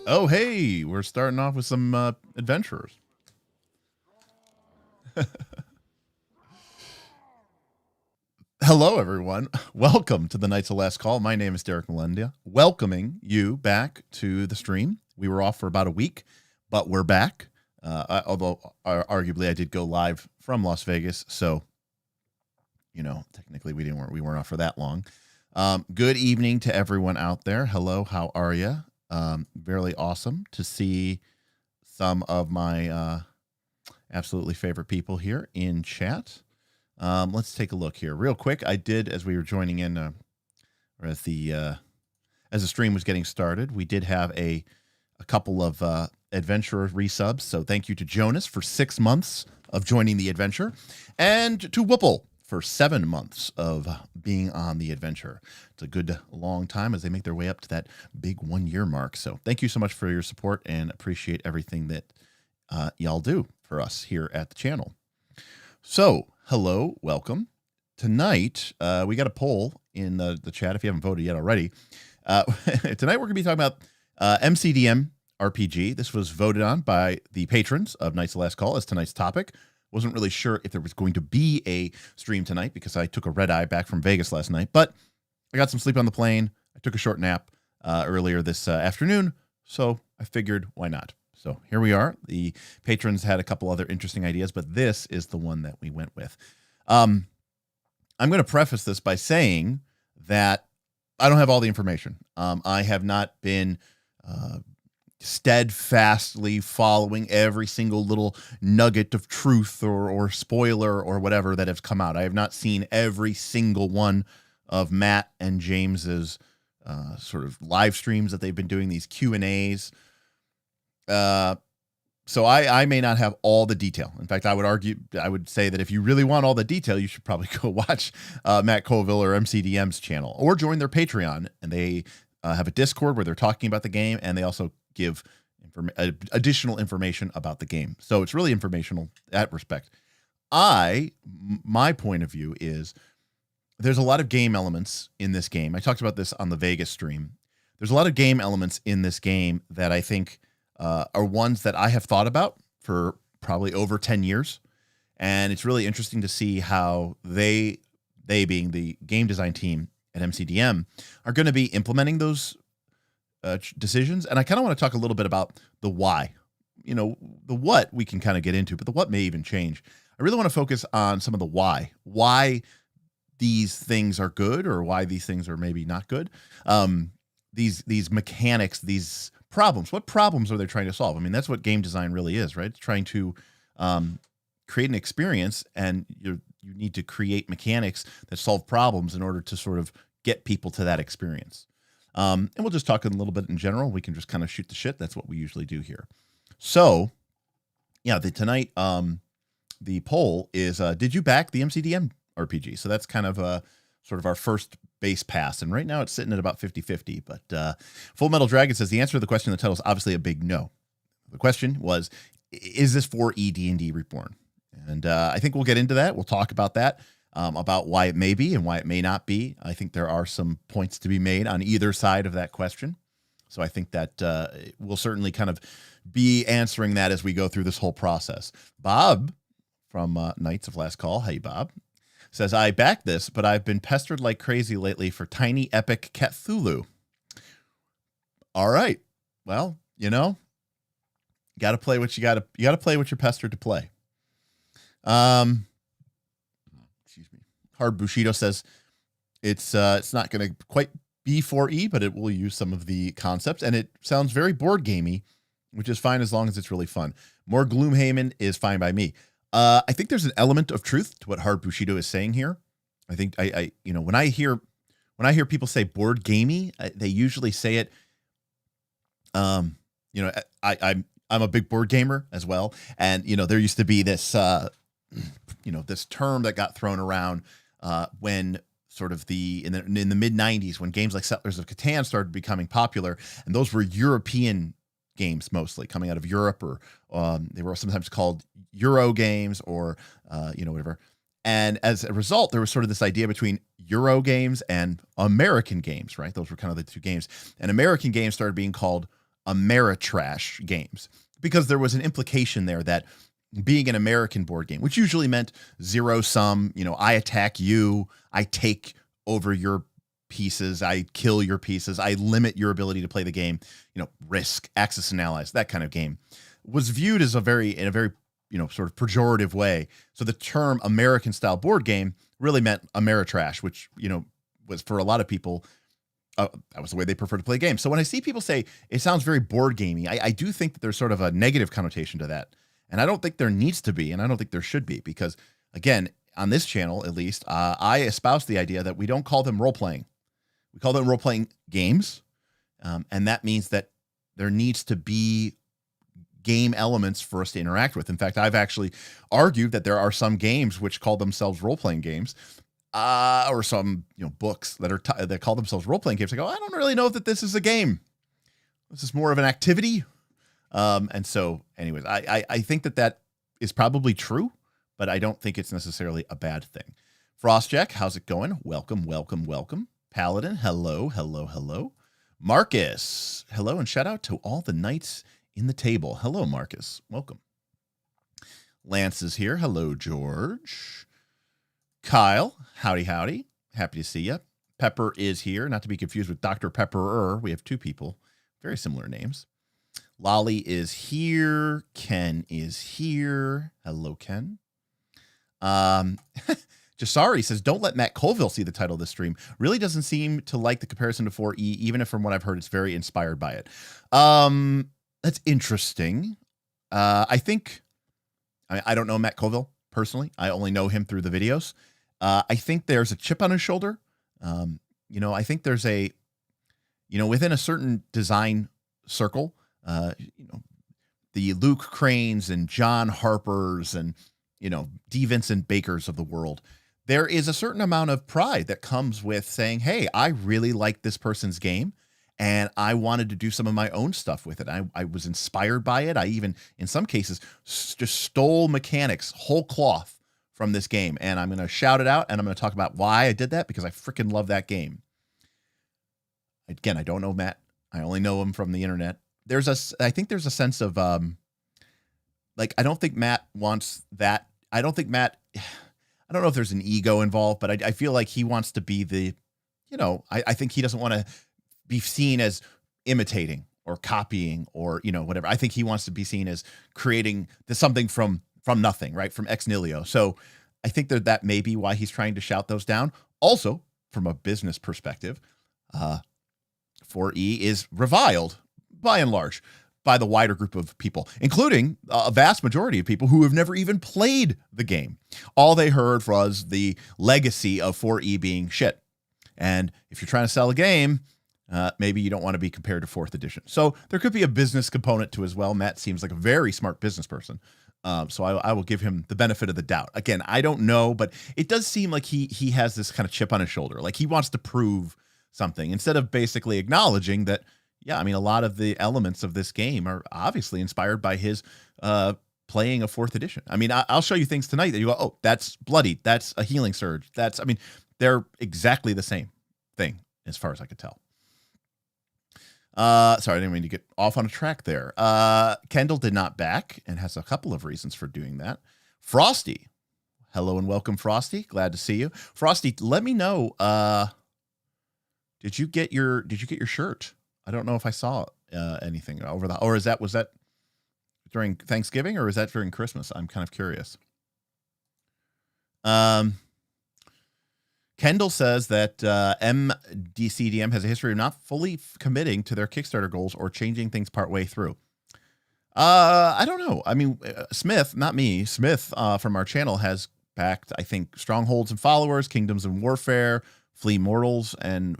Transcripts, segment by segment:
Oh, hey, we're starting off with some adventurers. Hello, everyone. Welcome to the Knights of Last Call. My name is Derek Melendia, welcoming you back to the stream. We were off for about a week, but we're back. Although arguably I did go live from Las Vegas, so technically we weren't off for that long. Good evening to everyone out there. Hello, how are you? Very awesome to see some of my absolutely favorite people here in chat. Let's take a look here real quick. I did, as we were joining in, or as the stream was getting started, we did have a couple of adventurer resubs. So thank you to Jonas for 6 months of joining the adventure, and to Whoople for 7 months of being on the adventure. It's a good long time as they make their way up to that big 1 year mark. So thank you so much for your support, and appreciate everything that y'all do for us here at the channel. So hello, welcome. Tonight, we got a poll in the chat if you haven't voted yet already. Tonight we're going to be talking about MCDM RPG. This was voted on by the patrons of Knights of Last Call as tonight's topic. Wasn't really sure if there was going to be a stream tonight because I took a red eye back from Vegas last night, but I got some sleep on the plane. I took a short nap earlier this afternoon, so I figured why not? So here we are. The patrons had a couple other interesting ideas, but this is the one that we went with. I'm going to preface this by saying that I don't have all the information. I have not been steadfastly following every single little nugget of truth or spoiler or whatever that has come out. I have not seen every single one of Matt and James's sort of live streams that they've been doing, these Q&As. So I may not have all the detail. In fact, I would say that if you really want all the detail, you should probably go watch Matt Colville or MCDM's channel, or join their Patreon. And they have a Discord where they're talking about the game, and they also give additional information about the game. So it's really informational in that respect. My point of view is there's a lot of game elements in this game. I talked about this on the Vegas stream. There's a lot of game elements in this game that I think are ones that I have thought about for probably over 10 years. And it's really interesting to see how they being the game design team at MCDM, are going to be implementing those decisions. And I kind of want to talk a little bit about the why. The what we can kind of get into, but the what may even change. I really want to focus on some of the why these things are good, or why these things are maybe not good. These mechanics, these problems. What problems are they trying to solve? I mean, that's what game design really is, right? It's trying to create an experience, and you need to create mechanics that solve problems in order to sort of get people to that experience. And we'll just talk a little bit in general. We can just kind of shoot the shit. That's what we usually do here. So, yeah, tonight, the poll is, did you back the MCDM RPG? So that's kind of sort of our first base pass. And right now it's sitting at about 50-50. But Full Metal Dragon says the answer to the question in the title is obviously a big no. The question was, is this for ED&D Reborn? And I think we'll get into that. We'll talk about that. About why it may be and why it may not be. I think there are some points to be made on either side of that question. So I think that we'll certainly kind of be answering that as we go through this whole process. Bob from Knights of Last Call, hey Bob, says, I back this, but I've been pestered like crazy lately for Tiny Epic Cthulhu. All right. Well, got to play what you got to play what you're pestered to play. Hard Bushido says it's not going to quite be 4E, but it will use some of the concepts, and it sounds very board gamey, which is fine as long as it's really fun. More Gloomhaven is fine by me. I think there's an element of truth to what Hard Bushido is saying here. I think I when I hear people say board gamey, they usually say it. I'm a big board gamer as well, and there used to be this this term that got thrown around when sort of in the mid 90s, when games like Settlers of Catan started becoming popular, and those were European games mostly coming out of Europe, or they were sometimes called Euro games, or whatever. And as a result, there was sort of this idea between Euro games and American games, right? Those were kind of the two games. And American games started being called Ameritrash games, because there was an implication there that being an American board game, which usually meant zero sum, I attack you, I take over your pieces, I kill your pieces, I limit your ability to play the game, Risk, Axis and Allies, that kind of game, was viewed as in a very sort of pejorative way. So the term American style board game really meant Ameritrash, which, was for a lot of people, that was the way they prefer to play games. So when I see people say it sounds very board gamey, I do think that there's sort of a negative connotation to that. And I don't think there needs to be, and I don't think there should be, because again, on this channel, at least, I espouse the idea that we don't call them role-playing. We call them role-playing games. And that means that there needs to be game elements for us to interact with. In fact, I've actually argued that there are some games which call themselves role-playing games, or some books that call themselves role-playing games. I go, I don't really know that this is a game. This is more of an activity. And so, anyways, I think that is probably true, but I don't think it's necessarily a bad thing. Frostjack, how's it going? Welcome, welcome, welcome. Paladin, hello, hello, hello. Marcus, hello, and shout out to all the knights in the table. Hello, Marcus. Welcome. Lance is here. Hello, George. Kyle, howdy, howdy. Happy to see you. Pepper is here, not to be confused with Dr. Pepperer. We have two people, very similar names. Lolly is here. Ken is here. Hello, Ken. Jasari says, don't let Matt Colville see the title of the stream. Really doesn't seem to like the comparison to 4E, even if from what I've heard, it's very inspired by it. That's interesting. I don't know Matt Colville personally. I only know him through the videos. I think there's a chip on his shoulder. I think there's within a certain design circle, the Luke Cranes and John Harpers and, D. Vincent Bakers of the world, there is a certain amount of pride that comes with saying, hey, I really like this person's game and I wanted to do some of my own stuff with it. I was inspired by it. I even, in some cases, just stole mechanics, whole cloth from this game. And I'm going to shout it out and I'm going to talk about why I did that, because I freaking love that game. Again, I don't know Matt. I only know him from the internet. I think there's a sense of, I don't think Matt wants that. I don't know if there's an ego involved, but I feel like he wants to be the, I think he doesn't want to be seen as imitating or copying or, whatever. I think he wants to be seen as creating something from nothing, right? From ex nihilo. So I think that may be why he's trying to shout those down. Also, from a business perspective, 4E is reviled by and large by the wider group of people, including a vast majority of people who have never even played the game. All they heard was the legacy of 4E being shit. And if you're trying to sell a game, maybe you don't want to be compared to 4th edition. So there could be a business component to as well. Matt seems like a very smart business person. So I will give him the benefit of the doubt. Again, I don't know, but it does seem like he has this kind of chip on his shoulder. Like he wants to prove something instead of basically acknowledging that, yeah, I mean, a lot of the elements of this game are obviously inspired by his playing a 4th edition. I mean, I'll show you things tonight that you go, oh, that's bloody. That's a healing surge. They're exactly the same thing as far as I could tell. Sorry, I didn't mean to get off on a track there. Kendall did not back and has a couple of reasons for doing that. Frosty, hello and welcome, Frosty. Glad to see you. Frosty, let me know. Did you get your shirt? I don't know if I saw anything over the, or was that during Thanksgiving or was that during Christmas? I'm kind of curious. Kendall says that MCDM has a history of not fully committing to their Kickstarter goals or changing things partway through. I don't know. I mean, Smith, not me, Smith from our channel has backed, I think, Strongholds and Followers, Kingdoms and Warfare, Flee Mortals, and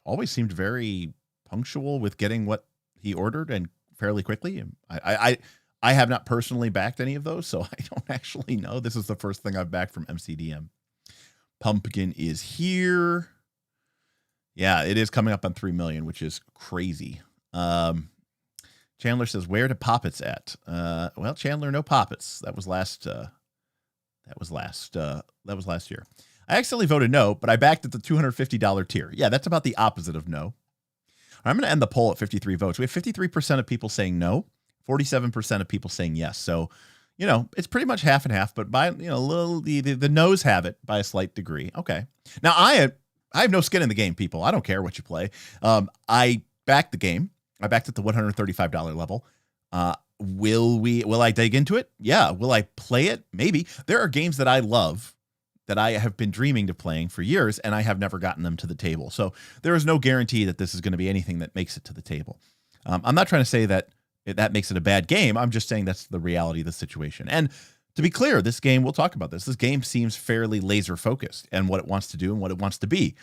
always seemed very punctual with getting what he ordered and fairly quickly. I have not personally backed any of those, so I don't actually know. This is the first thing I've backed from MCDM. Pumpkin is here. Yeah, it is coming up on 3 million, which is crazy. Chandler says, where to Poppets at? Well, Chandler, no Poppets. That was last year. I accidentally voted no, but I backed at the $250 tier. Yeah, that's about the opposite of no. I'm going to end the poll at 53 votes. We have 53% of people saying no, 47% of people saying yes. So, you know, it's pretty much half and half, but by, you know, a little, the no's have it by a slight degree. Okay. Now I have no skin in the game, people. I don't care what you play. I backed the game. I backed at the $135 level. Will I dig into it? Yeah. Will I play it? Maybe. There are games that I love that I have been dreaming of playing for years, and I have never gotten them to the table. So there is no guarantee that this is going to be anything that makes it to the table. I'm not trying to say that makes it a bad game. I'm just saying that's the reality of the situation. And to be clear, this game, we'll talk about this. This game seems fairly laser focused and what it wants to do and what it wants to be.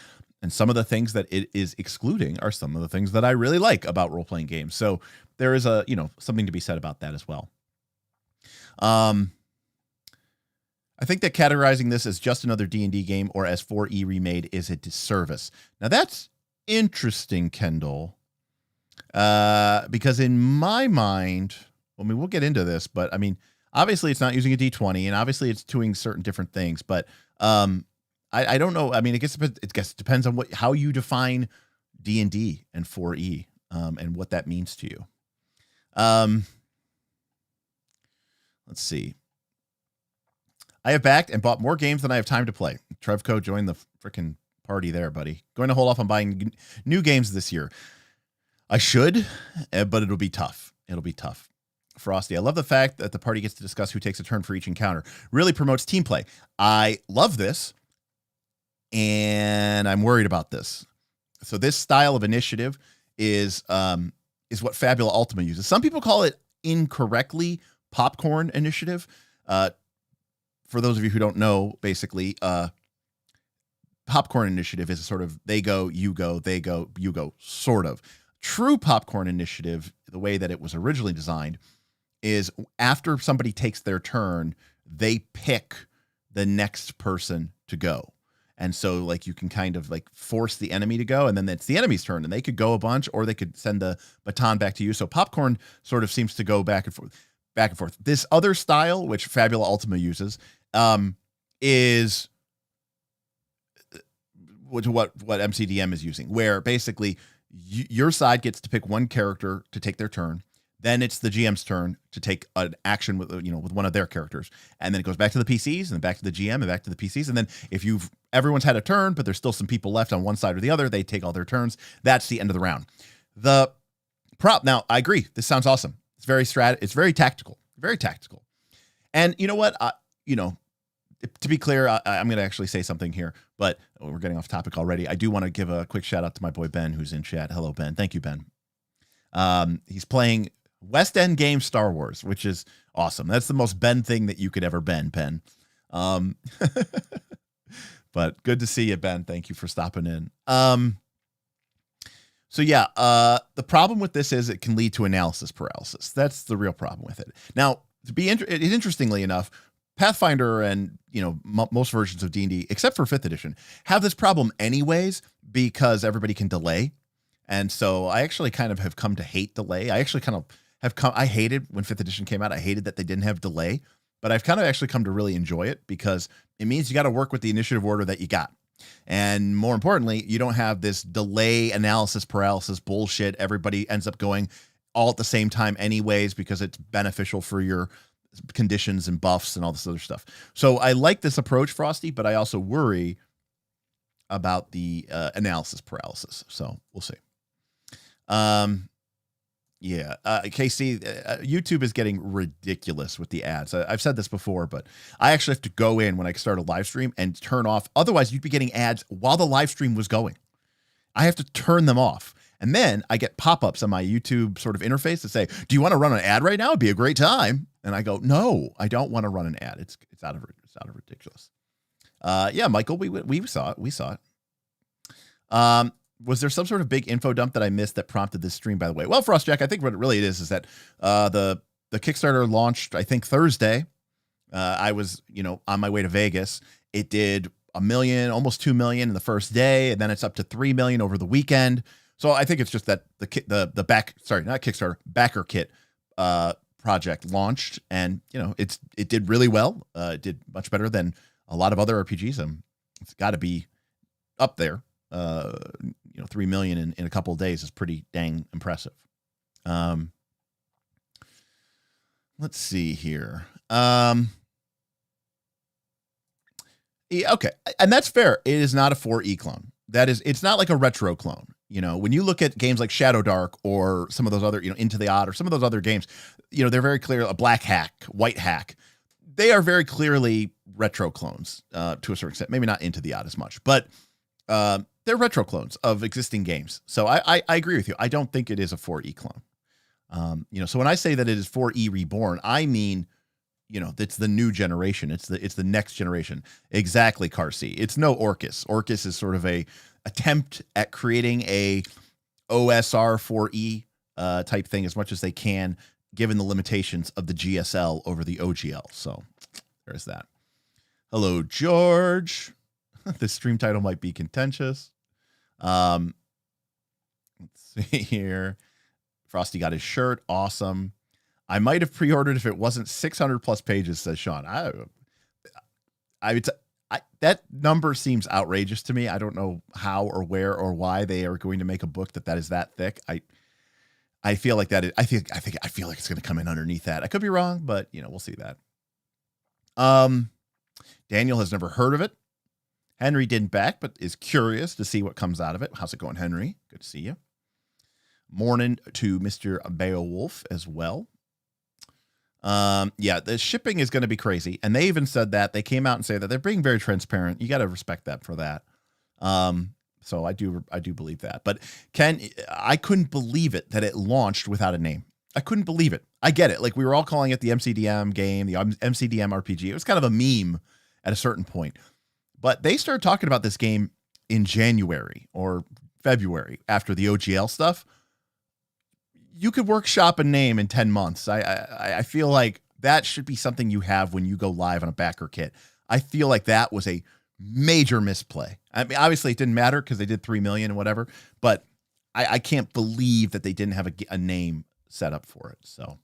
And some of the things that it is excluding are some of the things that I really like about role-playing games. So there is a, you know, something to be said about that as well. I think that categorizing this as just another D&D game or as 4E remade is a disservice. Now that's interesting, Kendall, because in my mind, I mean, we'll get into this, but I mean, obviously it's not using a D20 and obviously it's doing certain different things, but I don't know. I mean, it depends on how you define D&D and 4E and what that means to you. Let's see. I have backed and bought more games than I have time to play. Trevco, join the freaking party there, buddy. Going to hold off on buying new games this year. I should, but it'll be tough. It'll be tough. Frosty, I love the fact that the party gets to discuss who takes a turn for each encounter. Really promotes team play. I love this, and I'm worried about this. So this style of initiative is what Fabula Ultima uses. Some people call it incorrectly popcorn initiative. For those of you who don't know, basically, popcorn initiative is a sort of they go, you go, they go, you go, sort of. True popcorn initiative, the way that it was originally designed, is after somebody takes their turn, they pick the next person to go. And so like you can kind of like force the enemy to go, and then it's the enemy's turn, and they could go a bunch or they could send the baton back to you. So popcorn sort of seems to go back and forth. This other style, which Fabula Ultima uses, is what MCDM is using, where basically your side gets to pick one character to take their turn. Then it's the GM's turn to take an action with one of their characters. And then it goes back to the PCs and then back to the GM and back to the PCs. And then if everyone's had a turn, but there's still some people left on one side or the other, they take all their turns. That's the end of the round. The prop. Now I agree. This sounds awesome. It's very it's very tactical, very tactical. And you know what? To be clear, I'm going to actually say something here, but we're getting off topic already. I do want to give a quick shout out to my boy, Ben, who's in chat. Hello, Ben. Thank you, Ben. He's playing West End game Star Wars, which is awesome. That's the most Ben thing that you could ever Ben. But good to see you, Ben. Thank you for stopping in. So yeah, the problem with this is it can lead to analysis paralysis. That's the real problem with it. Now, interestingly enough, Pathfinder and most versions of D&D, except for 5th edition, have this problem anyways because everybody can delay. And so I actually kind of have come to hate delay. I actually kind of I hated when 5th edition came out. I hated that they didn't have delay, but I've kind of actually come to really enjoy it because it means you got to work with the initiative order that you got. And more importantly, you don't have this delay analysis paralysis bullshit. Everybody ends up going all at the same time anyways because it's beneficial for your conditions and buffs and all this other stuff. So I like this approach, Frosty, but I also worry about the analysis paralysis. So we'll see. Yeah. KC, YouTube is getting ridiculous with the ads. I've said this before, but I actually have to go in when I start a live stream and turn off. Otherwise, you'd be getting ads while the live stream was going. I have to turn them off. And then I get pop-ups on my YouTube sort of interface that say, do you want to run an ad right now? It'd be a great time. And I go, no, I don't want to run an ad. It's out of ridiculous. Yeah, Michael, we saw it. We saw it. Was there some sort of big info dump that I missed that prompted this stream, by the way? Well, Frostjack, I think what it really is that the Kickstarter launched, I think, Thursday. I was, on my way to Vegas. It did 1 million, almost 2 million in the first day, and then it's up to 3 million over the weekend. So I think it's just that Backerkit project launched, and it did really well. It did much better than a lot of other RPGs. It's got to be up there. 3 million in a couple of days is pretty dang impressive. Let's see here. Yeah, okay, and that's fair. It is not a 4E clone. It's not like a retro clone. When you look at games like Shadow Dark or some of those other, Into the Odd or some of those other games, they're very clear. A Black Hack, White Hack, they are very clearly retro clones to a certain extent. Maybe not Into the Odd as much, but they're retro clones of existing games. So I agree with you. I don't think it is a 4E clone. So when I say that it is 4E Reborn, I mean, it's the new generation. It's the next generation. Exactly, Carsey. It's no Orcus. Orcus is sort of a attempt at creating a OSR 4E type thing as much as they can, given the limitations of the GSL over the OGL. So there's that. Hello, George. This stream title might be contentious. Let's see here. Frosty got his shirt. Awesome. I might have pre-ordered if it wasn't 600 plus pages, says Sean. That number seems outrageous to me. I don't know how or where or why they are going to make a book that is that thick. I feel like that. I feel like it's going to come in underneath that. I could be wrong, but we'll see that. Daniel has never heard of it. Henry didn't back, but is curious to see what comes out of it. How's it going, Henry? Good to see you. Morning to Mr. Beowulf as well. Yeah, the shipping is going to be crazy. And they even said that. They came out and say that they're being very transparent. You got to respect that for that. So I do believe that. But I couldn't believe it that it launched without a name. I couldn't believe it. I get it. Like, we were all calling it the MCDM game, the MCDM RPG. It was kind of a meme at a certain point. But they started talking about this game in January or February after the OGL stuff. You could workshop a name in 10 months. I feel like that should be something you have when you go live on a Backerkit. I feel like that was a major misplay. I mean, obviously it didn't matter because they did 3 million and whatever, but I can't believe that they didn't have a name set up for it. So,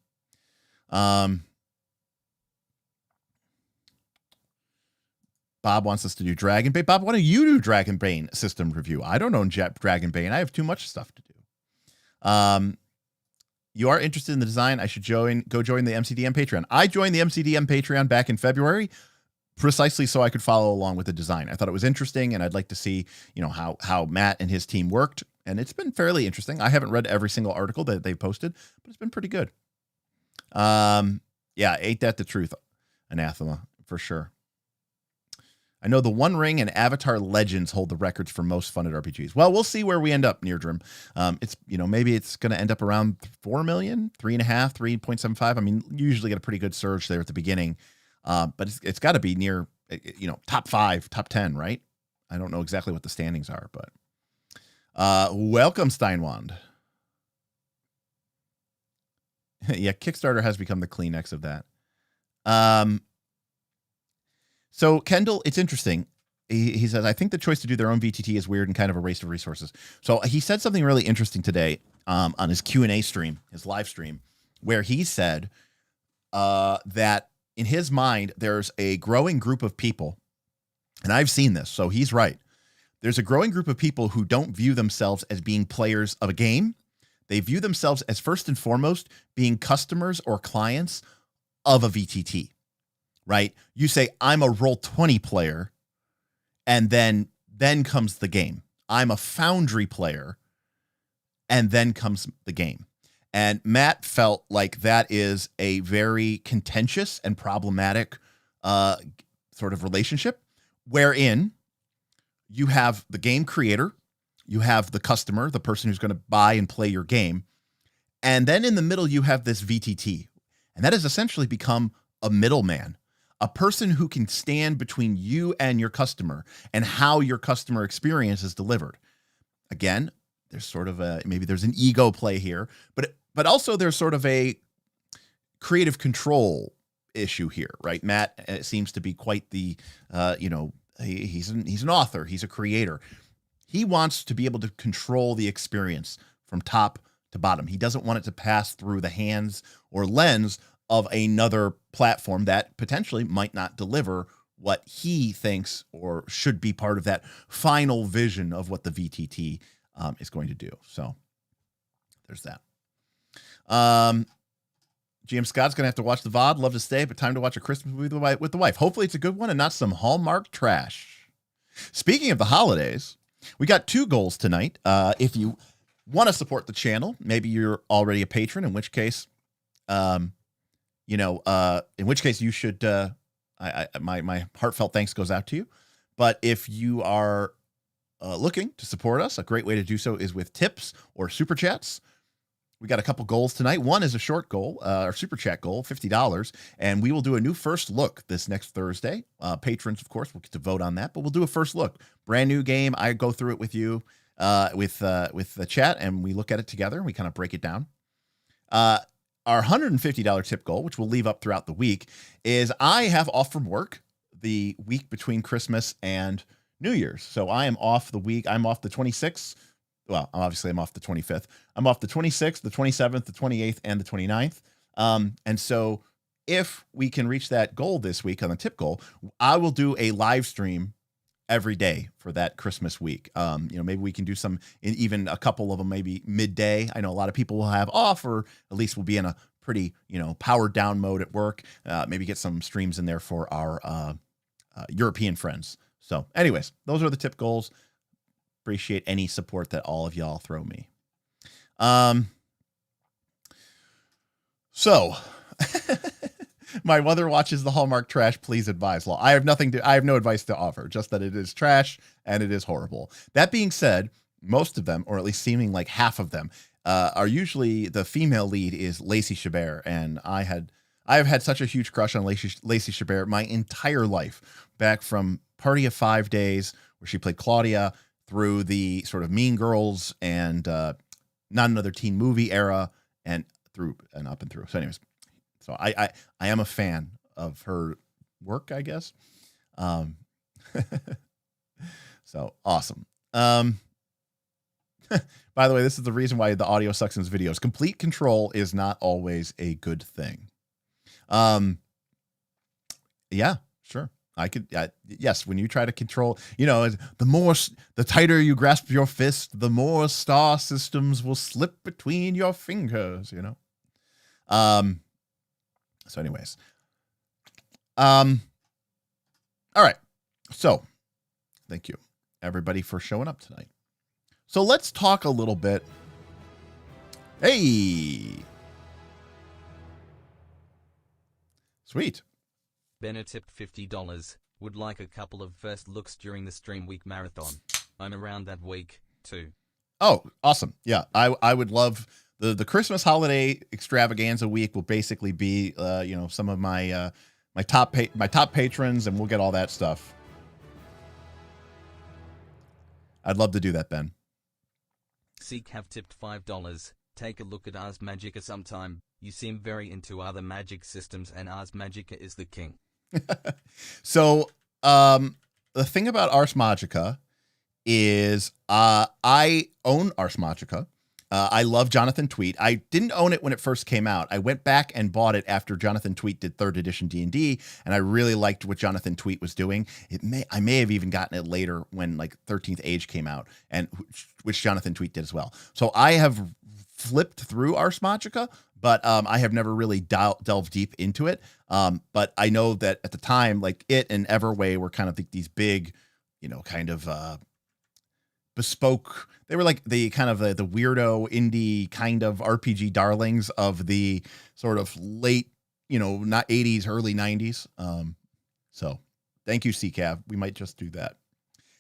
Bob wants us to do Dragon Bane. Bob, why don't you do Dragon Bane system review? I don't own Dragon Bane. I have too much stuff to do. You are interested in the design? I should go join the MCDM Patreon. I joined the MCDM Patreon back in February, precisely so I could follow along with the design. I thought it was interesting, and I'd like to see, how Matt and his team worked. And it's been fairly interesting. I haven't read every single article that they posted, but it's been pretty good. Yeah, ain't that the truth, Anathema, for sure. I know the One Ring and Avatar Legends hold the records for most funded RPGs. Well, we'll see where we end up, Neardrim. It's, maybe it's going to end up around 4 million, 3.5, 3.75. I mean, you usually get a pretty good surge there at the beginning. But it's got to be near, top 5, top 10, right? I don't know exactly what the standings are, but welcome, Steinwand. Yeah, Kickstarter has become the Kleenex of that. So Kendall, it's interesting. He says, I think the choice to do their own VTT is weird and kind of a waste of resources. So he said something really interesting today on his Q&A stream, his live stream, where he said that in his mind, there's a growing group of people, and I've seen this, so he's right. There's a growing group of people who don't view themselves as being players of a game. They view themselves as first and foremost being customers or clients of a VTT. Right? You say, I'm a Roll20 player, and then comes the game. I'm a Foundry player, and then comes the game. And Matt felt like that is a very contentious and problematic sort of relationship, wherein you have the game creator, you have the customer, the person who's going to buy and play your game, and then in the middle you have this VTT. And that has essentially become a middleman. A person who can stand between you and your customer and how your customer experience is delivered. Again, there's sort of maybe there's an ego play here, but also there's sort of a creative control issue here, right? Matt seems to be quite the, he's an author, he's a creator. He wants to be able to control the experience from top to bottom. He doesn't want it to pass through the hands or lens of another platform that potentially might not deliver what he thinks or should be part of that final vision of what the VTT is going to do. So there's that. GM Scott's going to have to watch the VOD. Love to stay, but time to watch a Christmas movie with the wife. Hopefully it's a good one and not some Hallmark trash. Speaking of the holidays, we got 2 goals tonight. If you want to support the channel, maybe you're already a patron, in which case, you should, my heartfelt thanks goes out to you. But if you are looking to support us, a great way to do so is with tips or super chats. We got a couple goals tonight. One is a short goal, our super chat goal, $50, and we will do a new first look this next Thursday. Patrons, of course, will get to vote on that, but we'll do a first look. Brand new game. I go through it with you, with the chat, and we look at it together. And we kind of break it down. Our $150 tip goal, which we'll leave up throughout the week, is I have off from work the week between Christmas and New Year's. So I am off the week. I'm off the 26th. Well, obviously I'm off the 25th. I'm off the 26th, the 27th, the 28th, and the 29th. And so if we can reach that goal this week on the tip goal, I will do a live stream every day for that Christmas week. Maybe we can do some, even a couple of them, maybe midday. I know a lot of people will have off, or at least we'll be in a pretty, powered down mode at work. Maybe get some streams in there for our European friends. So anyways, those are the tip goals. Appreciate any support that all of y'all throw me. So my mother watches the Hallmark trash. Please advise. Law. I have no advice to offer, just that it is trash and it is horrible. That being said, most of them, or at least seeming like half of them, are usually the female lead is Lacey Chabert. And I have had such a huge crush on Lacey Chabert my entire life, back from Party of 5 days, where she played Claudia, through the sort of Mean Girls and Not Another Teen Movie era, and up and through. So anyways, so I am a fan of her work, I guess. So awesome. By the way, this is the reason why the audio sucks in this videos. Complete control is not always a good thing. Yeah, sure. I could, yes, when you try to control, the tighter you grasp your fist, the more star systems will slip between your fingers, So anyways, all right. So thank you everybody for showing up tonight. So let's talk a little bit. Hey, sweet. Benner tipped $50. Would like a couple of first looks during the stream week marathon. I'm around that week too. Oh, awesome. Yeah, I would love the Christmas holiday extravaganza week will basically be some of my my top patrons, and we'll get all that stuff. I'd love to do that, Ben. Seek have tipped $5. Take a look at Ars Magica sometime. You seem very into other magic systems, and Ars Magica is the king. So the thing about Ars Magica is I own Ars Magica. I love Jonathan Tweet. I didn't own it when it first came out. I went back and bought it after Jonathan Tweet did 3rd edition D&D, and I really liked what Jonathan Tweet was doing. I may have even gotten it later when like 13th Age came out, and which Jonathan Tweet did as well. So I have flipped through Ars Magica, but I have never really delved deep into it. But I know that at the time, like it and Everway were kind of these big, kind of bespoke. They were like the kind of the weirdo indie kind of RPG darlings of the sort of late, not 80s, early 90s. So thank you, CCAV. We might just do that.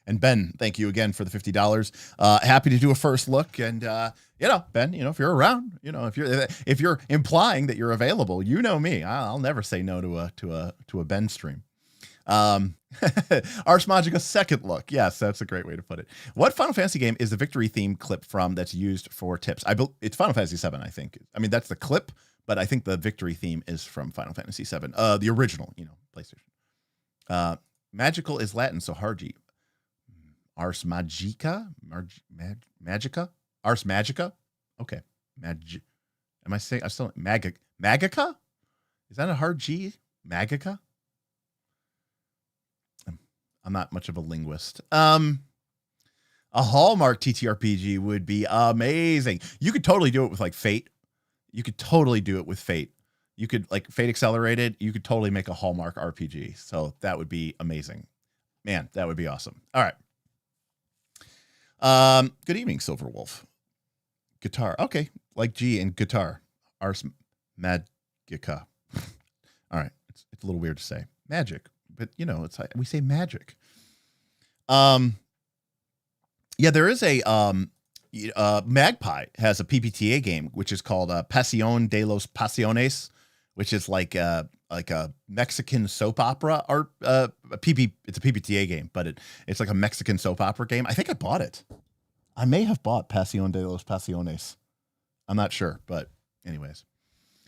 And Ben, thank you again for the $50. Happy to do a first look. And Ben, if you're around, if you're implying that you're available, me. I'll never say no to a Ben stream. Ars Magica second look. Yes, that's a great way to put it. What Final Fantasy game is the victory theme clip from that's used for tips? It's Final Fantasy VII, I think. I mean, that's the clip, but I think the victory theme is from Final Fantasy VII, the original, PlayStation. Magical is Latin, so Harji. Ars Magica? Magica? Ars Magica? Okay. Am I saying, I'm still, Magica? Is that a hard G? Magica? I'm not much of a linguist. A Hallmark TTRPG would be amazing. You could totally do it with like Fate. You could totally do it with Fate. You could like Fate Accelerated. You could totally make a Hallmark RPG. So that would be amazing. Man, that would be awesome. All right. Good evening, Silver Wolf. Guitar. Okay. Like G in guitar. Ars Magica. All right. It's a little weird to say. Magic. But you know, it's we say magic. Yeah, there is a Magpie has a PBTA game which is called Pasión de los Pasiones, which is like a Mexican soap opera or it's a PBTA game, but it's like a Mexican soap opera game. I think I bought it. I may have bought Pasión de los Pasiones. I'm not sure, but anyways.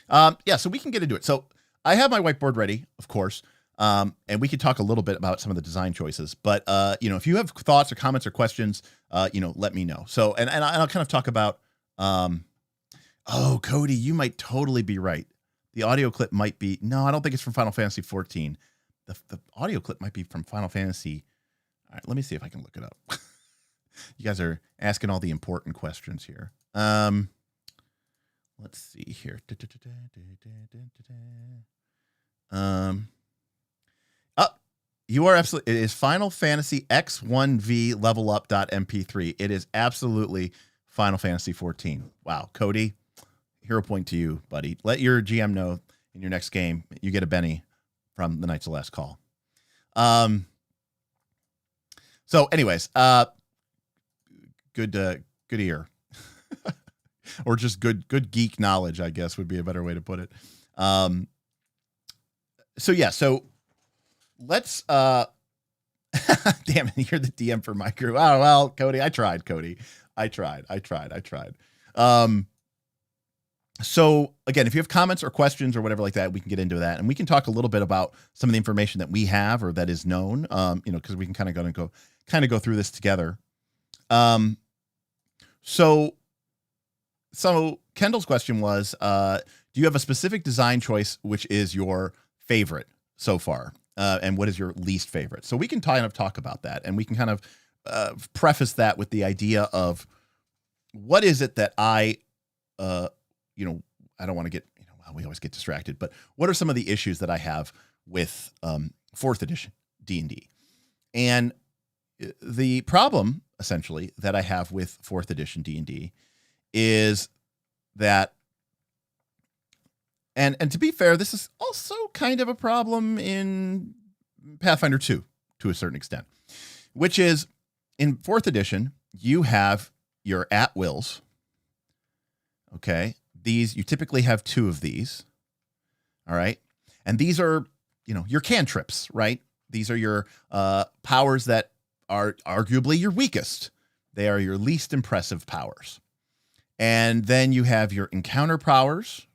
Yeah, so we can get into it. So I have my whiteboard ready, of course. And we could talk a little bit about some of the design choices, but, you know, if you have thoughts or comments or questions, you know, let me know. So, and I'll kind of talk about, oh, Cody, you might totally be right. The audio clip might be, no, I don't think it's from Final Fantasy 14. The audio clip might be from Final Fantasy. All right, let me see if I can look it up. You guys are asking all the important questions here. Let's see here. You are absolutely, it is Final Fantasy X1V level up.mp3. It is absolutely Final Fantasy 14. Wow. Cody, hero point to you, buddy. Let your GM know in your next game, you get a Benny from the Knights of Last Call. So anyways, good ear or just good geek knowledge, I guess would be a better way to put it. So yeah, so let's damn it, you're the DM for my crew. Oh well, Cody, I tried. So again, if you have comments or questions or whatever like that, we can get into that, and we can talk a little bit about some of the information that we have or that is known. You know, because we can kind of go through this together. So Kendall's question was, do you have a specific design choice which is your favorite so far? And what is your least favorite? So we can kind of talk about that, and we can kind of preface that with the idea of what is it that I don't want to get, we always get distracted, but what are some of the issues that I have with 4th edition D&D? And the problem essentially that I have with 4th edition D&D is that, and to be fair, this is also kind of a problem in Pathfinder 2 to a certain extent, which is in 4th edition, you have your at-wills. Okay. These, you typically have 2 of these. All right. And these are, your cantrips, right? These are your powers that are arguably your weakest. They are your least impressive powers. And then you have your encounter powers.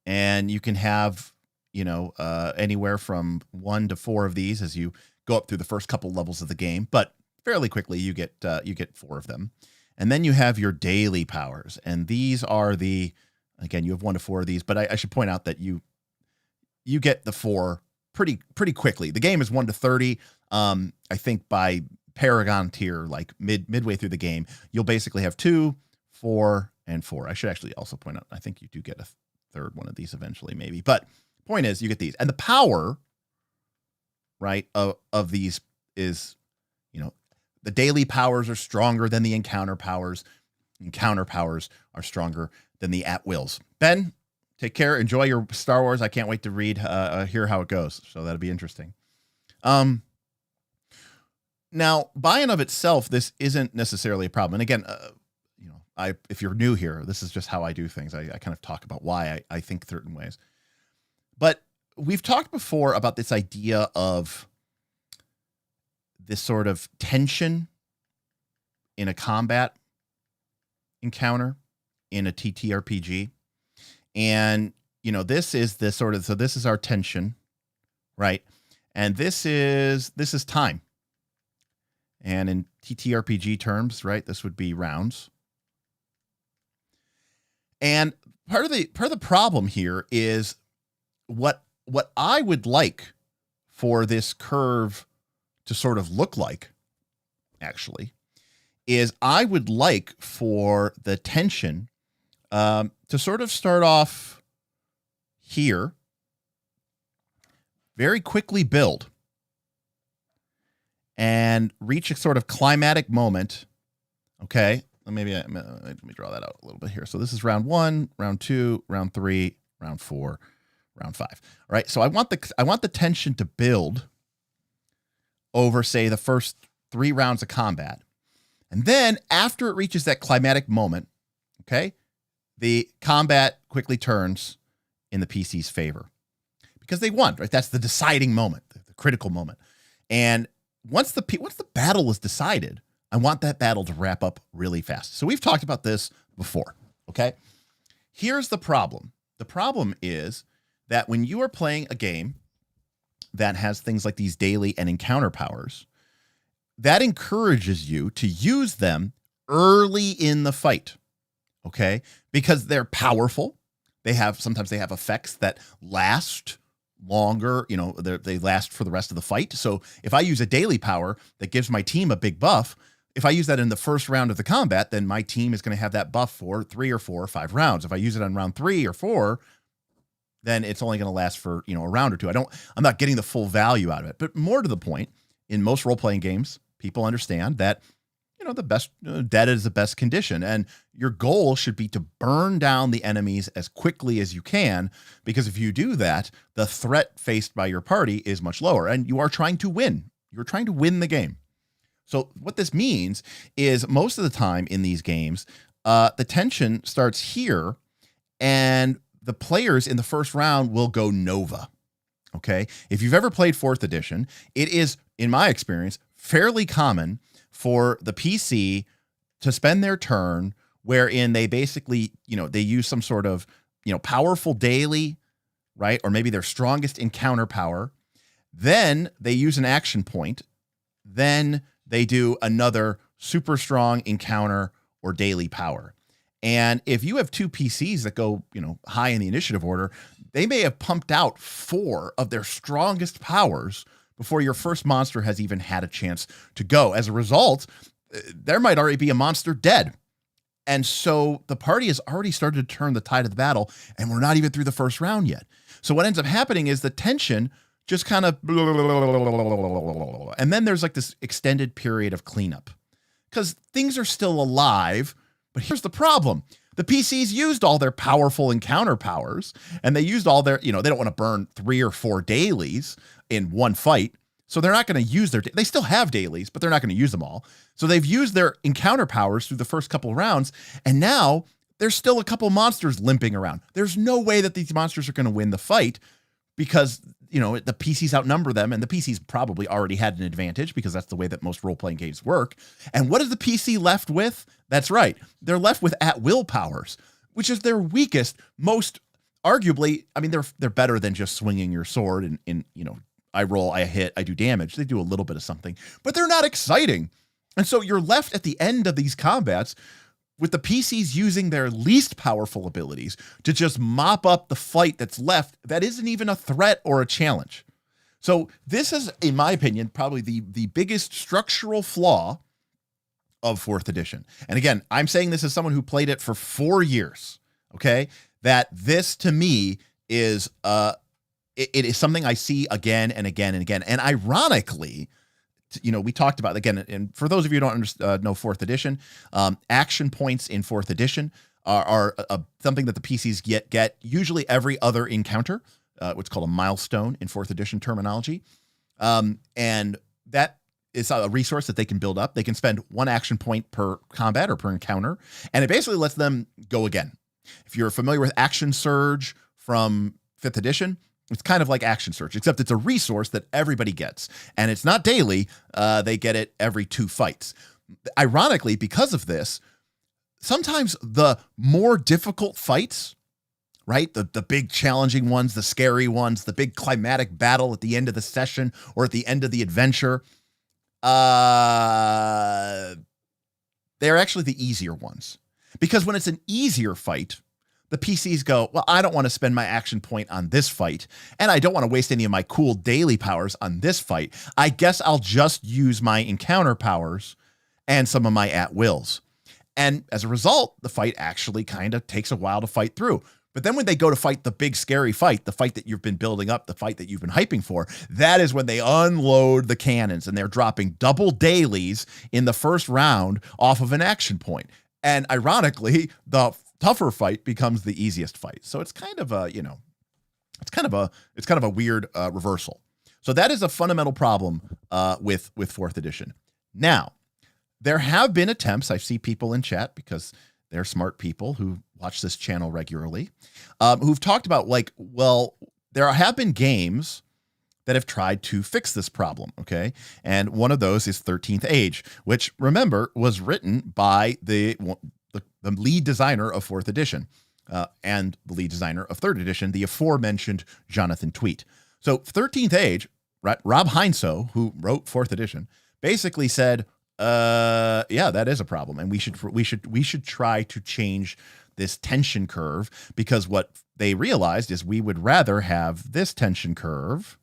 And you can have, anywhere from 1 to 4 of these as you go up through the first couple levels of the game. But fairly quickly, you get 4 of them. And then you have your daily powers. And these are again, you have 1 to 4 of these. But I should point out that you get the 4 pretty quickly. The game is 1 to 30. I think by Paragon tier, like midway through the game, you'll basically have 2, 4, and 4. I should actually also point out, I think you do get a 3rd one of these eventually, maybe. But point is, you get these. And the power, right, of these is, the daily powers are stronger than the encounter powers. Encounter powers are stronger than the at-wills. Ben, take care. Enjoy your Star Wars. I can't wait to hear how it goes. So that'll be interesting. Now, by and of itself, this isn't necessarily a problem. And again, if you're new here, this is just how I do things. I kind of talk about why I think certain ways. But we've talked before about this idea of this sort of tension in a combat encounter in a TTRPG. And, this is this sort of, so this is our tension, right? And this is time. And in TTRPG terms, right, this would be rounds. And part of the problem here is what I would like for this curve to sort of look like actually, is I would like for the tension to sort of start off here, very quickly build, and reach a sort of climatic moment. Okay, maybe let me draw that out a little bit here. So this is round 1, round 2, round 3, round 4, round 5. All right, so I want the tension to build over, say, the first 3 rounds of combat. And then after it reaches that climatic moment, okay, the combat quickly turns in the PC's favor because they won, right? That's the deciding moment, the critical moment. And once the battle is decided, I want that battle to wrap up really fast. So we've talked about this before, okay? Here's the problem. The problem is that when you are playing a game that has things like these daily and encounter powers, that encourages you to use them early in the fight, okay? Because they're powerful. Sometimes they have effects that last longer, they last for the rest of the fight. So if I use a daily power that gives my team a big buff, if I use that in the first round of the combat, then my team is going to have that buff for 3 or 4 or 5 rounds. If I use it on round 3 or 4, then it's only going to last for, a round or 2. I'm not getting the full value out of it. But more to the point, in most role-playing games, people understand that, the best dead is the best condition. And your goal should be to burn down the enemies as quickly as you can, because if you do that, the threat faced by your party is much lower and you are trying to win. You're trying to win the game. So what this means is most of the time in these games, the tension starts here and the players in the first round will go Nova. Okay. If you've ever played 4th edition, it is, in my experience, fairly common for the PC to spend their turn wherein they basically, they use some sort of, powerful daily, right? Or maybe their strongest encounter power. Then they use an action point. Then they do another super strong encounter or daily power. And if you have 2 PCs that go, high in the initiative order, they may have pumped out 4 of their strongest powers before your first monster has even had a chance to go. As a result, there might already be a monster dead. And so the party has already started to turn the tide of the battle, and we're not even through the first round yet. So what ends up happening is the tension just kind of, and then there's like this extended period of cleanup because things are still alive. But here's the problem. The PCs used all their powerful encounter powers, and they used all their, they don't want to burn 3 or 4 dailies in one fight. So they're not going to use they still have dailies, but they're not going to use them all. So they've used their encounter powers through the first couple of rounds. And now there's still a couple monsters limping around. There's no way that these monsters are going to win the fight because, the PCs outnumber them, and the PCs probably already had an advantage because that's the way that most role-playing games work. And what is the PC left with? That's right. They're left with at-will powers, which is their weakest, most arguably, they're better than just swinging your sword and I roll, I hit, I do damage. They do a little bit of something, but they're not exciting. And so you're left at the end of these combats with the PCs using their least powerful abilities to just mop up the fight that's left that isn't even a threat or a challenge. So this is, in my opinion, probably the biggest structural flaw of 4th edition. And again, I'm saying this as someone who played it for 4 years, okay? That this, to me, is it is something I see again and again and again. And ironically, we talked about, again, and for those of you who don't know 4th edition, action points in 4th edition are something that the PCs get usually every other encounter, what's called a milestone in 4th edition terminology. And that is a resource that they can build up. They can spend 1 action point per combat or per encounter, and it basically lets them go again. If you're familiar with Action Surge from 5th edition, it's kind of like Action Surge, except it's a resource that everybody gets. And it's not daily. They get it every 2 fights. Ironically, because of this, sometimes the more difficult fights, right? The big challenging ones, the scary ones, the big climatic battle at the end of the session or at the end of the adventure, they're actually the easier ones. Because when it's an easier fight, the PCs go, well, I don't want to spend my action point on this fight, and I don't want to waste any of my cool daily powers on this fight. I guess I'll just use my encounter powers and some of my at-wills. And as a result, the fight actually kind of takes a while to fight through. But then when they go to fight the big, scary fight, the fight that you've been building up, the fight that you've been hyping for, that is when they unload the cannons and they're dropping double dailies in the first round off of an action point. And ironically, the tougher fight becomes the easiest fight. So it's kind of a, it's kind of a weird reversal. So that is a fundamental problem with 4th edition. Now, there have been attempts. I see people in chat because they're smart people who watch this channel regularly, who've talked about there have been games that have tried to fix this problem, okay? And one of those is 13th Age, which, remember, was written by the lead designer of 4th edition and the lead designer of 3rd edition, the aforementioned Jonathan Tweet. So 13th Age, right, Rob Heinsoe, who wrote 4th edition, basically said, yeah, that is a problem, and we should try to change this tension curve, because what they realized is we would rather have this tension curve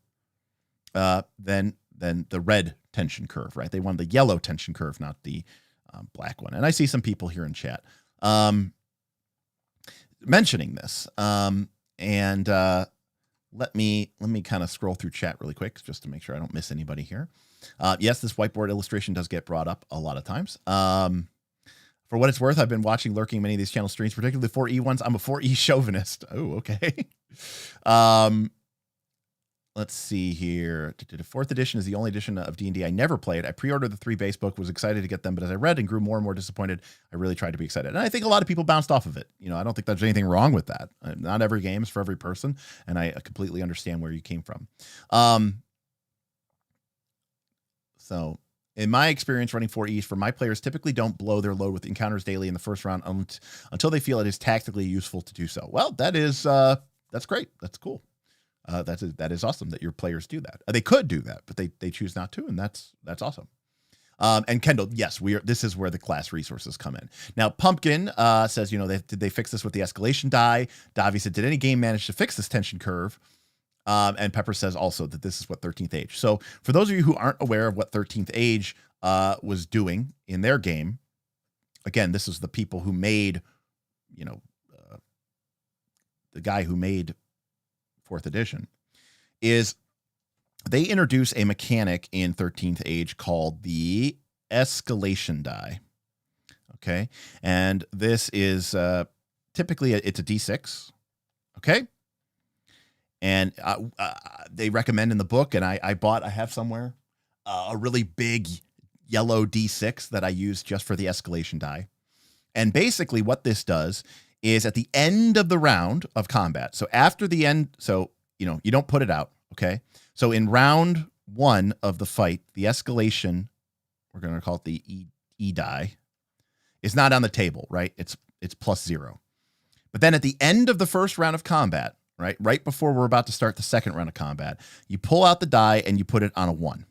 than the red tension curve, right? They wanted the yellow tension curve, not the black one. And I see some people here in chat mentioning this, and let me kind of scroll through chat really quick just to make sure I don't miss anybody here. Yes, this whiteboard illustration does get brought up a lot of times. For what it's worth, I've been lurking many of these channel streams, particularly the 4E ones. I'm a 4E chauvinist. Oh, okay. Let's see here. 4th edition is the only edition of D&D I never played. I pre-ordered the 3 base book, was excited to get them, but as I read and grew more and more disappointed, I really tried to be excited. And I think a lot of people bounced off of it. I don't think there's anything wrong with that. Not every game is for every person, and I completely understand where you came from. So in my experience running 4Es, for my players typically don't blow their load with encounters daily in the first round until they feel it is tactically useful to do so. Well, that's great. That's cool. That is awesome that your players do that. They could do that, but they choose not to, and that's awesome. And Kendall, yes, this is where the class resources come in. Now, Pumpkin says, did they fix this with the escalation die? Davi said, did any game manage to fix this tension curve? And Pepper says also that this is what 13th Age. So for those of you who aren't aware of what 13th Age was doing in their game, again, this is the people who made, the guy who made 4th edition, is they introduce a mechanic in 13th Age called the Escalation die. Okay. And this is typically it's a D6. Okay. And they recommend in the book, and I have somewhere a really big yellow D6 that I use just for the escalation die. And basically what this does is at the end of the round of combat, so after the end, so, you don't put it out, okay? So in round 1 of the fight, the escalation, we're going to call it the E die, is not on the table, right? It's +0. But then at the end of the first round of combat, right before we're about to start the second round of combat, you pull out the die and you put it on a 1.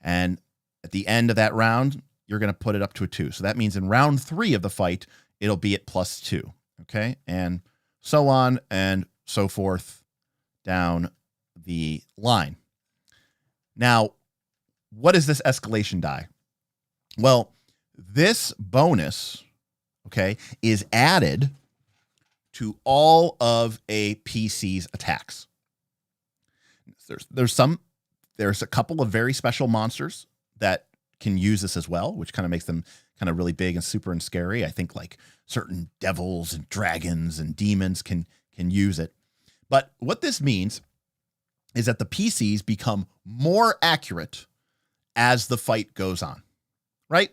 And at the end of that round, you're going to put it up to a 2. So that means in round 3 of the fight, it'll be at +2. Okay. And so on and so forth down the line. Now, what is this escalation die? Well, this bonus, okay, is added to all of a PC's attacks. There's a couple of very special monsters that can use this as well, which kind of makes them kind of really big and super and scary. I think like certain devils and dragons and demons can use it. But what this means is that the PCs become more accurate as the fight goes on, right?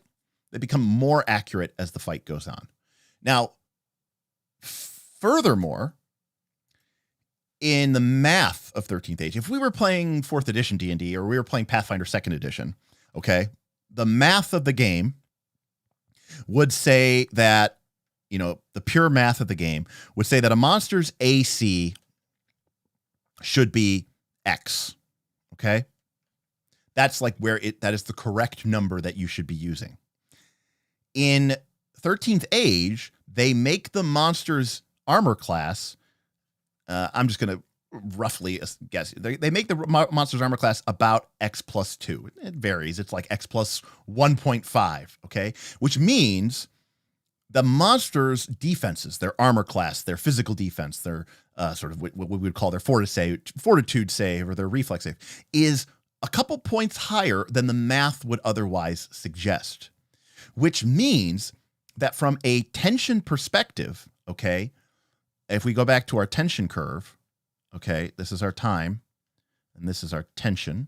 They become more accurate as the fight goes on. Now, furthermore, in the math of 13th Age, if we were playing 4th edition D&D or we were playing Pathfinder 2nd edition, okay, the math of the game would say that, the pure math of the game would say that a monster's AC should be X, okay? That's like that is the correct number that you should be using. In 13th Age, they make the monster's armor class. I'm just going to roughly guess. They make the monster's armor class about X plus 2. It varies. It's like X plus 1.5. Okay, which means the monster's defenses, their armor class, their physical defense, their sort of what we would call their fortitude save or their reflex save, is a couple points higher than the math would otherwise suggest. Which means that from a tension perspective, okay, if we go back to our tension curve, okay, this is our time, and this is our tension,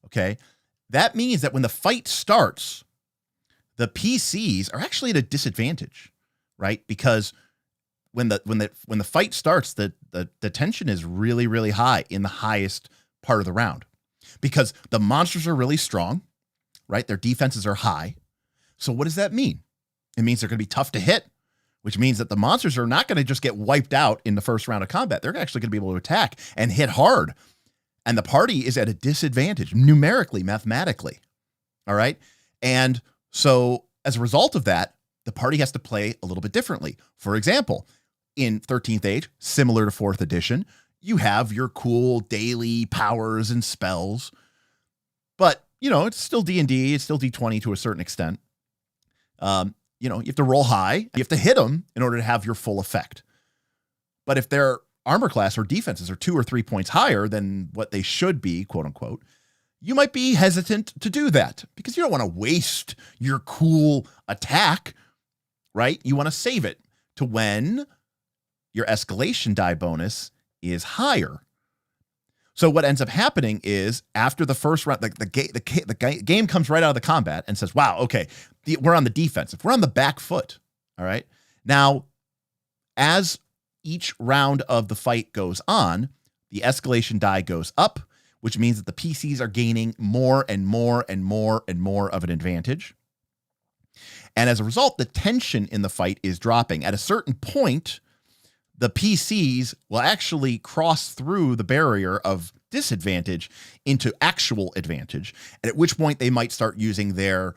okay, that means that when the fight starts, the PCs are actually at a disadvantage, right? Because when the fight starts, the tension is really, really high in the highest part of the round, because the monsters are really strong, right? Their defenses are high. So what does that mean? It means they're going to be tough to hit, which means that the monsters are not going to just get wiped out in the first round of combat. They're actually going to be able to attack and hit hard. And the party is at a disadvantage numerically, mathematically. All right. And so as a result of that, the party has to play a little bit differently. For example, in 13th Age, similar to 4th edition, you have your cool daily powers and spells. But, you know, it's still D&D. It's still D20 to a certain extent. You know, you have to roll high. You have to hit them in order to have your full effect. But if their armor class or defenses are 2 or 3 points higher than what they should be, quote unquote, you might be hesitant to do that because you don't want to waste your cool attack, right? You want to save it to when your escalation die bonus is higher. So what ends up happening is after the first round, the game comes right out of the combat and says, wow, okay, we're on the defensive. We're on the back foot, all right? Now, as each round of the fight goes on, the escalation die goes up, which means that the PCs are gaining more and more and more and more of an advantage. And as a result, the tension in the fight is dropping. At a certain point, the PCs will actually cross through the barrier of disadvantage into actual advantage, and at which point they might start using their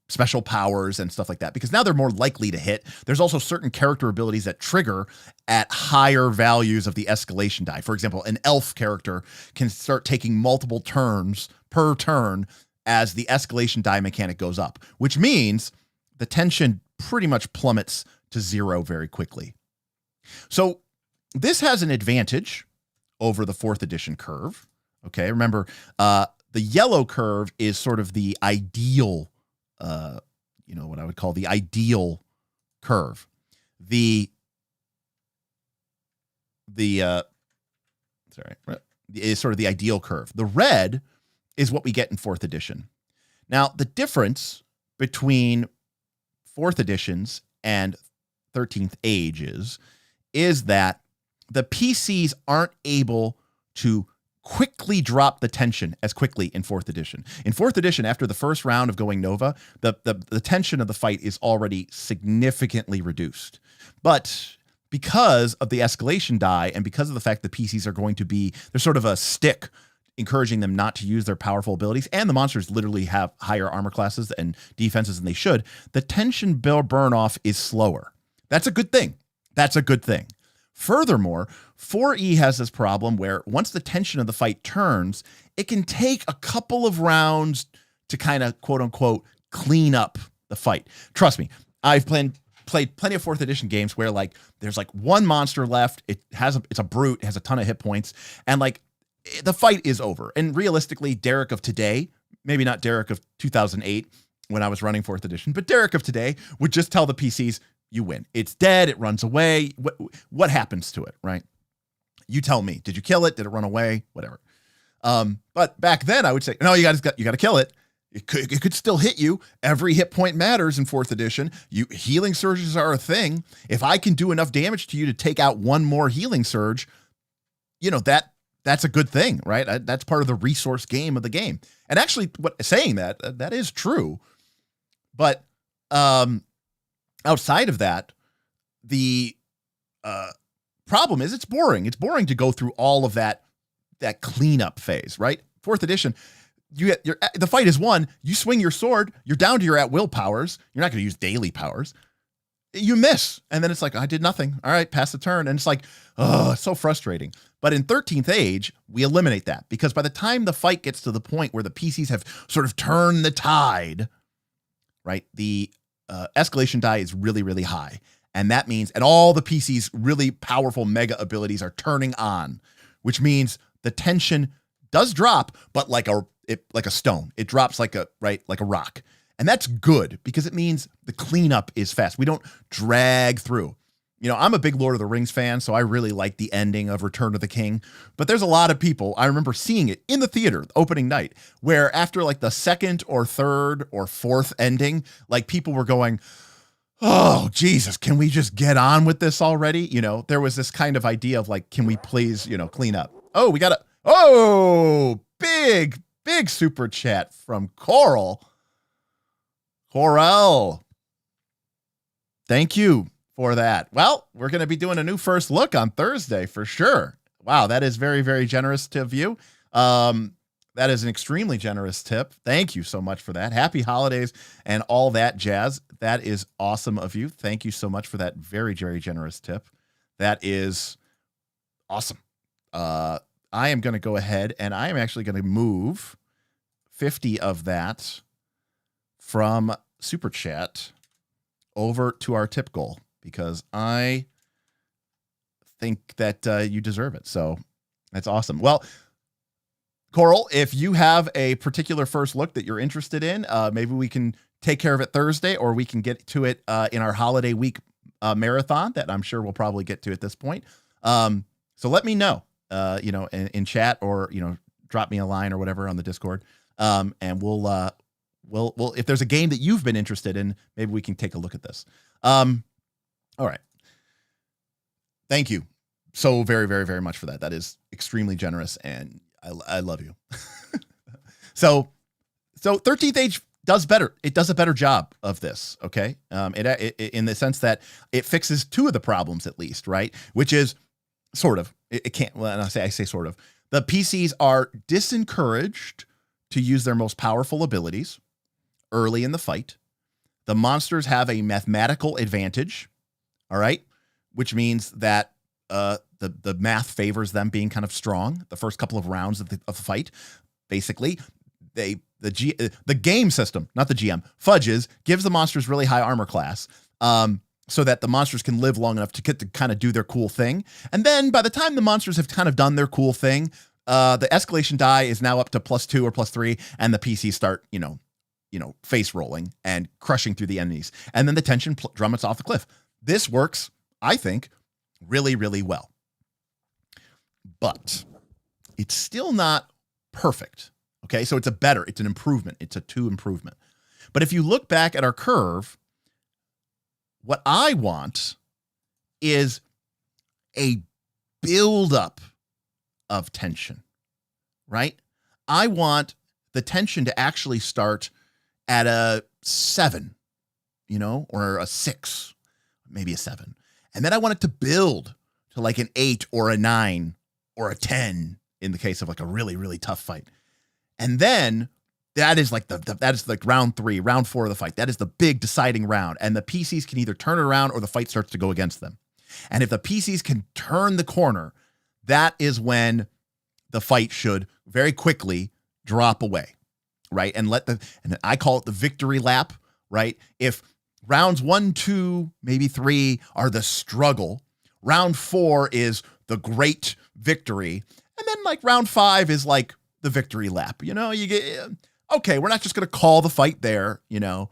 special powers and stuff like that, because now they're more likely to hit. There's also certain character abilities that trigger at higher values of the escalation die. For example, an elf character can start taking multiple turns per turn as the escalation die mechanic goes up, which means the tension pretty much plummets to 0 very quickly. So this has an advantage over the 4th edition curve. Okay, remember, the yellow curve is sort of the ideal, what I would call the ideal curve. Is sort of the ideal curve. The red is what we get in 4th edition. Now, the difference between 4th editions and 13th Age is that the PCs aren't able to quickly drop the tension as quickly in 4th edition. In 4th edition, after the first round of going Nova, the tension of the fight is already significantly reduced. But because of the escalation die and because of the fact that PCs are going to be, there's sort of a stick encouraging them not to use their powerful abilities, and the monsters literally have higher armor classes and defenses than they should, the tension burn off is slower. That's a good thing. That's a good thing. Furthermore, 4E has this problem where once the tension of the fight turns, it can take a couple of rounds to kind of quote unquote clean up the fight. Trust me, I've played plenty of 4th edition games where like there's like one monster left. It's a brute, it has a ton of hit points, and like the fight is over. And realistically, Derek of today, maybe not Derek of 2008 when I was running 4th edition, but Derek of today would just tell the PCs, you win. It's dead. It runs away. What happens to it, right? You tell me. Did you kill it? Did it run away? Whatever. But back then I would say, no, you got to kill it. It could still hit you. Every hit point matters in 4th edition. Healing surges are a thing. If I can do enough damage to you to take out one more healing surge, that's a good thing, right? That's part of the resource game of the game. And actually, saying that is true. But outside of that, the problem is it's boring. It's boring to go through all of that cleanup phase, right? 4th edition, the fight is won. You swing your sword. You're down to your at-will powers. You're not going to use daily powers. you miss. And then it's like, I did nothing. All right, pass the turn. And it's like, oh, it's so frustrating. But in 13th Age, we eliminate that because by the time the fight gets to the point where the PCs have sort of turned the tide, right, the escalation die is really, really high. And that means, and all the PCs' really powerful mega abilities are turning on, which means the tension does drop, but like a stone. It drops like a rock. And that's good because it means the cleanup is fast. We don't drag through. You know, I'm a big Lord of the Rings fan, so I really like the ending of Return of the King. But there's a lot of people, I remember seeing it in the theater opening night, where after like the second or third or fourth ending, like people were going, oh, Jesus, can we just get on with this already? You know, there was this kind of idea of like, can we please, you know, clean up? Oh, we got big super chat from Coral. Thank you for that. Well, we're going to be doing a new first look on Thursday for sure. Wow, that is very, very generous of you. That is an extremely generous tip. Thank you so much for that. Happy holidays and all that jazz. That is awesome of you. Thank you so much for that very, very generous tip. That is awesome. I am going to go ahead and I am actually going to move 50 of that from Super Chat over to our tip goal because I think that you deserve it. So that's awesome. Well, Coral, if you have a particular first look that you're interested in, maybe we can take care of it Thursday or we can get to it in our holiday week marathon that I'm sure we'll probably get to at this point. So let me know, you know, in chat or, you know, drop me a line or whatever on the Discord. And we'll, if there's a game that you've been interested in, maybe we can take a look at this. All right. Thank you so very, very, very much for that. That is extremely generous and I love you. So 13th Age does better. It does a better job of this. Okay. It in the sense that it fixes two of the problems at least, right? Which is sort of, it can't, well, I say sort of, the PCs are disencouraged to use their most powerful abilities early in the fight. The monsters have a mathematical advantage. All right. Which means that, the math favors them being kind of strong the first couple of rounds of the fight. Basically, the game system, not the GM, fudges, gives the monsters really high armor class, so that the monsters can live long enough to get to kind of do their cool thing. And then by the time the monsters have kind of done their cool thing, the escalation die is now up to +2 or +3, and the PCs start, you know, face rolling and crushing through the enemies. And then the tension plummets off the cliff. This works, I think, really, really well. But it's still not perfect. Okay, so it's an improvement. It's a 2 improvement. But if you look back at our curve, what I want is a buildup of tension, right? I want the tension to actually start at a 7, you know, or a 6, maybe a 7. And then I want it to build to like an 8 or a 9 or a 10 in the case of like a really, really tough fight. And then that is like that is like round 3, round 4 of the fight. That is the big deciding round. And the PCs can either turn it around or the fight starts to go against them. And if the PCs can turn the corner, that is when the fight should very quickly drop away, right? And and I call it the victory lap, right? If rounds 1, 2, maybe 3 are the struggle, round 4 is the great victory, and then like round 5 is like the victory lap. You know, you get, okay, we're not just going to call the fight there, you know,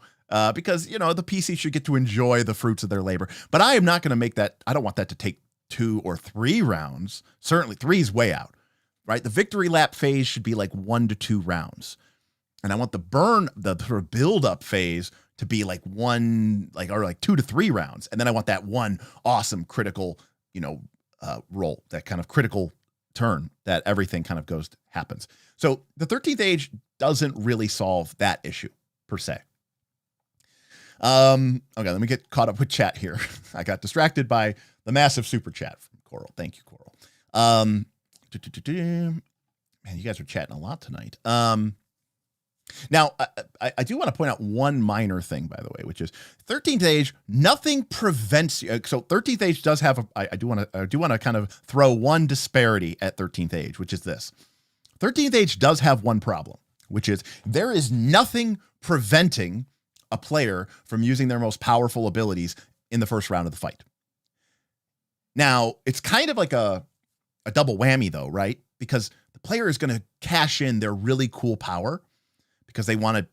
because, you know, the PC should get to enjoy the fruits of their labor. But I am not going to make that, I don't want that to take 2 or 3 rounds. Certainly 3 is way out, right? The victory lap phase should be like 1 to 2 rounds. And I want the sort of build up phase to be like 2 to 3 rounds. And then I want that one awesome critical, you know, roll, that kind of critical turn that everything kind of happens. So the 13th Age doesn't really solve that issue per se. Okay, let me get caught up with chat here. I got distracted by the massive super chat from Coral. Thank you, Coral. Man, you guys are chatting a lot tonight. Now, I do want to point out one minor thing, by the way, which is 13th Age. Nothing prevents you. So 13th Age does have I do want to kind of throw one disparity at 13th Age, which is this: 13th Age does have one problem, which is there is nothing preventing a player from using their most powerful abilities in the first round of the fight. Now, it's kind of like a double whammy, though, right? Because the player is going to cash in their really cool power because they want to,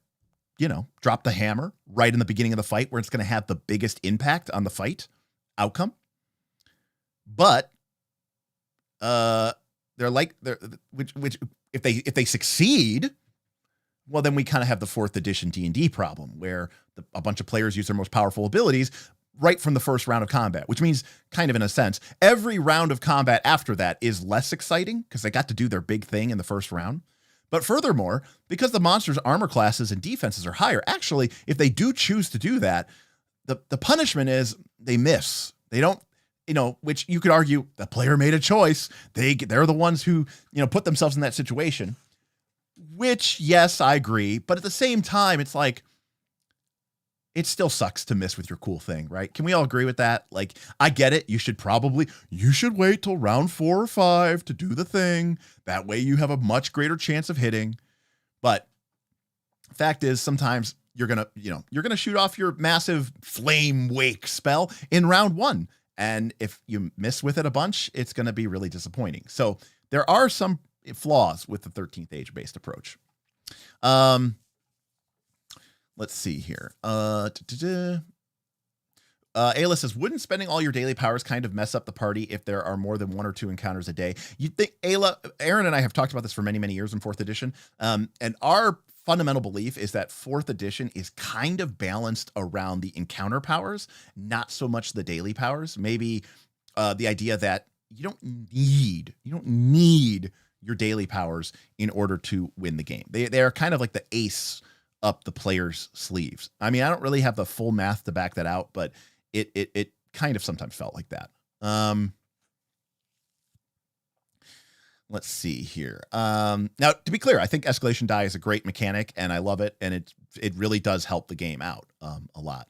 drop the hammer right in the beginning of the fight where it's going to have the biggest impact on the fight outcome. But which if they succeed, well, then we kind of have the 4th edition D&D problem where a bunch of players use their most powerful abilities right from the first round of combat, which means kind of in a sense, every round of combat after that is less exciting because they got to do their big thing in the first round. But furthermore, because the monsters' armor classes and defenses are higher, actually, if they do choose to do that, the punishment is they miss. They don't, which you could argue the player made a choice. They're the ones who, put themselves in that situation, which, yes, I agree. But at the same time, it's like, it still sucks to miss with your cool thing, right? Can we all agree with that? Like, I get it. You should wait till round 4 or 5 to do the thing. That way you have a much greater chance of hitting. But fact is, sometimes you're going to shoot off your massive flame wake spell in round 1. And if you miss with it a bunch, it's going to be really disappointing. So there are some flaws with the 13th Age based approach. Let's see here. Ayla says, wouldn't spending all your daily powers kind of mess up the party if there are more than 1 or 2 encounters a day? You'd think, Ayla, Aaron and I have talked about this for many, many years in 4th edition. And our fundamental belief is that 4th edition is kind of balanced around the encounter powers, not so much the daily powers. Maybe the idea that you don't need your daily powers in order to win the game. They are kind of like the ace up the player's sleeves. I mean, I don't really have the full math to back that out, but it kind of sometimes felt like that. Let's see here. Now, to be clear, I think Escalation Die is a great mechanic, and I love it, and it really does help the game out a lot.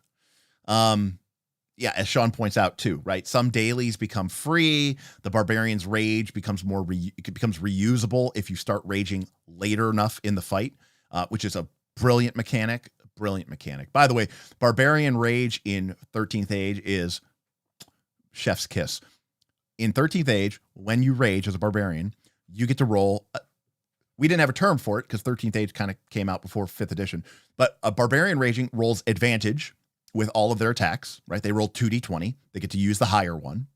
Yeah, as Sean points out too, right? Some dailies become free. The Barbarian's Rage becomes it becomes reusable if you start raging later enough in the fight, which is a brilliant mechanic. By the way, Barbarian Rage in 13th Age is chef's kiss. In 13th Age, when you rage as a barbarian, you get to roll. We didn't have a term for it because 13th Age kind of came out before 5th edition. But a barbarian raging rolls advantage with all of their attacks, right? They roll 2d20. They get to use the higher one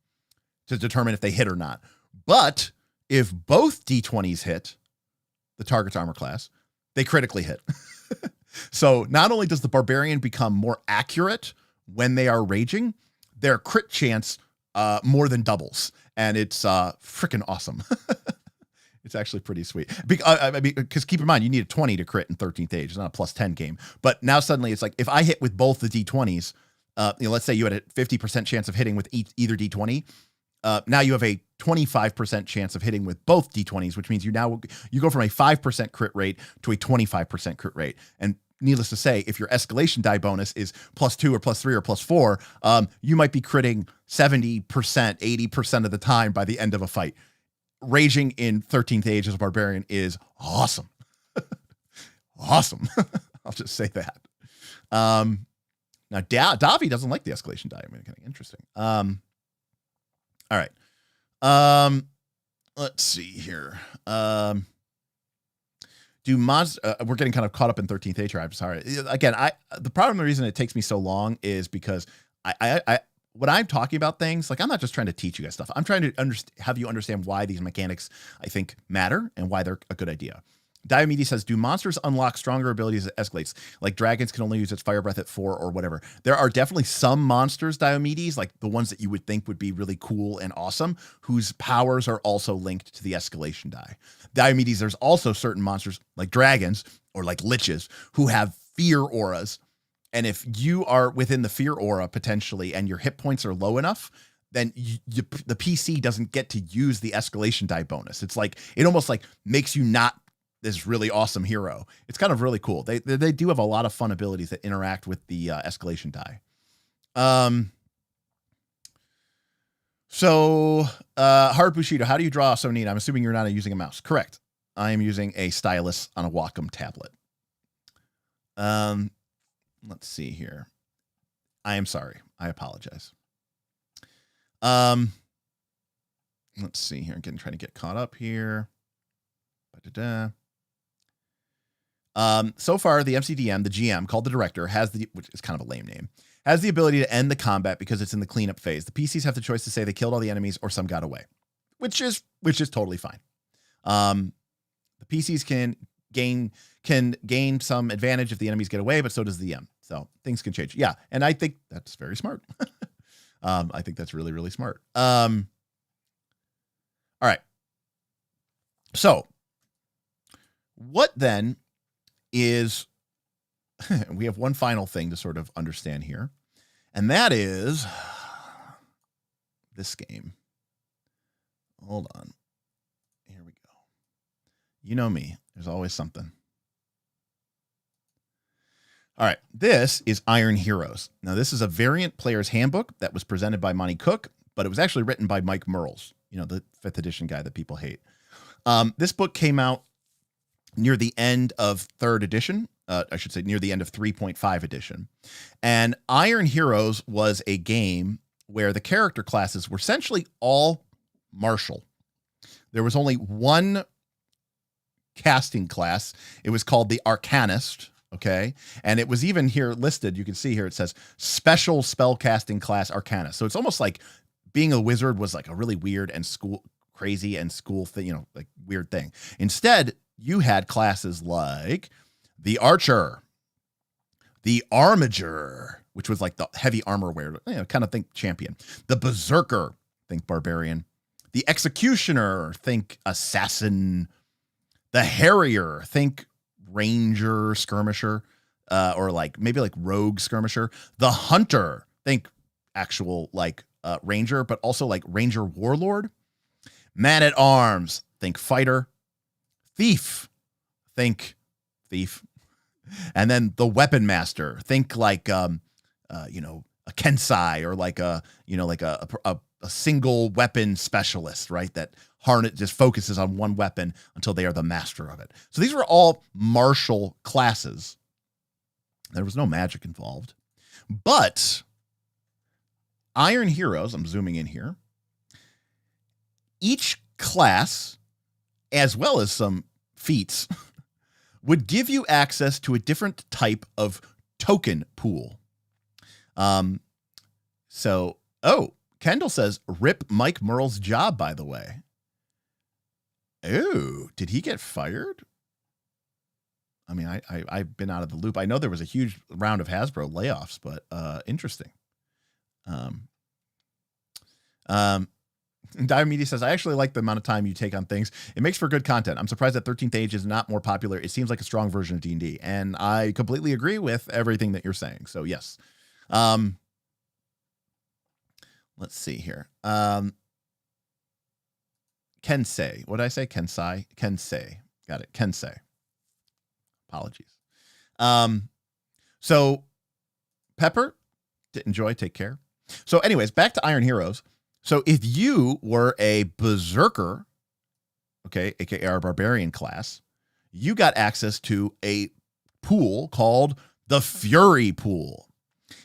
to determine if they hit or not. But if both d20s hit the target's armor class, they critically hit. So not only does the barbarian become more accurate when they are raging, their crit chance more than doubles. And it's freaking awesome. It's actually pretty sweet. Because keep in mind, you need a 20 to crit in 13th Age. It's not a plus 10 game. But now suddenly it's like, if I hit with both the D20s, let's say you had a 50% chance of hitting with either D20. Now you have a 25% chance of hitting with both D20s, which means you go from a 5% crit rate to a 25% crit rate. And needless to say, if your escalation die bonus is +2 or +3 or +4, you might be critting 70%, 80% of the time by the end of a fight. Raging in 13th Age as a barbarian is awesome. Awesome. I'll just say that. Now, Davi doesn't like the escalation die. I mean, kind of interesting. All right. Let's see here. We're getting kind of caught up in 13th Age here. I'm sorry. Again, the reason it takes me so long is because when I'm talking about things, like, I'm not just trying to teach you guys stuff. I'm trying to have you understand why these mechanics, I think, matter and why they're a good idea. Diomedes says, do monsters unlock stronger abilities as it escalates? Like dragons can only use its fire breath at 4 or whatever. There are definitely some monsters, Diomedes, like the ones that you would think would be really cool and awesome, whose powers are also linked to the escalation die. Diomedes, there's also certain monsters like dragons or like liches who have fear auras. And if you are within the fear aura potentially and your hit points are low enough, then the PC doesn't get to use the escalation die bonus. It's like, it almost like makes you not this really awesome hero. It's kind of really cool. They do have a lot of fun abilities that interact with the escalation die. So Hard Bushido, how do you draw so neat? I'm assuming you're not using a mouse. Correct. I am using a stylus on a Wacom tablet. Let's see here. I am sorry. I apologize. Let's see here. Again, trying to get caught up here. So far, the MCDM, the GM, called the director, which is kind of a lame name, has the ability to end the combat because it's in the cleanup phase. The PCs have the choice to say they killed all the enemies or some got away, which is totally fine. The PCs can gain some advantage if the enemies get away, but so does the DM. So things can change. Yeah, and I think that's very smart. I think that's really, really smart. All right. So what then is, we have one final thing to sort of understand here, and that is this game. Hold on. Here we go. You know me. There's always something. All right. This is Iron Heroes. Now, this is a variant player's handbook that was presented by Monty Cook, but it was actually written by Mike Merles, the 5th edition guy that people hate. This book came out near the end of 3rd edition. I should say near the end of 3.5 edition. And Iron Heroes was a game where the character classes were essentially all martial. There was only one casting class. It was called the Arcanist. Okay. And it was even here listed. You can see here, it says special spell casting class Arcanist. So it's almost like being a wizard was like a really weird and crazy and school thing, like weird thing. Instead, you had classes like the Archer, the Armiger, which was like the heavy armor wear, kind of think champion, the Berserker, think barbarian, the Executioner, think assassin, the Harrier, think ranger, skirmisher, or like maybe like rogue skirmisher, the Hunter, think actual like ranger, but also like ranger warlord, man at arms, think fighter, thief, think thief, and then the weapon master, think like a kensai, or like a single weapon specialist, right? That just focuses on one weapon until they are the master of it. So these were all martial classes. There was no magic involved, but Iron Heroes, I'm zooming in here, each class, as well as some feats, would give you access to a different type of token pool. Kendall says, rip Mike Merle's job, by the way. Oh, did he get fired? I mean, I've been out of the loop. I know there was a huge round of Hasbro layoffs, but interesting. Dire Media says, I actually like the amount of time you take on things. It makes for good content. I'm surprised that 13th Age is not more popular. It seems like a strong version of D&D. And I completely agree with everything that you're saying. So, yes. Let's see here. Kensei. What did I say? Kensai? Kensei. Got it. Kensei. Apologies. So, Pepper, enjoy, take care. So, anyways, back to Iron Heroes. So if you were a Berserker, okay, aka our barbarian class, you got access to a pool called the Fury Pool.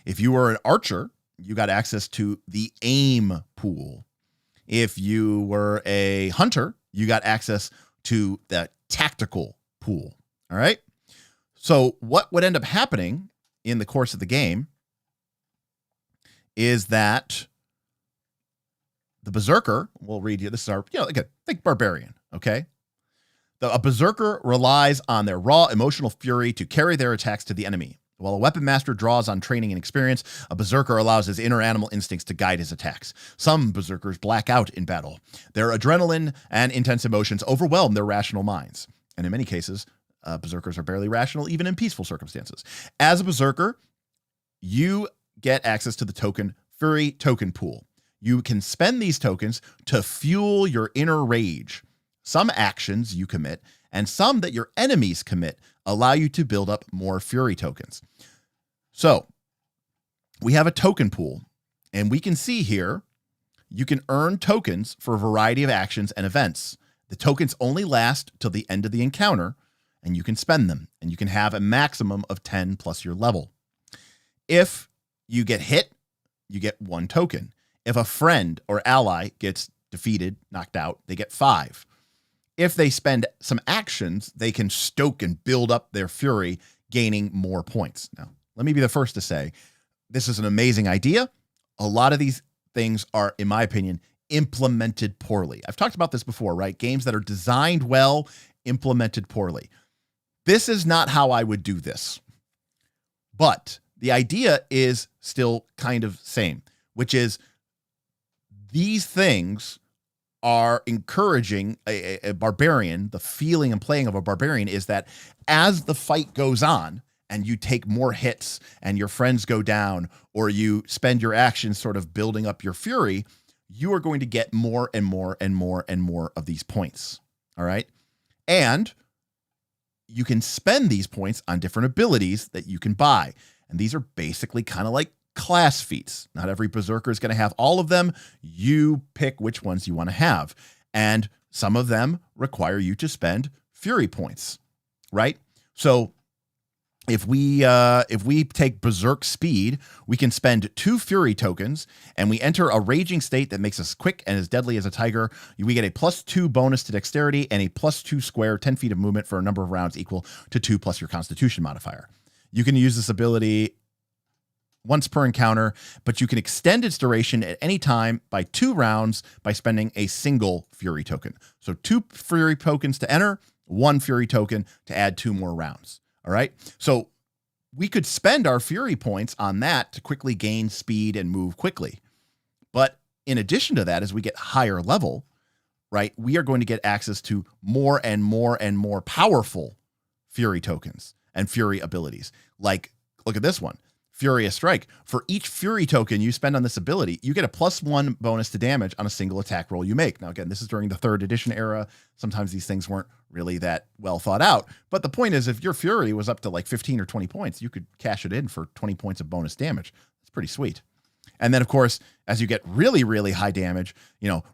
If you were an Archer, you got access to the Aim Pool. If you were a Hunter, you got access to the Tactical Pool. All right. So what would end up happening in the course of the game is that the Berserker, we'll read you, this is our, again, think barbarian, okay? A Berserker relies on their raw emotional fury to carry their attacks to the enemy. While a Weapon Master draws on training and experience, a Berserker allows his inner animal instincts to guide his attacks. Some Berserkers black out in battle. Their adrenaline and intense emotions overwhelm their rational minds. And in many cases, Berserkers are barely rational, even in peaceful circumstances. As a Berserker, you get access to the token Fury Token Pool. You can spend these tokens to fuel your inner rage. Some actions you commit and some that your enemies commit allow you to build up more fury tokens. So we have a token pool, and we can see here you can earn tokens for a variety of actions and events. The tokens only last till the end of the encounter, and you can spend them, and you can have a maximum of 10 plus your level. If you get hit, you get 1 token. If a friend or ally gets defeated, knocked out, they get 5. If they spend some actions, they can stoke and build up their fury, gaining more points. Now, let me be the first to say, this is an amazing idea. A lot of these things are, in my opinion, implemented poorly. I've talked about this before, right? Games that are designed well, implemented poorly. This is not how I would do this. But the idea is still kind of same, which is these things are encouraging a barbarian. The feeling and playing of a barbarian is that as the fight goes on and you take more hits and your friends go down, or you spend your actions sort of building up your fury, you are going to get more and more and more and more of these points. All right. And you can spend these points on different abilities that you can buy. And these are basically kind of like class feats. Not every berserker is going to have all of them. You pick which ones you want to have. And some of them require you to spend fury points, right? So if we take berserk speed, we can spend 2 fury tokens, and we enter a raging state that makes us quick and as deadly as a tiger. We get a +2 bonus to dexterity and a +2 square 10 feet of movement for a number of rounds equal to 2 plus your constitution modifier. You can use this ability once per encounter, but you can extend its duration at any time by 2 rounds by spending a single fury token. So 2 fury tokens to enter, 1 fury token to add 2 more rounds. All right. So we could spend our fury points on that to quickly gain speed and move quickly. But in addition to that, as we get higher level, right, we are going to get access to more and more and more powerful fury tokens and fury abilities. Like, look at this one. Furious Strike. For each fury token you spend on this ability, you get a +1 bonus to damage on a single attack roll you make. Now, again, this is during the 3rd edition era. Sometimes these things weren't really that well thought out. But the point is, if your fury was up to like 15 or 20 points, you could cash it in for 20 points of bonus damage. That's pretty sweet. And then, of course, as you get really, really high damage,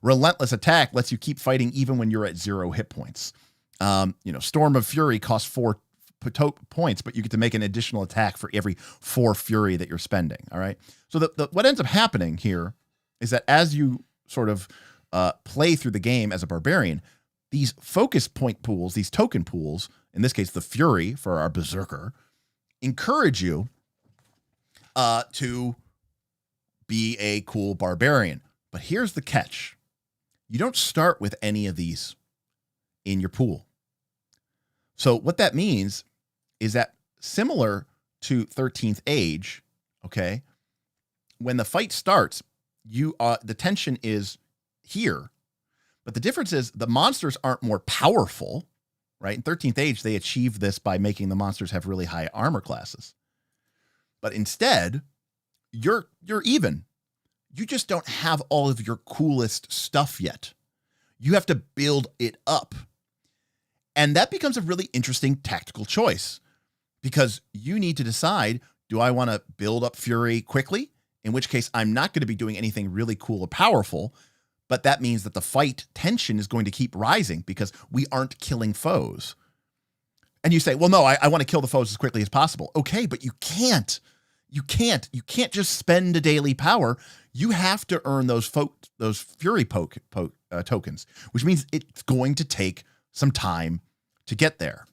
Relentless Attack lets you keep fighting even when you're at 0 hit points. Storm of Fury costs 4 points, but you get to make an additional attack for every 4 fury that you're spending. All right. So what ends up happening here is that as you sort of play through the game as a barbarian, these focus point pools, these token pools, in this case, the fury for our berserker, encourage you to be a cool barbarian. But here's the catch. You don't start with any of these in your pool. So what that means is that similar to 13th Age, okay, when the fight starts, the tension is here. But the difference is the monsters aren't more powerful, right? In 13th Age, they achieved this by making the monsters have really high armor classes. But instead, you're even. You just don't have all of your coolest stuff yet. You have to build it up. And that becomes a really interesting tactical choice, because you need to decide, do I want to build up fury quickly? In which case, I'm not going to be doing anything really cool or powerful, but that means that the fight tension is going to keep rising because we aren't killing foes. And you say, well, no, I want to kill the foes as quickly as possible. Okay, but you can't. You can't just spend a daily power. You have to earn those fury tokens, which means it's going to take some time to get there.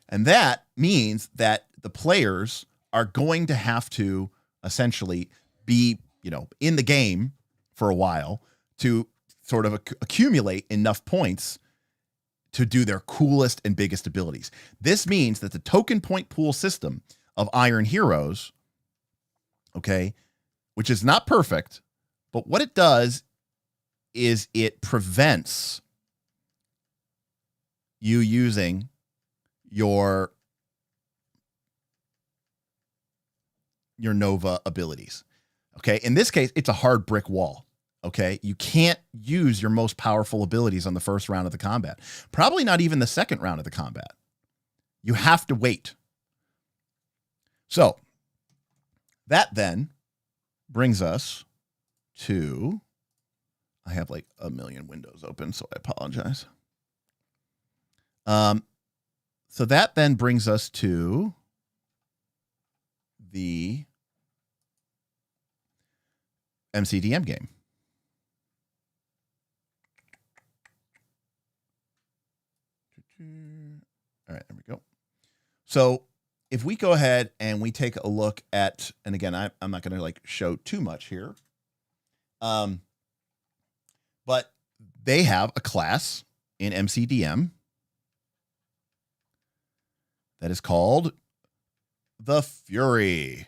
And that means that the players are going to have to essentially be, in the game for a while to sort of accumulate enough points to do their coolest and biggest abilities. This means that the token point pool system of Iron Heroes, okay, which is not perfect, but what it does is it prevents you using your Nova abilities. Okay. In this case, it's a hard brick wall. Okay, you can't use your most powerful abilities on the first round of the combat. Probably not even the second round of the combat. You have to wait. So that then brings us to, I have like a million windows open, so I apologize. So that then brings us to the MCDM game. All right, there we go. So if we go ahead and we take a look at, and again, I'm not going to like show too much here, but they have a class in MCDM that is called the Fury.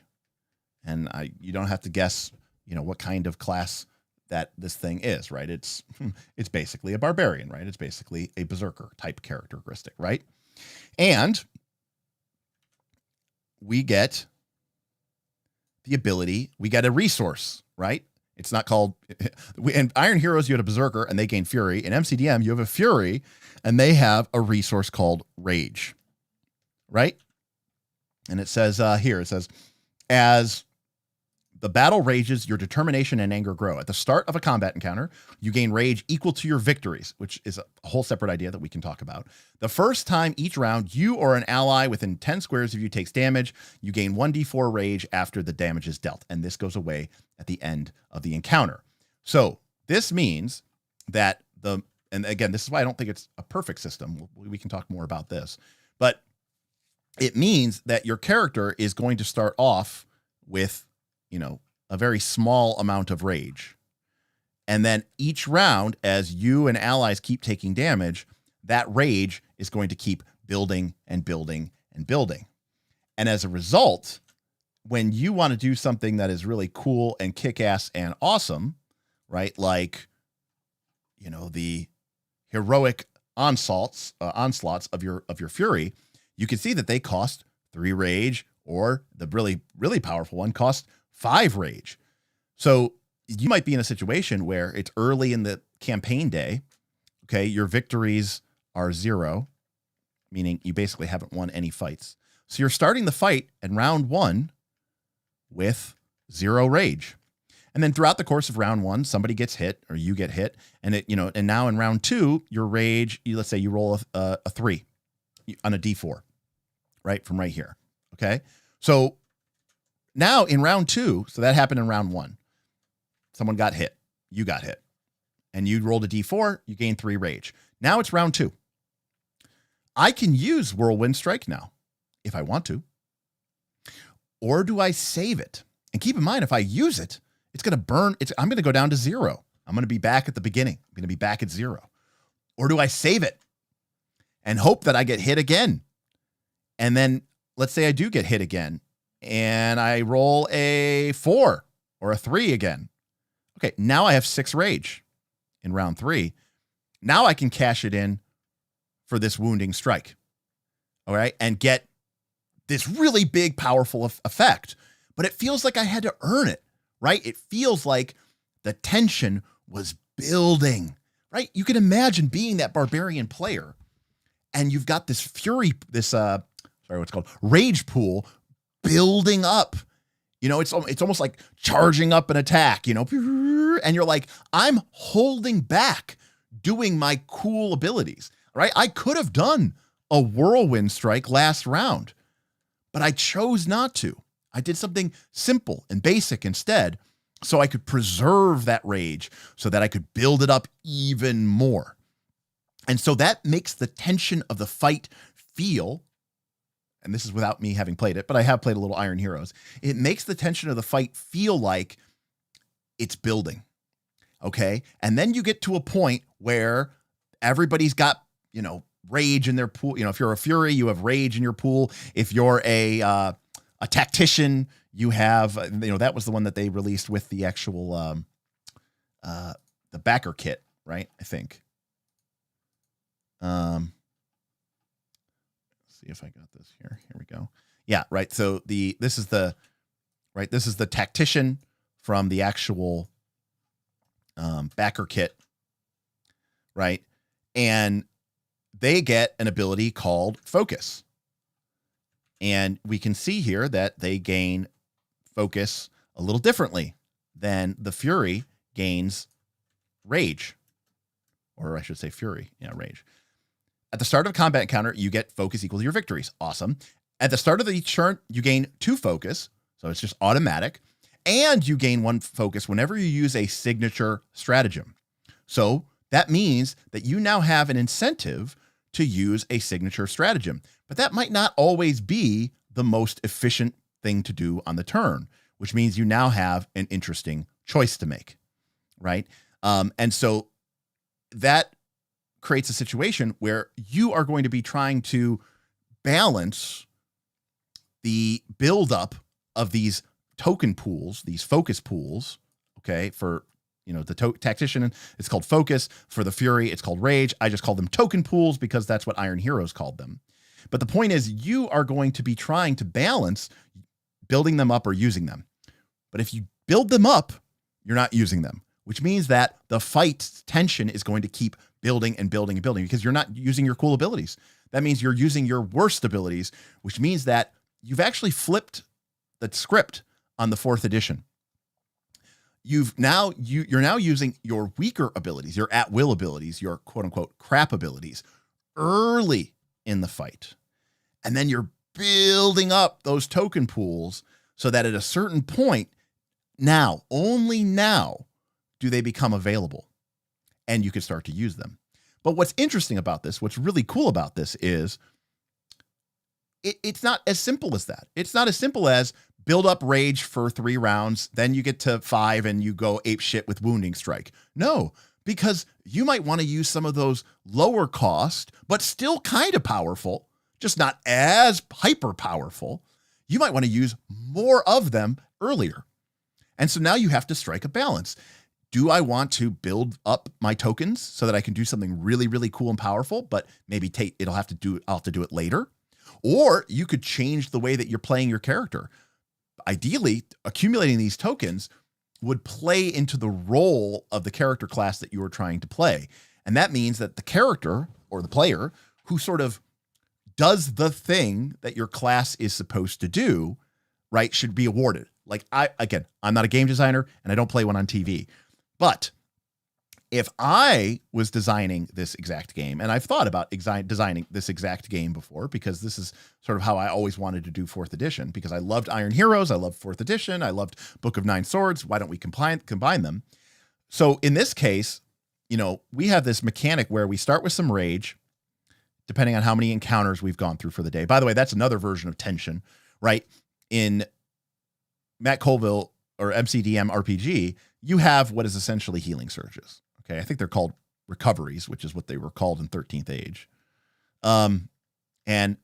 And you don't have to guess, what kind of class that this thing is, right? It's basically a barbarian, right? It's basically a berserker type characteristic, right? And we get the ability, we get a resource, right? It's not called, in Iron Heroes, you had a berserker and they gain fury. In MCDM, you have a fury and they have a resource called rage, right? And it says here, it says, as the battle rages, your determination and anger grow. At the start of a combat encounter, you gain rage equal to your victories, which is a whole separate idea that we can talk about. The first time each round, you or an ally within 10 squares of you takes damage, you gain 1d4 rage after the damage is dealt. And this goes away at the end of the encounter. So this means that and again, this is why I don't think it's a perfect system. We can talk more about this, but it means that your character is going to start off with a very small amount of rage. And then each round, as you and allies keep taking damage, that rage is going to keep building and building and building. And as a result, when you want to do something that is really cool and kick-ass and awesome, right? Like, the heroic onslaughts of your fury, you can see that they cost 3 rage, or the really, really powerful one costs 5 rage. So you might be in a situation where it's early in the campaign day. Okay. Your victories are 0, meaning you basically haven't won any fights. So you're starting the fight in round 1 with 0 rage. And then throughout the course of round 1, somebody gets hit or you get hit. And and now in round 2, your rage, let's say you roll a 3 on a D4, right? From right here. Okay. So now in round 2, so that happened in round 1. Someone got hit. You got hit. And you rolled a D4, you gain 3 rage. Now it's round 2. I can use Whirlwind Strike now if I want to. Or do I save it? And keep in mind, if I use it, it's going to burn. I'm going to go down to 0. I'm going to be back at the beginning. I'm going to be back at 0. Or do I save it and hope that I get hit again? And then let's say I do get hit again and I roll a 4 or a 3 again. Okay, now I have 6 rage in round 3. Now I can cash it in for this wounding strike. All right, and get this really big, powerful effect. But it feels like I had to earn it, right? It feels like the tension was building, right? You can imagine being that barbarian player and you've got this fury, what's called rage pool building up. It's almost like charging up an attack, and you're like, I'm holding back doing my cool abilities, right? I could have done a whirlwind strike last round, but I chose not to. I did something simple and basic instead, so I could preserve that rage so that I could build it up even more. And so that makes the tension of the fight feel, and this is without me having played it, but I have played a little Iron Heroes. It makes the tension of the fight feel like it's building. Okay. And then you get to a point where everybody's got, rage in their pool. If you're a Fury, you have rage in your pool. If you're a tactician, you have, that was the one that they released with the actual, the Backerkit, right? I think. See if I got this here. Here we go. Yeah, right. So this is the tactician from the actual Backerkit, right? And they get an ability called Focus. And we can see here that they gain Focus a little differently than the Fury gains Rage. Or I should say Fury. Yeah, Rage. At the start of a combat encounter, you get Focus equal to your victories. Awesome. At the start of each turn, you gain 2 Focus. So it's just automatic. And you gain 1 Focus whenever you use a signature stratagem. So that means that you now have an incentive to use a signature stratagem. But that might not always be the most efficient thing to do on the turn, which means you now have an interesting choice to make, right? And so that creates a situation where you are going to be trying to balance the buildup of these token pools, these focus pools, okay, for, you know, the tactician, it's called Focus. For the Fury, it's called Rage. I just call them token pools because that's what Iron Heroes called them. But the point is, you are going to be trying to balance building them up or using them. But if you build them up, you're not using them, which means that the fight tension is going to keep building and building and building because you're not using your cool abilities. That means you're using your worst abilities, which means that you've actually flipped the script on the 4th edition. You're now using your weaker abilities, your at-will abilities, your quote-unquote crap abilities early in the fight. And then you're building up those token pools so that at a certain point, now, only now, do they become available. And you can start to use them. But what's interesting about this, what's really cool about this is it's not as simple as that. It's not as simple as build up Rage for 3 rounds, then you get to 5 and you go ape shit with Wounding Strike. No, because you might want to use some of those lower cost, but still kind of powerful, just not as hyper powerful. You might want to use more of them earlier. And so now you have to strike a balance. Do I want to build up my tokens so that I can do something really, really cool and powerful, but maybe I'll have to do it later? Or you could change the way that you're playing your character. Ideally, accumulating these tokens would play into the role of the character class that you are trying to play. And that means that the character or the player who sort of does the thing that your class is supposed to do, right, should be awarded. Like I'm not a game designer and I don't play one on TV, but if I was designing this exact game, and I've thought about designing this exact game before, because this is sort of how I always wanted to do 4th edition, because I loved Iron Heroes, I loved 4th edition, I loved Book of Nine Swords. Why don't we combine them? So in this case, you know, we have this mechanic where we start with some Rage, depending on how many encounters we've gone through for the day. By the way, that's another version of tension, right? In Matt Colville or MCDM RPG, you have what is essentially healing surges. Okay, I think they're called recoveries, which is what they were called in 13th Age. And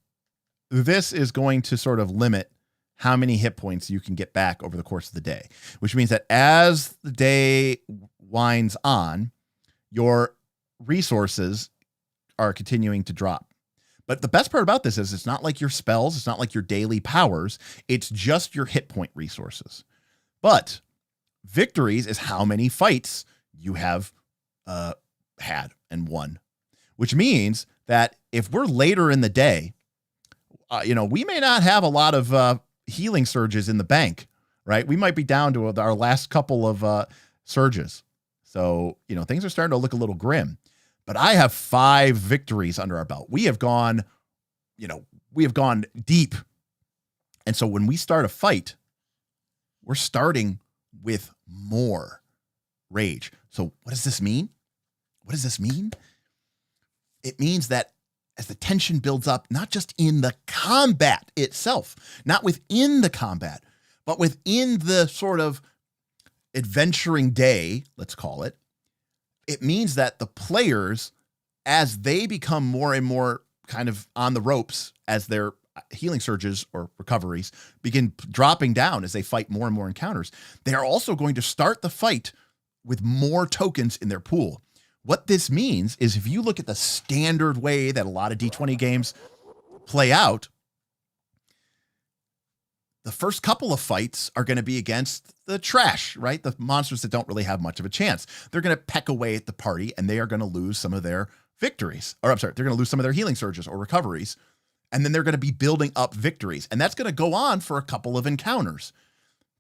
this is going to sort of limit how many hit points you can get back over the course of the day, which means that as the day winds on, your resources are continuing to drop. But the best part about this is it's not like your spells, it's not like your daily powers, it's just your hit point resources. But victories is how many fights you have had and won, which means that if we're later in the day, we may not have a lot of healing surges in the bank, right? We might be down to our last couple of surges. So, things are starting to look a little grim, but I have 5 victories under our belt. We have gone deep. And so when we start a fight, we're starting with more Rage. So what does this mean? It means that as the tension builds up, not just in the combat itself, not within the combat, but within the sort of adventuring day, let's call it, it means that the players, as they become more and more kind of on the ropes, as their healing surges or recoveries begin dropping down as they fight more and more encounters, they are also going to start the fight with more tokens in their pool. What this means is if you look at the standard way that a lot of D20 games play out, the first couple of fights are going to be against the trash, right? The monsters that don't really have much of a chance. They're going to peck away at the party, and they are going to lose some of their victories. Or I'm sorry, they're going to lose some of their healing surges or recoveries. And then they're going to be building up victories. And that's going to go on for a couple of encounters.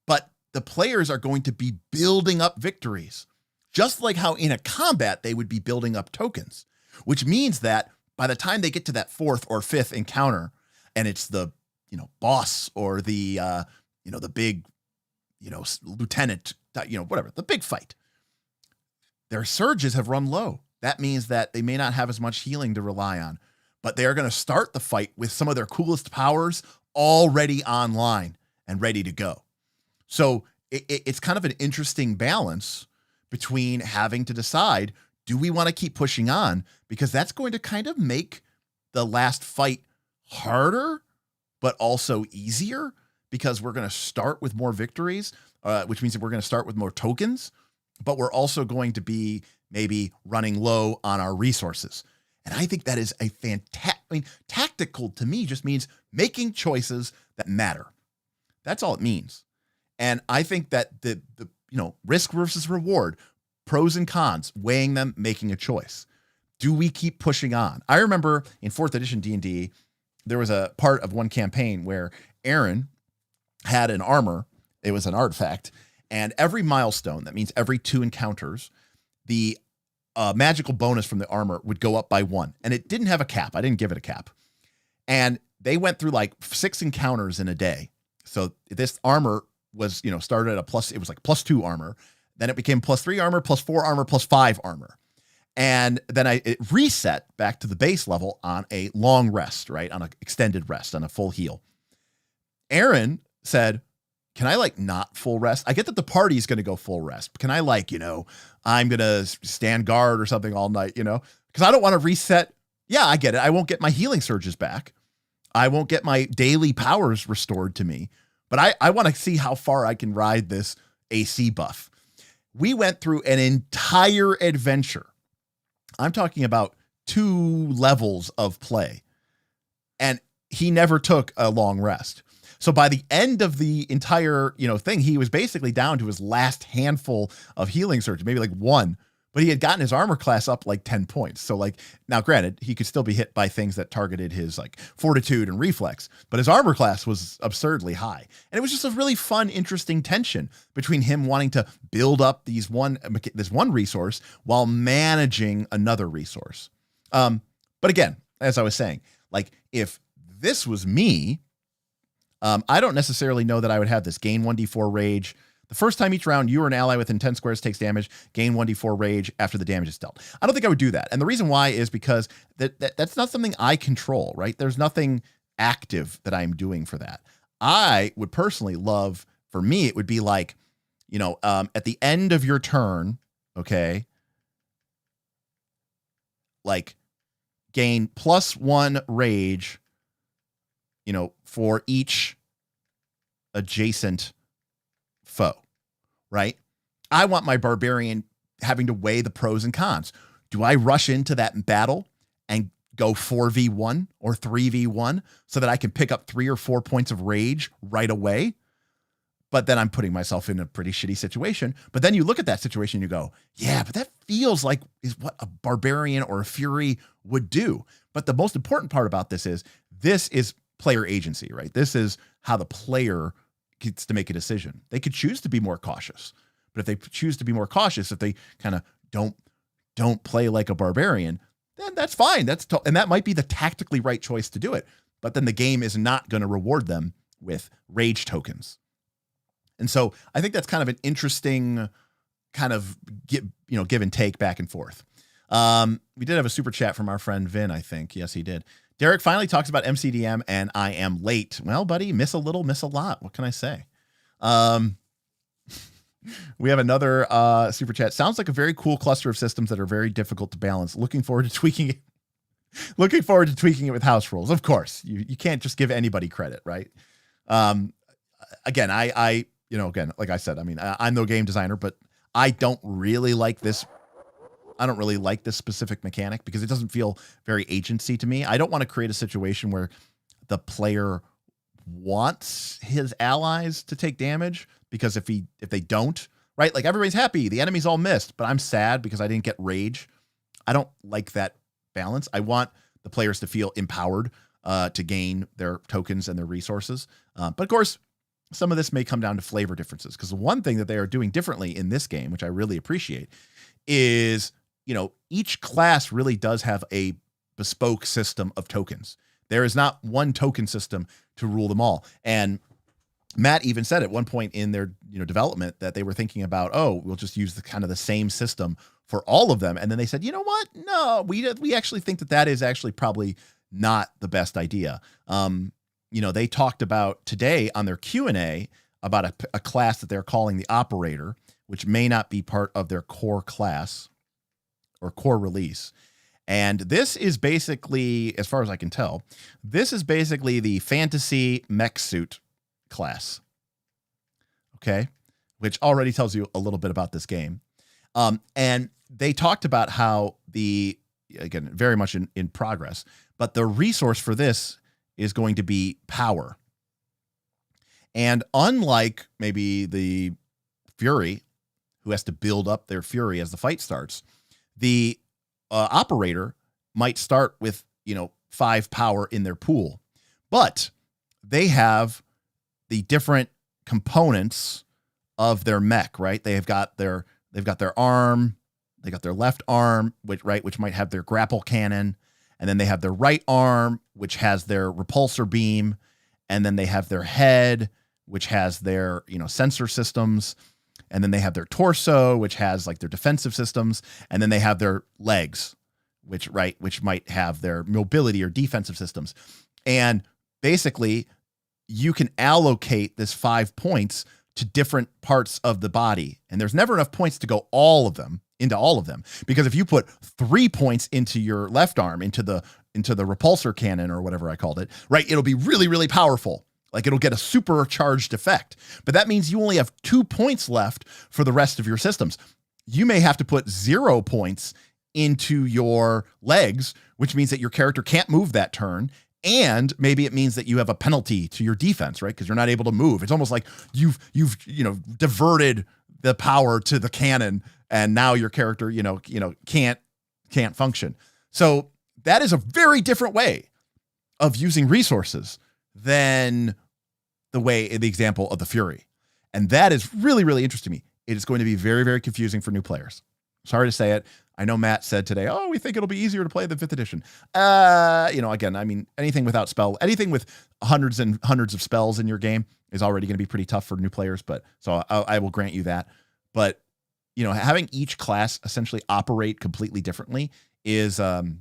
But the players are going to be building up victories, just like how in a combat they would be building up tokens, which means that by the time they get to that fourth or fifth encounter, and it's the boss or the the big lieutenant, whatever, the big fight, their surges have run low. That means that they may not have as much healing to rely on, but they are going to start the fight with some of their coolest powers already online and ready to go. So it's kind of an interesting balance between having to decide, do we want to keep pushing on? Because that's going to kind of make the last fight harder, but also easier, because we're going to start with more victories, which means that we're going to start with more tokens, but we're also going to be maybe running low on our resources. And I think that is a fantastic, tactical to me just means making choices that matter. That's all it means. And I think that the risk versus reward, pros and cons, weighing them, making a choice. Do we keep pushing on? I remember in 4th edition D&D, there was a part of one campaign where Aaron had an armor. It was an artifact. And every milestone, that means every 2 encounters, the magical bonus from the armor would go up by 1. And it didn't have a cap. I didn't give it a cap. And they went through like 6 encounters in a day. So this armor was, started at it was like +2 armor. Then it became +3 armor, +4 armor, +5 armor. And then it reset back to the base level on a long rest, right? On an extended rest, on a full heal. Aaron said, can I not full rest? I get that the party is going to go full rest. But can I I'm going to stand guard or something all night, because I don't want to reset. Yeah, I get it. I won't get my healing surges back. I won't get my daily powers restored to me, but I want to see how far I can ride this AC buff. We went through an entire adventure. I'm talking about 2 levels of play, and he never took a long rest. So by the end of the entire, thing, he was basically down to his last handful of healing surge, maybe 1, but he had gotten his armor class up 10 points. So now granted, he could still be hit by things that targeted his fortitude and reflex, but his armor class was absurdly high. And it was just a really fun, interesting tension between him wanting to build up this one resource while managing another resource. But again, as I was saying, if this was me, I don't necessarily know that I would have this gain 1d4 rage. The first time each round you or an ally within 10 squares takes damage, gain 1d4 rage after the damage is dealt. I don't think I would do that. And the reason why is because that's not something I control, right? There's nothing active that I'm doing for that. I would personally love, for me, it would be at the end of your turn, okay, gain +1 rage, for each adjacent foe, right? I want my barbarian having to weigh the pros and cons. Do I rush into that battle and go 4v1 or 3v1 so that I can pick up 3 or 4 points of rage right away? But then I'm putting myself in a pretty shitty situation. But then you look at that situation and you go, yeah, but that feels like is what a barbarian or a fury would do. But the most important part about this is player agency, right? This is how the player gets to make a decision. They could choose to be more cautious, but if they choose to be more cautious, if they kind of don't play like a barbarian, then that's fine. And that might be the tactically right choice to do it. But then the game is not going to reward them with rage tokens. And so I think that's kind of an interesting kind of give and take back and forth. We did have a super chat from our friend Vin, I think. Yes, he did. Derek finally talks about MCDM and I am late. Well, buddy, miss a little, miss a lot. What can I say? We have another super chat. Sounds like a very cool cluster of systems that are very difficult to balance. Looking forward to tweaking it. Looking forward to tweaking it with house rules. Of course, you can't just give anybody credit, right? Again, again, like I said, I'm no game designer, but I don't really like this. I don't really like this specific mechanic because it doesn't feel very agency to me. I don't want to create a situation where the player wants his allies to take damage, because if they don't, right, like everybody's happy, the enemy's all missed, but I'm sad because I didn't get rage. I don't like that balance. I want the players to feel empowered to gain their tokens and their resources. But of course, some of this may come down to flavor differences, because the one thing that they are doing differently in this game, which I really appreciate, is, each class really does have a bespoke system of tokens. There is not one token system to rule them all. And Matt even said at one point in their development that they were thinking about, we'll just use the kind of the same system for all of them. And then they said, you know what? No, we actually think that is actually probably not the best idea. They talked about today on their Q&A about a class that they're calling the operator, which may not be part of their core class or core release. And this is basically, as far as I can tell, this is basically the fantasy mech suit class. Okay. Which already tells you a little bit about this game. And they talked about how again, very much in progress, but the resource for this is going to be power. And unlike maybe the Fury, who has to build up their Fury as the fight starts, the operator might start with 5 power in their pool, but they have the different components of their mech, right? They've got their arm, they got their left arm, which might have their grapple cannon, and then they have their right arm, which has their repulsor beam, and then they have their head, which has their sensor systems, and then they have their torso, which has like their defensive systems, and then they have their legs, which might have their mobility or defensive systems. And basically, you can allocate this 5 points to different parts of the body, and there's never enough points to go into all of them, because if you put 3 points into your left arm, into the repulsor cannon or whatever I called it, right, it'll be really, really powerful. Like it'll get a supercharged effect, but that means you only have 2 points left for the rest of your systems. You may have to put 0 points into your legs, which means that your character can't move that turn. And maybe it means that you have a penalty to your defense, right? Because you're not able to move. It's almost like you've diverted the power to the cannon, and now your character, can't function. So that is a very different way of using resources than the example of the Fury. And that is really, really interesting to me. It is going to be very, very confusing for new players. Sorry to say it. I know Matt said today, we think it'll be easier to play than 5th edition. Again, I mean, anything with hundreds and hundreds of spells in your game is already going to be pretty tough for new players. But so I will grant you that. But, having each class essentially operate completely differently is going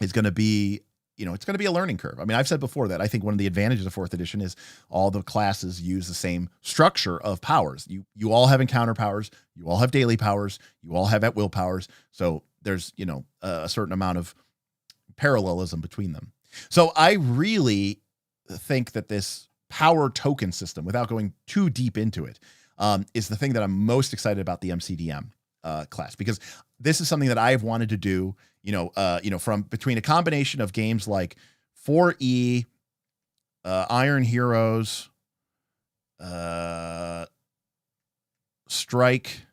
to be, it's going to be a learning curve. I mean, I've said before that I think one of the advantages of 4th edition is all the classes use the same structure of powers. You all have encounter powers, you all have daily powers, you all have at will powers. So there's, a certain amount of parallelism between them. So I really think that this power token system, without going too deep into it, is the thing that I'm most excited about the MCDM class, because this is something that I've wanted to do, from between a combination of games like 4E, Iron Heroes, Strike,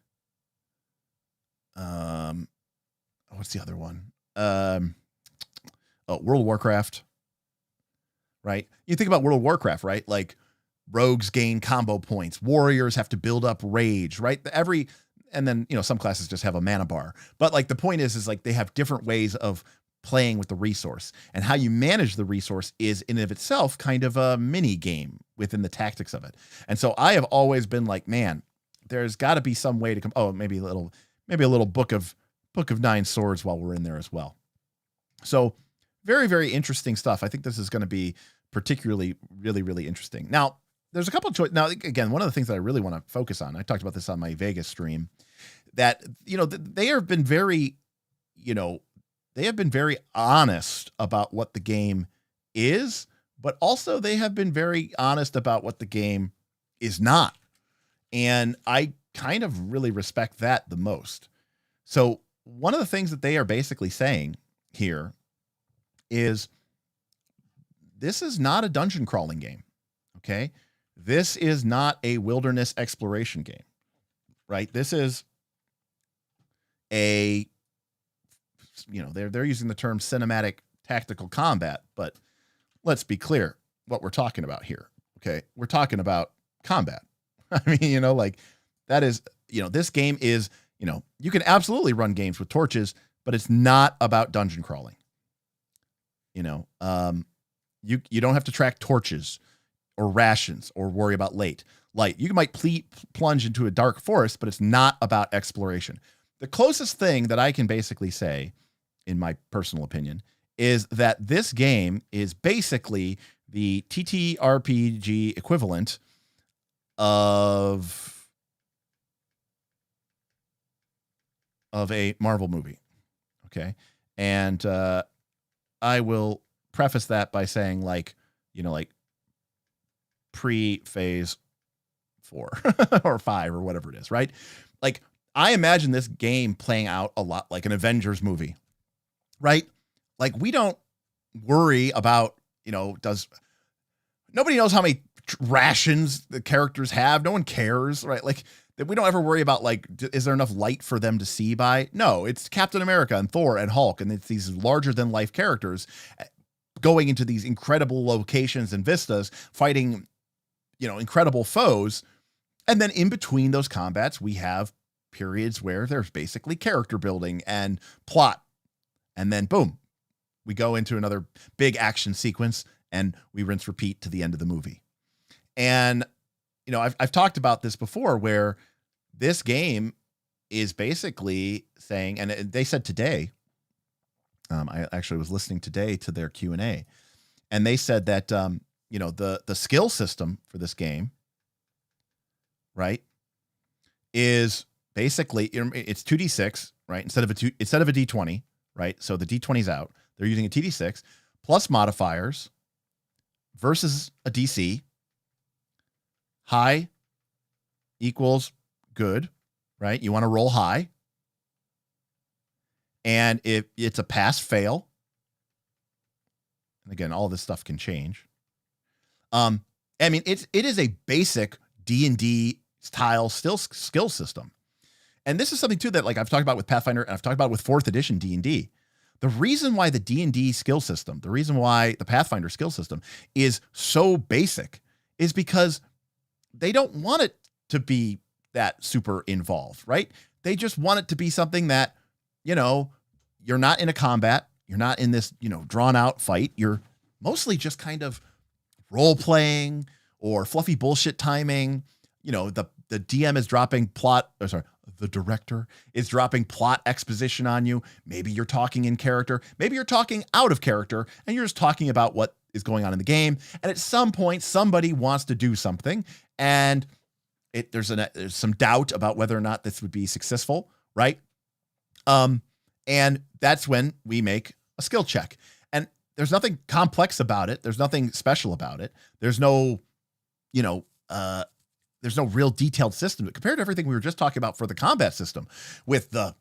what's the other one? World of Warcraft, right? You think about World of Warcraft, right? Like rogues gain combo points, warriors have to build up rage, right? And then, some classes just have a mana bar. But like the point is like they have different ways of playing with the resource, and how you manage the resource is in of itself kind of a mini game within the tactics of it. And so I have always been like, man, there's got to be some way to come. Oh, maybe a little book of 9 swords while we're in there as well. So very, very interesting stuff. I think this is going to be particularly really, really interesting. Now, there's a couple of choices. Now, again, one of the things that I really want to focus on, I talked about this on my Vegas stream, that, they have been very, they have been very honest about what the game is, but also they have been very honest about what the game is not. And I kind of really respect that the most. So one of the things that they are basically saying here is this is not a dungeon crawling game. Okay. This is not a wilderness exploration game, right? This is a, they're using the term cinematic tactical combat, but let's be clear what we're talking about here. Okay. We're talking about combat. I mean, that is, this game is, you can absolutely run games with torches, but it's not about dungeon crawling. You don't have to track torches or rations or worry about light. You might plunge into a dark forest, but it's not about exploration. The closest thing that I can basically say, in my personal opinion, is that this game is basically the TTRPG equivalent of a Marvel movie. Okay. And I will preface that by saying pre-phase 4 or 5 or whatever it is, right? I imagine this game playing out a lot like an Avengers movie, right? We don't worry about, nobody knows how many rations the characters have. No one cares, right? We don't ever worry about is there enough light for them to see by? No, it's Captain America and Thor and Hulk, and it's these larger than life characters going into these incredible locations and vistas, fighting, incredible foes. And then in between those combats, we have periods where there's basically character building and plot. And then boom, we go into another big action sequence and we rinse repeat to the end of the movie. And, I've talked about this before where this game is basically saying, and they said today, I actually was listening today to their Q&A, and they said that, the skill system for this game, right, is basically, it's 2d6, right? Instead of a d20, right? So the d20's out. They're using a 2d6 plus modifiers versus a DC. High equals good, right? You want to roll high. And if it's a pass fail, and again, all this stuff can change. It is a basic D&D style skill system. And this is something too that I've talked about with Pathfinder and I've talked about with 4th edition D&D. The reason why the D&D skill system, the reason why the Pathfinder skill system is so basic is because they don't want it to be that super involved, right? They just want it to be something that, you're not in a combat. You're not in this, drawn out fight. You're mostly just kind of role playing or fluffy bullshit timing. The DM is dropping the director is dropping plot exposition on you. Maybe you're talking in character. Maybe you're talking out of character and you're just talking about what is going on in the game. And at some point, somebody wants to do something and there's some doubt about whether or not this would be successful, right? And that's when we make a skill check. And there's nothing complex about it. There's nothing special about it. There's no, there's no real detailed system compared to everything we were just talking about for the combat system with the,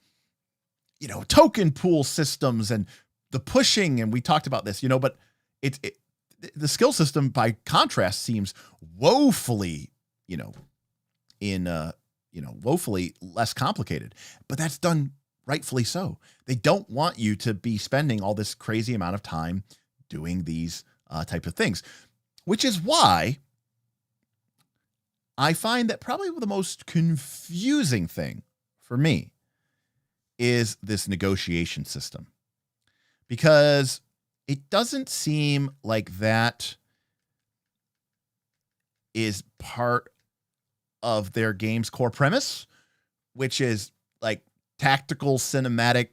token pool systems and the pushing. And we talked about this, but the skill system by contrast seems woefully, woefully less complicated, but that's done rightfully so. They don't want you to be spending all this crazy amount of time doing these type of things, which is why I find that probably the most confusing thing for me is this negotiation system, because it doesn't seem like that is part of their game's core premise, which is tactical, cinematic,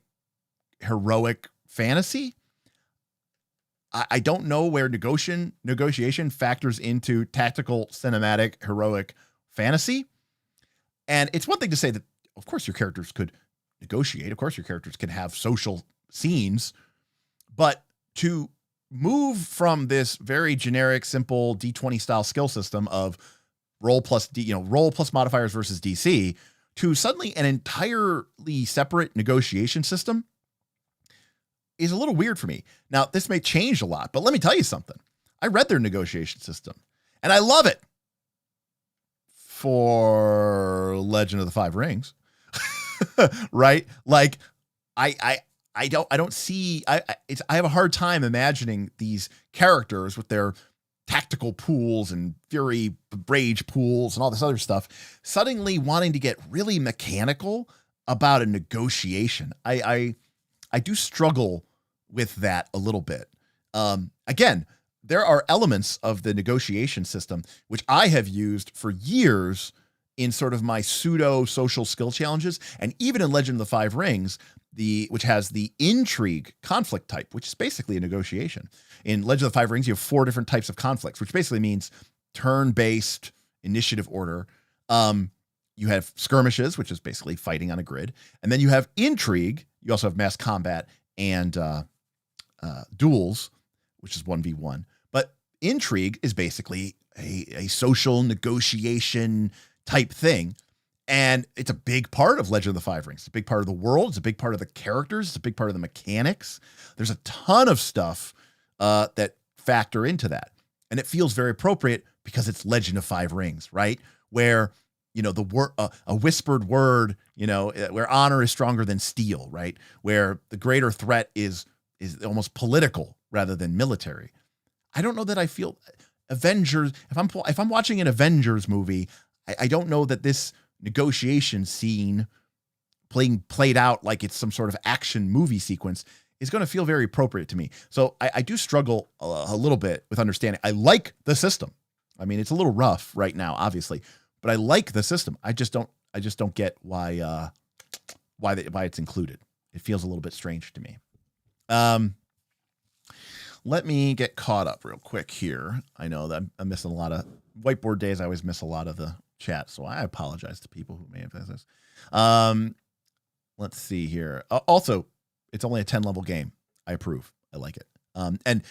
heroic fantasy. I don't know where negotiation factors into tactical, cinematic, heroic fantasy. And it's one thing to say that, of course, your characters could negotiate. Of course, your characters can have social scenes. But to move from this very generic, simple D20 style skill system of roll plus modifiers versus DC to suddenly an entirely separate negotiation system is a little weird for me. Now, this may change a lot, but let me tell you something. I read their negotiation system, And I love it for Legend of the Five Rings. Right? Like I don't see, I have a hard time imagining these characters with their tactical pools and fury rage pools and all this other stuff suddenly wanting to get really mechanical about a negotiation. I do struggle with that a little bit. Again, there are elements of the negotiation system which I have used for years in sort of my pseudo social skill challenges, and even in Legend of the Five Rings, which has the intrigue conflict type, which is basically a negotiation. In Legend of the Five Rings, you have 4 different types of conflicts, which basically means turn-based initiative order. You have skirmishes, which is basically fighting on a grid, and then you have intrigue. You also have mass combat and duels, which is 1v1. But intrigue is basically a social negotiation type thing. And it's a big part of Legend of the Five Rings. It's a big part of the world. It's a big part of the characters. It's a big part of the mechanics. There's a ton of stuff that factor into that. And it feels very appropriate because it's Legend of Five Rings, right? Where, the word, a whispered word, where honor is stronger than steel, right? Where the greater threat is almost political rather than military. I don't know that I feel Avengers. If I'm watching an Avengers movie, I don't know that this negotiation scene played out like it's some sort of action movie sequence is going to feel very appropriate to me. So I do struggle a little bit with understanding. I like the system. I mean, it's a little rough right now, obviously, but I like the system. I just don't get why it's included. It feels a little bit strange to me. Let me get caught up real quick here. I know that I'm missing a lot of whiteboard days. I always miss a lot of the chat, so I apologize to people who may have missed this. Let's see here. Also, it's only a 10 level game. I approve. I like it. And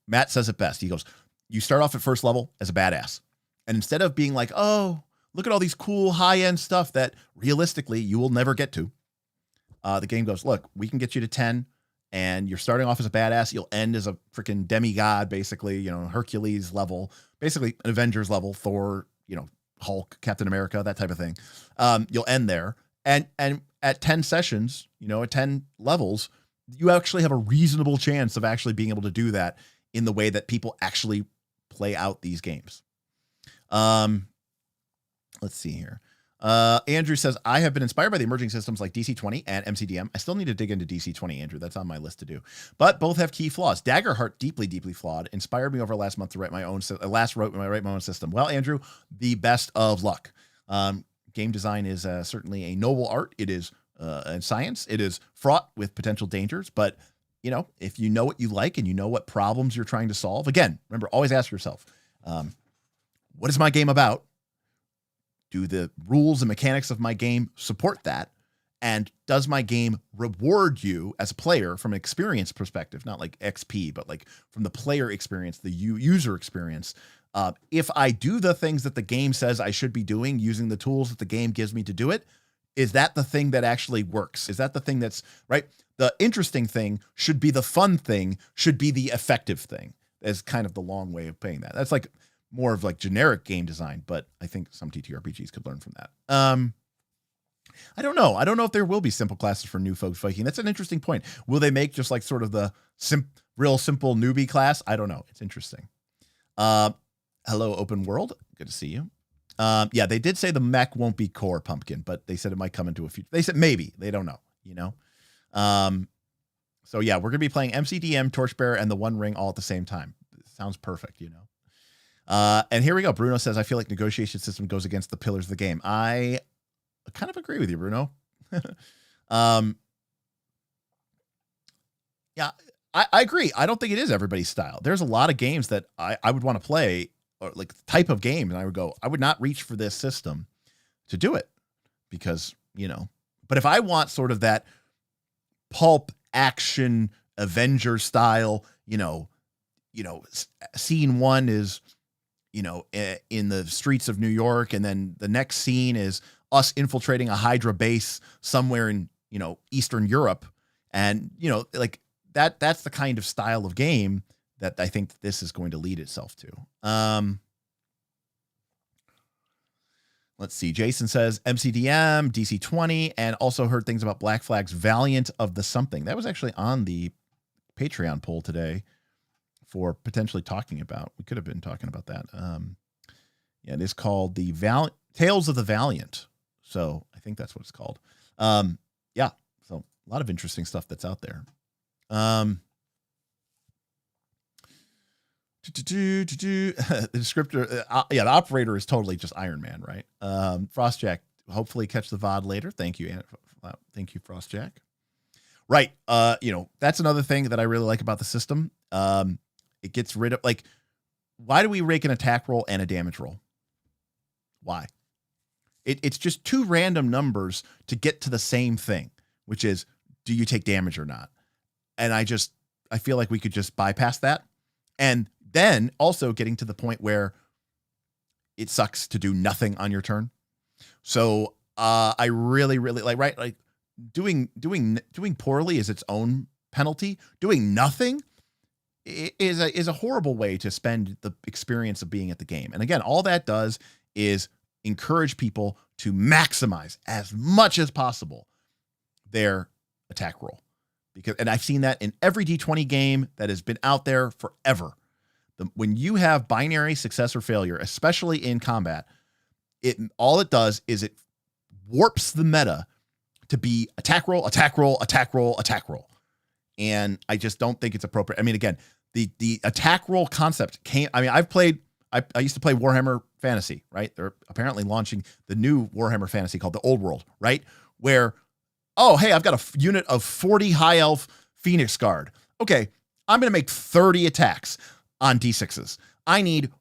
Matt says it best. He goes, you start off at first level as a badass, and instead of being like, oh, look at all these cool high end stuff that realistically you will never get to, the game goes, look, we can get you to 10. And you're starting off as a badass. You'll end as a freaking demigod, basically, Hercules level, basically an Avengers level, Thor, Hulk, Captain America, that type of thing. You'll end there. And at 10 sessions, at 10 levels, you actually have a reasonable chance of actually being able to do that in the way that people actually play out these games. Let's see here. Andrew says, I have been inspired by the emerging systems like DC-20 and MCDM. I still need to dig into DC-20, Andrew. That's on my list to do. But both have key flaws. Daggerheart, deeply, deeply flawed, inspired me over last month to write my own system. Well, Andrew, the best of luck. Game design is certainly a noble art. It is in science. It is fraught with potential dangers. But, if you know what you like and you know what problems you're trying to solve, again, remember, always ask yourself, what is my game about? Do the rules and mechanics of my game support that? And does my game reward you as a player from an experience perspective, not like XP, but like from the player experience, the user experience? If I do the things that the game says I should be doing using the tools that the game gives me to do it, is that the thing that actually works? Is that the thing that's right? The interesting thing should be the fun thing, should be the effective thing. Is kind of the long way of paying that. That's like more of like generic game design, but I think some TTRPGs could learn from that. I don't know. I don't know if there will be simple classes for new folks Viking. That's an interesting point. Will they make just like sort of the real simple newbie class? I don't know. It's interesting. Hello, open world. Good to see you. Yeah, they did say the mech won't be core, Pumpkin, but they said it might come into a future. They said maybe. They don't know, So yeah, we're going to be playing MCDM, Torchbearer, and the One Ring all at the same time. Sounds perfect, And here we go. Bruno says, I feel like negotiation system goes against the pillars of the game. I kind of agree with you, Bruno. Yeah, I agree. I don't think it is everybody's style. There's a lot of games that I would want to play, or like the type of game, and I would go, I would not reach for this system to do it because, but if I want sort of that pulp action Avenger style, scene one is, in the streets of New York. And then the next scene is us infiltrating a Hydra base somewhere in, Eastern Europe. And, like that's the kind of style of game that I think this is going to lead itself to. Let's see. Jason says MCDM, DC20, and also heard things about Black Flag's Valiant of the Something. That was actually on the Patreon poll today for potentially talking about. We could have been talking about that. Yeah, it is called the Tales of the Valiant. So I think that's what it's called. Yeah, so a lot of interesting stuff that's out there. The descriptor, yeah, the operator is totally just Iron Man, right? Frostjack, hopefully catch the VOD later. Thank you, Frostjack. Right, that's another thing that I really like about the system. It gets rid of, like, why do we rake an attack roll and a damage roll? Why? It's just two random numbers to get to the same thing, which is, do you take damage or not? And I feel like we could just bypass that. And then also getting to the point where it sucks to do nothing on your turn. So I really, really like doing poorly is its own penalty. Doing nothing is a horrible way to spend the experience of being at the game. And again, all that does is encourage people to maximize as much as possible their attack roll. And I've seen that in every D20 game that has been out there forever. When you have binary success or failure, especially in combat, all it does is it warps the meta to be attack roll, attack roll, attack roll, attack roll. And I just don't think it's appropriate. I mean, again, the attack roll concept I used to play Warhammer Fantasy, right? They're apparently launching the new Warhammer Fantasy called the Old World, right? Where, oh, hey, I've got a unit of 40 High Elf Phoenix Guard. Okay, I'm going to make 30 attacks on D6s. I need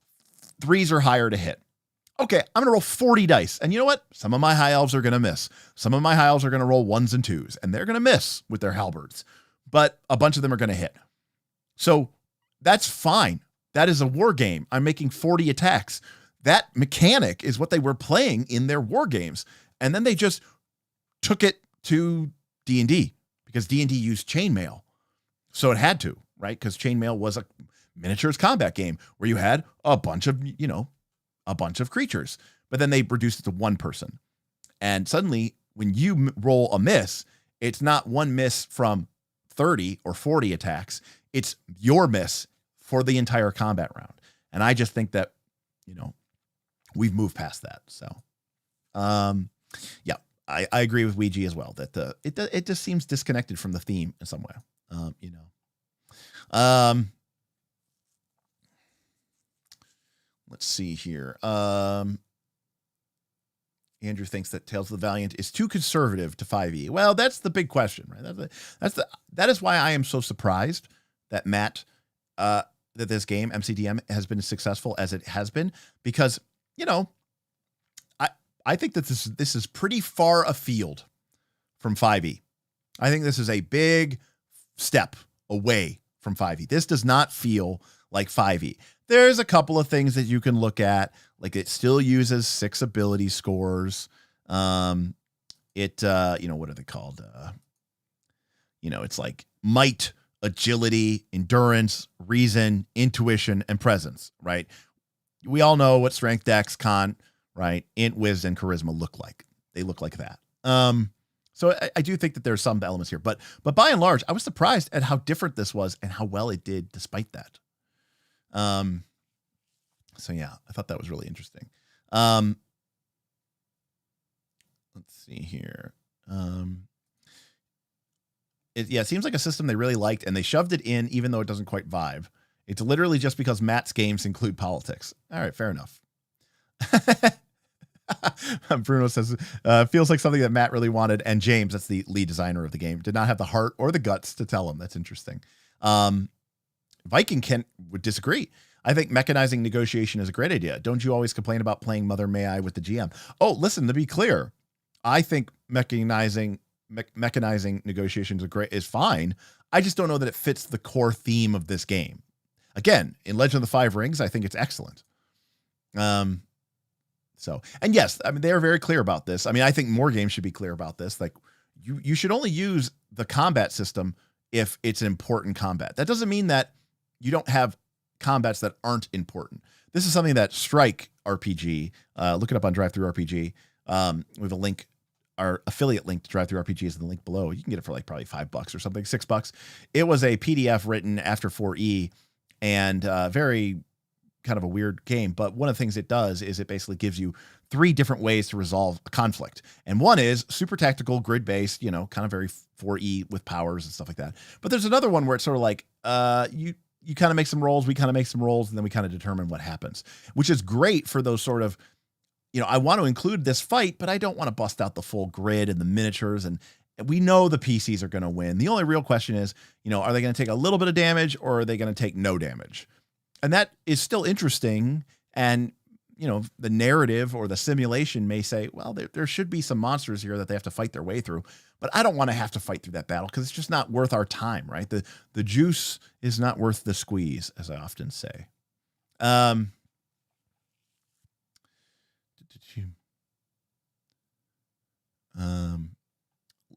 3s or higher to hit. Okay, I'm going to roll 40 dice. And you know what? Some of my High Elves are going to miss. Some of my High Elves are going to roll 1s and 2s, and they're going to miss with their halberds. But a bunch of them are going to hit. So that's fine. That is a war game. I'm making 40 attacks. That mechanic is what they were playing in their war games. And then they just took it to D&D because D&D used chainmail. So it had to, right? Because chainmail was a miniatures combat game where you had a bunch of creatures, but then they reduced it to one person. And suddenly when you roll a miss, it's not one miss from 30 or 40 attacks. It's your miss for the entire combat round. And I just think that, we've moved past that. So, yeah, I agree with Ouija as well that it just seems disconnected from the theme in some way. Let's see here. Andrew thinks that Tales of the Valiant is too conservative to 5e. Well, that's the big question, right? That is why I am so surprised that that this game MCDM has been as successful as it has been, because I think that this is pretty far afield from 5e. I think this is a big step away from 5e. This does not feel like 5e. There's a couple of things that you can look at, like it still uses 6 ability scores. What are they called? It's like might, agility, endurance, reason, intuition, and presence, right? We all know what strength, dex, con, right? Int, whiz, and charisma look like. They look like that. So I do think that there's some elements here, but by and large, I was surprised at how different this was and how well it did despite that. So yeah, I thought that was really interesting. Let's see here. It seems like a system they really liked and they shoved it in, even though it doesn't quite vibe. It's literally just because Matt's games include politics. All right, fair enough. Bruno says, feels like something that Matt really wanted. And James, that's the lead designer of the game, did not have the heart or the guts to tell him. That's interesting. Viking Kent would disagree. I think mechanizing negotiation is a great idea. Don't you always complain about playing Mother May I with the GM? Oh, listen, to be clear, I think mechanizing negotiations is fine. I just don't know that it fits the core theme of this game. Again, in Legend of the Five Rings, I think it's excellent. And yes, I mean, they are very clear about this. I mean, I think more games should be clear about this. Like you should only use the combat system if it's an important combat. That doesn't mean that you don't have combats that aren't important. This is something that Strike RPG, look it up on DriveThruRPG. We have a link, our affiliate link to DriveThruRPG is in the link below. You can get it for like probably $5 or something, $6. It was a PDF written after 4E and very kind of a weird game. But one of the things it does is it basically gives you 3 different ways to resolve a conflict. And one is super tactical, grid-based, kind of very 4E with powers and stuff like that. But there's another one where it's sort of like, you kind of make some rolls, we kind of make some rolls, and then we kind of determine what happens, which is great for those sort of, I want to include this fight, but I don't want to bust out the full grid and the miniatures. And we know the PCs are going to win. The only real question is, are they going to take a little bit of damage or are they going to take no damage? And that is still interesting. And, the narrative or the simulation may say, well, there should be some monsters here that they have to fight their way through, but I don't want to have to fight through that battle because it's just not worth our time, right? The juice is not worth the squeeze, as I often say.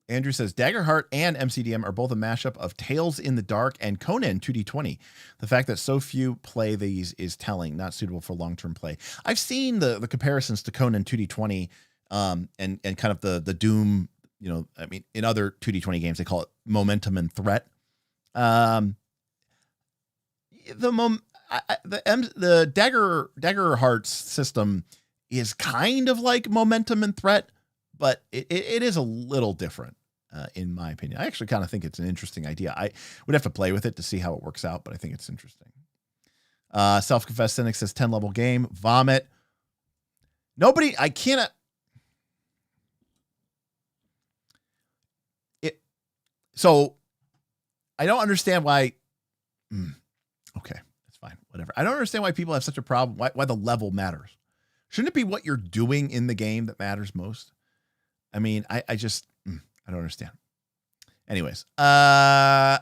Andrew says Daggerheart and MCDM are both a mashup of Tales in the Dark and Conan 2D20. The fact that so few play these is telling, not suitable for long-term play. I've seen the comparisons to Conan 2D20 and kind of the Doom, in other 2D20 games, they call it momentum and threat. The Daggerheart's system is kind of like momentum and threat, but it is a little different, in my opinion. I actually kind of think it's an interesting idea. I would have to play with it to see how it works out, but I think it's interesting. Self-confessed cynic says 10-level game. Vomit. Nobody, I cannot. So I don't understand why. Okay, that's fine. Whatever. I don't understand why people have such a problem. Why the level matters. Shouldn't it be what you're doing in the game that matters most? I mean, I just, I don't understand. Anyways, yes.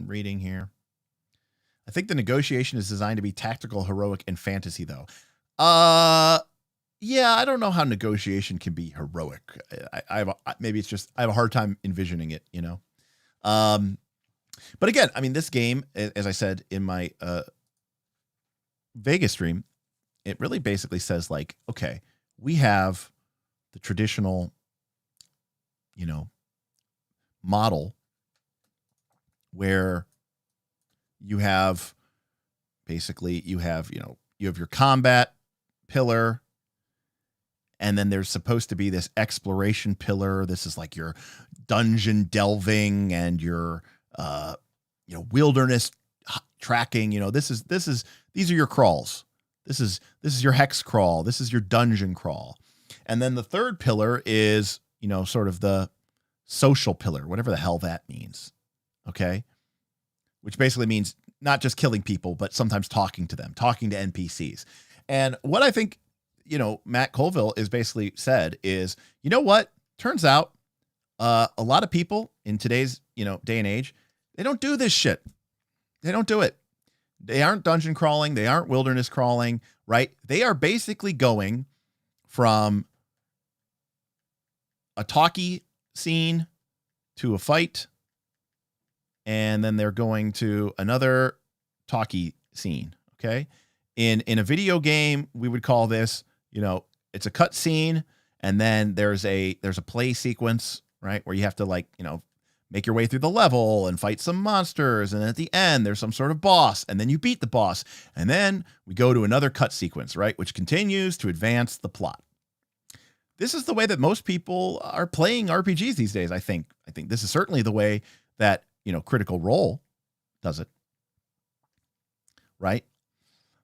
Reading here. I think the negotiation is designed to be tactical, heroic, and fantasy, though. Yeah, I don't know how negotiation can be heroic. Maybe it's just I have a hard time envisioning it, But again, I mean, this game, as I said in my Vegas stream, it really basically says like, okay, we have the traditional, model where you have basically you have your combat pillar, and then there's supposed to be this exploration pillar. This is like your dungeon delving and your wilderness tracking. These are your crawls. This is your hex crawl. This is your dungeon crawl. And then the third pillar is, sort of the social pillar, whatever the hell that means. Okay. Which basically means not just killing people, but sometimes talking to them, talking to NPCs. And what I think, Matt Colville is basically said is, what? Turns out a lot of people in today's, day and age, they don't do this shit. They don't do it. They aren't dungeon crawling. They aren't wilderness crawling, right? They are basically going from a talkie scene to a fight, and then they're going to another talkie scene. Okay. In a video game, we would call this, it's a cut scene, and then there's a play sequence, right? Where you have to make your way through the level and fight some monsters. And at the end, there's some sort of boss, and then you beat the boss. And then we go to another cut sequence, right? Which continues to advance the plot. This is the way that most people are playing RPGs these days. I think this is certainly the way that, Critical Role does it. Right?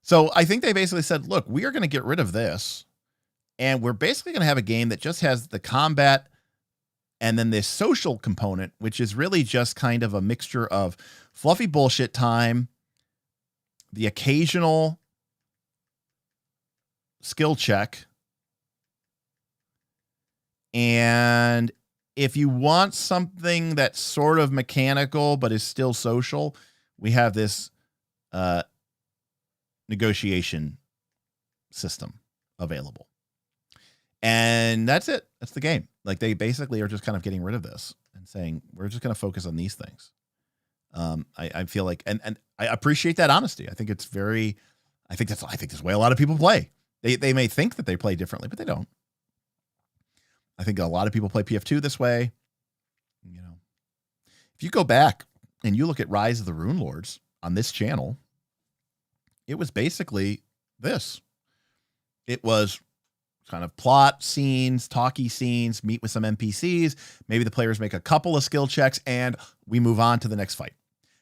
So I think they basically said, look, we are going to get rid of this, and we're basically going to have a game that just has the combat and then this social component, which is really just kind of a mixture of fluffy bullshit time, the occasional skill check, and if you want something that's sort of mechanical but is still social, we have this negotiation system available. And that's it. That's the game. Like they basically are just kind of getting rid of this and saying, we're just going to focus on these things. I feel like, and I appreciate that honesty. I think it's very, I think that's the way a lot of people play. They may think that they play differently, but they don't. I think a lot of people play PF2 this way. You know, if you go back and you look at Rise of the Rune Lords on this channel, it was basically this. It was kind of plot scenes, talky scenes, meet with some NPCs. Maybe the players make a couple of skill checks and we move on to the next fight.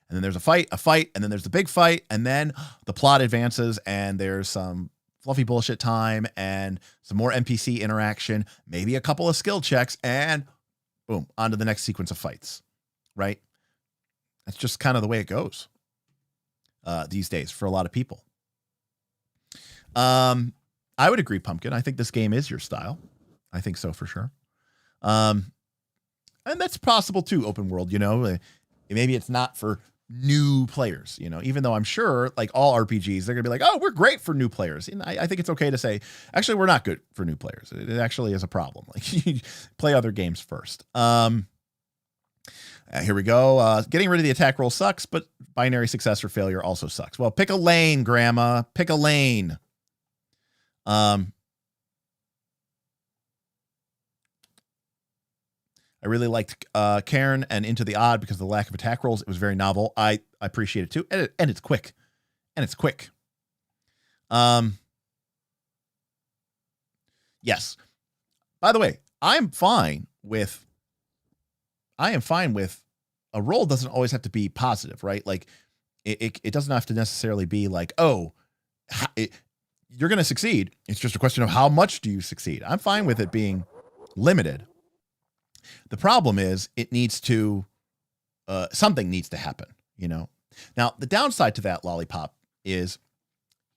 And then there's a fight, and then there's the big fight. And then the plot advances and there's some fluffy bullshit time and some more NPC interaction, maybe a couple of skill checks, and boom, on to the next sequence of fights, right? That's just kind of the way it goes these days for a lot of people. I would agree, Pumpkin. I think this game is your style. I think so for sure. And that's possible too, open world, you know. Maybe it's not for new players, you know, even though I'm sure like all RPGs, they're gonna be like, oh, we're great for new players. And I think it's okay to say, actually, we're not good for new players. It actually is a problem. Like you play other games first. Here we go. Getting rid of the attack roll sucks, but binary success or failure also sucks. Well, pick a lane, Grandma. Pick a lane. I really liked Cairn and Into the Odd because of the lack of attack rolls. It was very novel. I appreciate it too. And it's quick. Yes. By the way, I am fine with a roll doesn't always have to be positive, right? Like it doesn't have to necessarily be like, oh, you're going to succeed. It's just a question of how much do you succeed. I'm fine with it being limited. The problem is it needs to, something needs to happen, you know? Now, the downside to that, Lollipop, is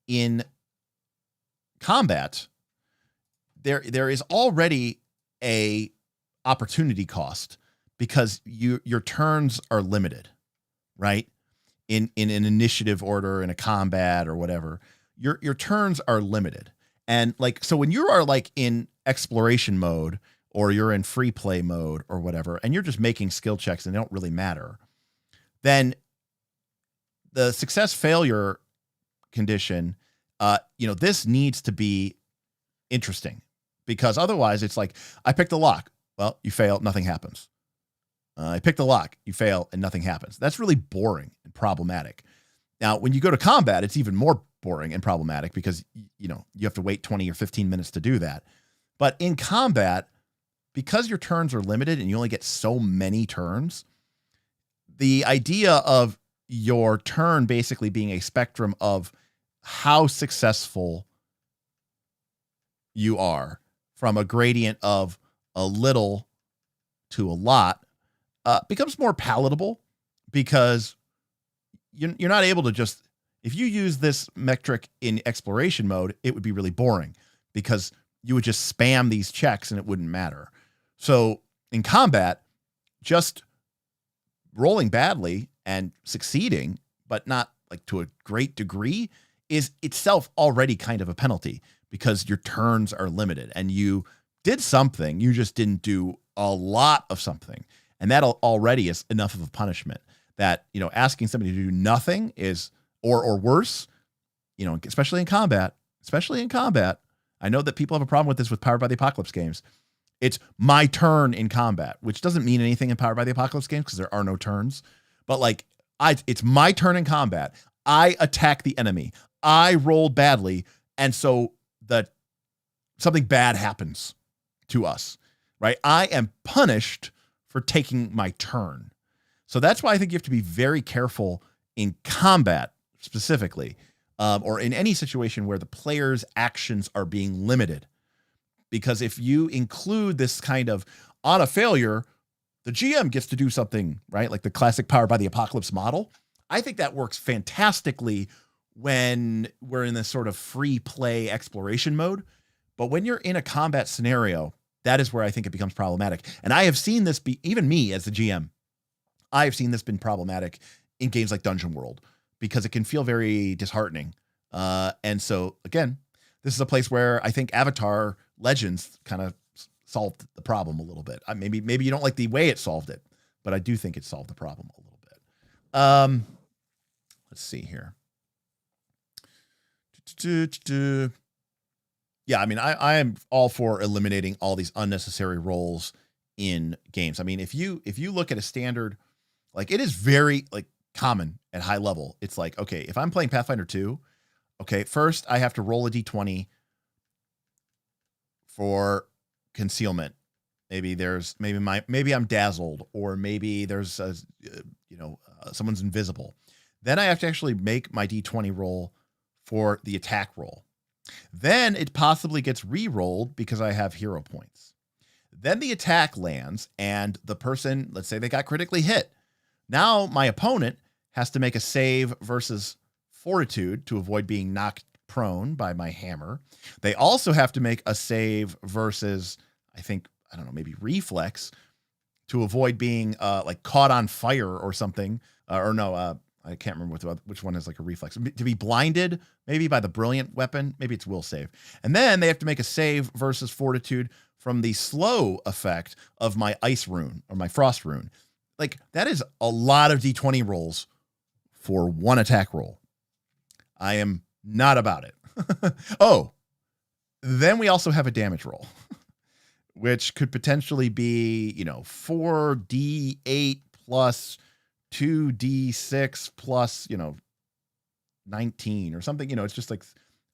in combat, there is already a opportunity cost because your turns are limited, right? In an initiative order, in a combat or whatever, your turns are limited. And like, so when you are like in exploration mode, or you're in free play mode or whatever, and you're just making skill checks and they don't really matter, then the success failure condition, you know, this needs to be interesting because otherwise it's like, I picked the lock. Well, you fail, nothing happens. I picked the lock, you fail, and nothing happens. That's really boring and problematic. Now, when you go to combat, it's even more boring and problematic because, you know, you have to wait 20 or 15 minutes to do that. But in combat, because your turns are limited and you only get so many turns, the idea of your turn basically being a spectrum of how successful you are from a gradient of a little to a lot becomes more palatable because you're not able to just, if you use this metric in exploration mode, it would be really boring because you would just spam these checks and it wouldn't matter. So in combat, just rolling badly and succeeding, but not like to a great degree, is itself already kind of a penalty because your turns are limited and you did something, you just didn't do a lot of something. And that already is enough of a punishment that, you know, asking somebody to do nothing is, or worse, you know, especially in combat. I know that people have a problem with this with Powered by the Apocalypse games. It's my turn in combat, which doesn't mean anything in Powered by the Apocalypse games because there are no turns. But like, it's my turn in combat. I attack the enemy. I rolled badly, and so something bad happens to us, right? I am punished for taking my turn. So that's why I think you have to be very careful in combat specifically, or in any situation where the player's actions are being limited. Because if you include this kind of on a failure, the GM gets to do something, right? Like the classic Powered by the Apocalypse model. I think that works fantastically when we're in this sort of free play exploration mode. But when you're in a combat scenario, that is where I think it becomes problematic. And I have seen this be, even me as the GM, I have seen this been problematic in games like Dungeon World because it can feel very disheartening. And so again, this is a place where I think Avatar Legends kind of solved the problem a little bit. Maybe you don't like the way it solved it, but I do think it solved the problem a little bit. Let's see here. Yeah, I mean, I am all for eliminating all these unnecessary roles in games. I mean, if you look at a standard, like it is very like common at high level. It's like, okay, if I'm playing Pathfinder 2, okay, first I have to roll a d20 for concealment. Maybe I'm dazzled, or maybe there's someone's invisible. Then I have to actually make my d20 roll for the attack roll. Then it possibly gets re-rolled because I have hero points. Then the attack lands and the person, let's say they got critically hit. Now my opponent has to make a save versus fortitude to avoid being knocked prone by my hammer. They also have to make a save versus, maybe reflex to avoid being like caught on fire or something. I can't remember which one is like a reflex. To be blinded, maybe by the brilliant weapon. Maybe it's will save. And then they have to make a save versus fortitude from the slow effect of my ice rune or my frost rune. Like that is a lot of d20 rolls for one attack roll. I am not about it. Oh, then we also have a damage roll, which could potentially be, 4d8 plus 2d6 plus, 19 or something. It's just like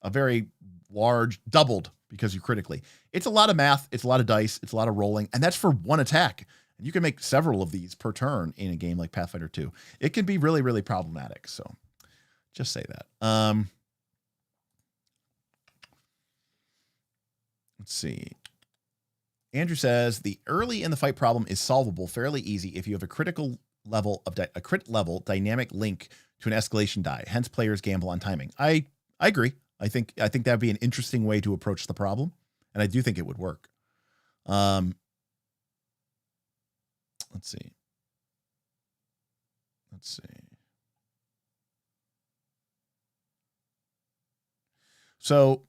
a very large doubled because you critically. It's a lot of math. It's a lot of dice. It's a lot of rolling. And that's for one attack. And you can make several of these per turn in a game like Pathfinder 2. It can be really, really problematic. So just say that. Let's see. Andrew says the early in the fight problem is solvable fairly easy if you have a crit level dynamic link to an escalation die. Hence, players gamble on timing. I agree. I think that'd be an interesting way to approach the problem, and I do think it would work. Let's see. So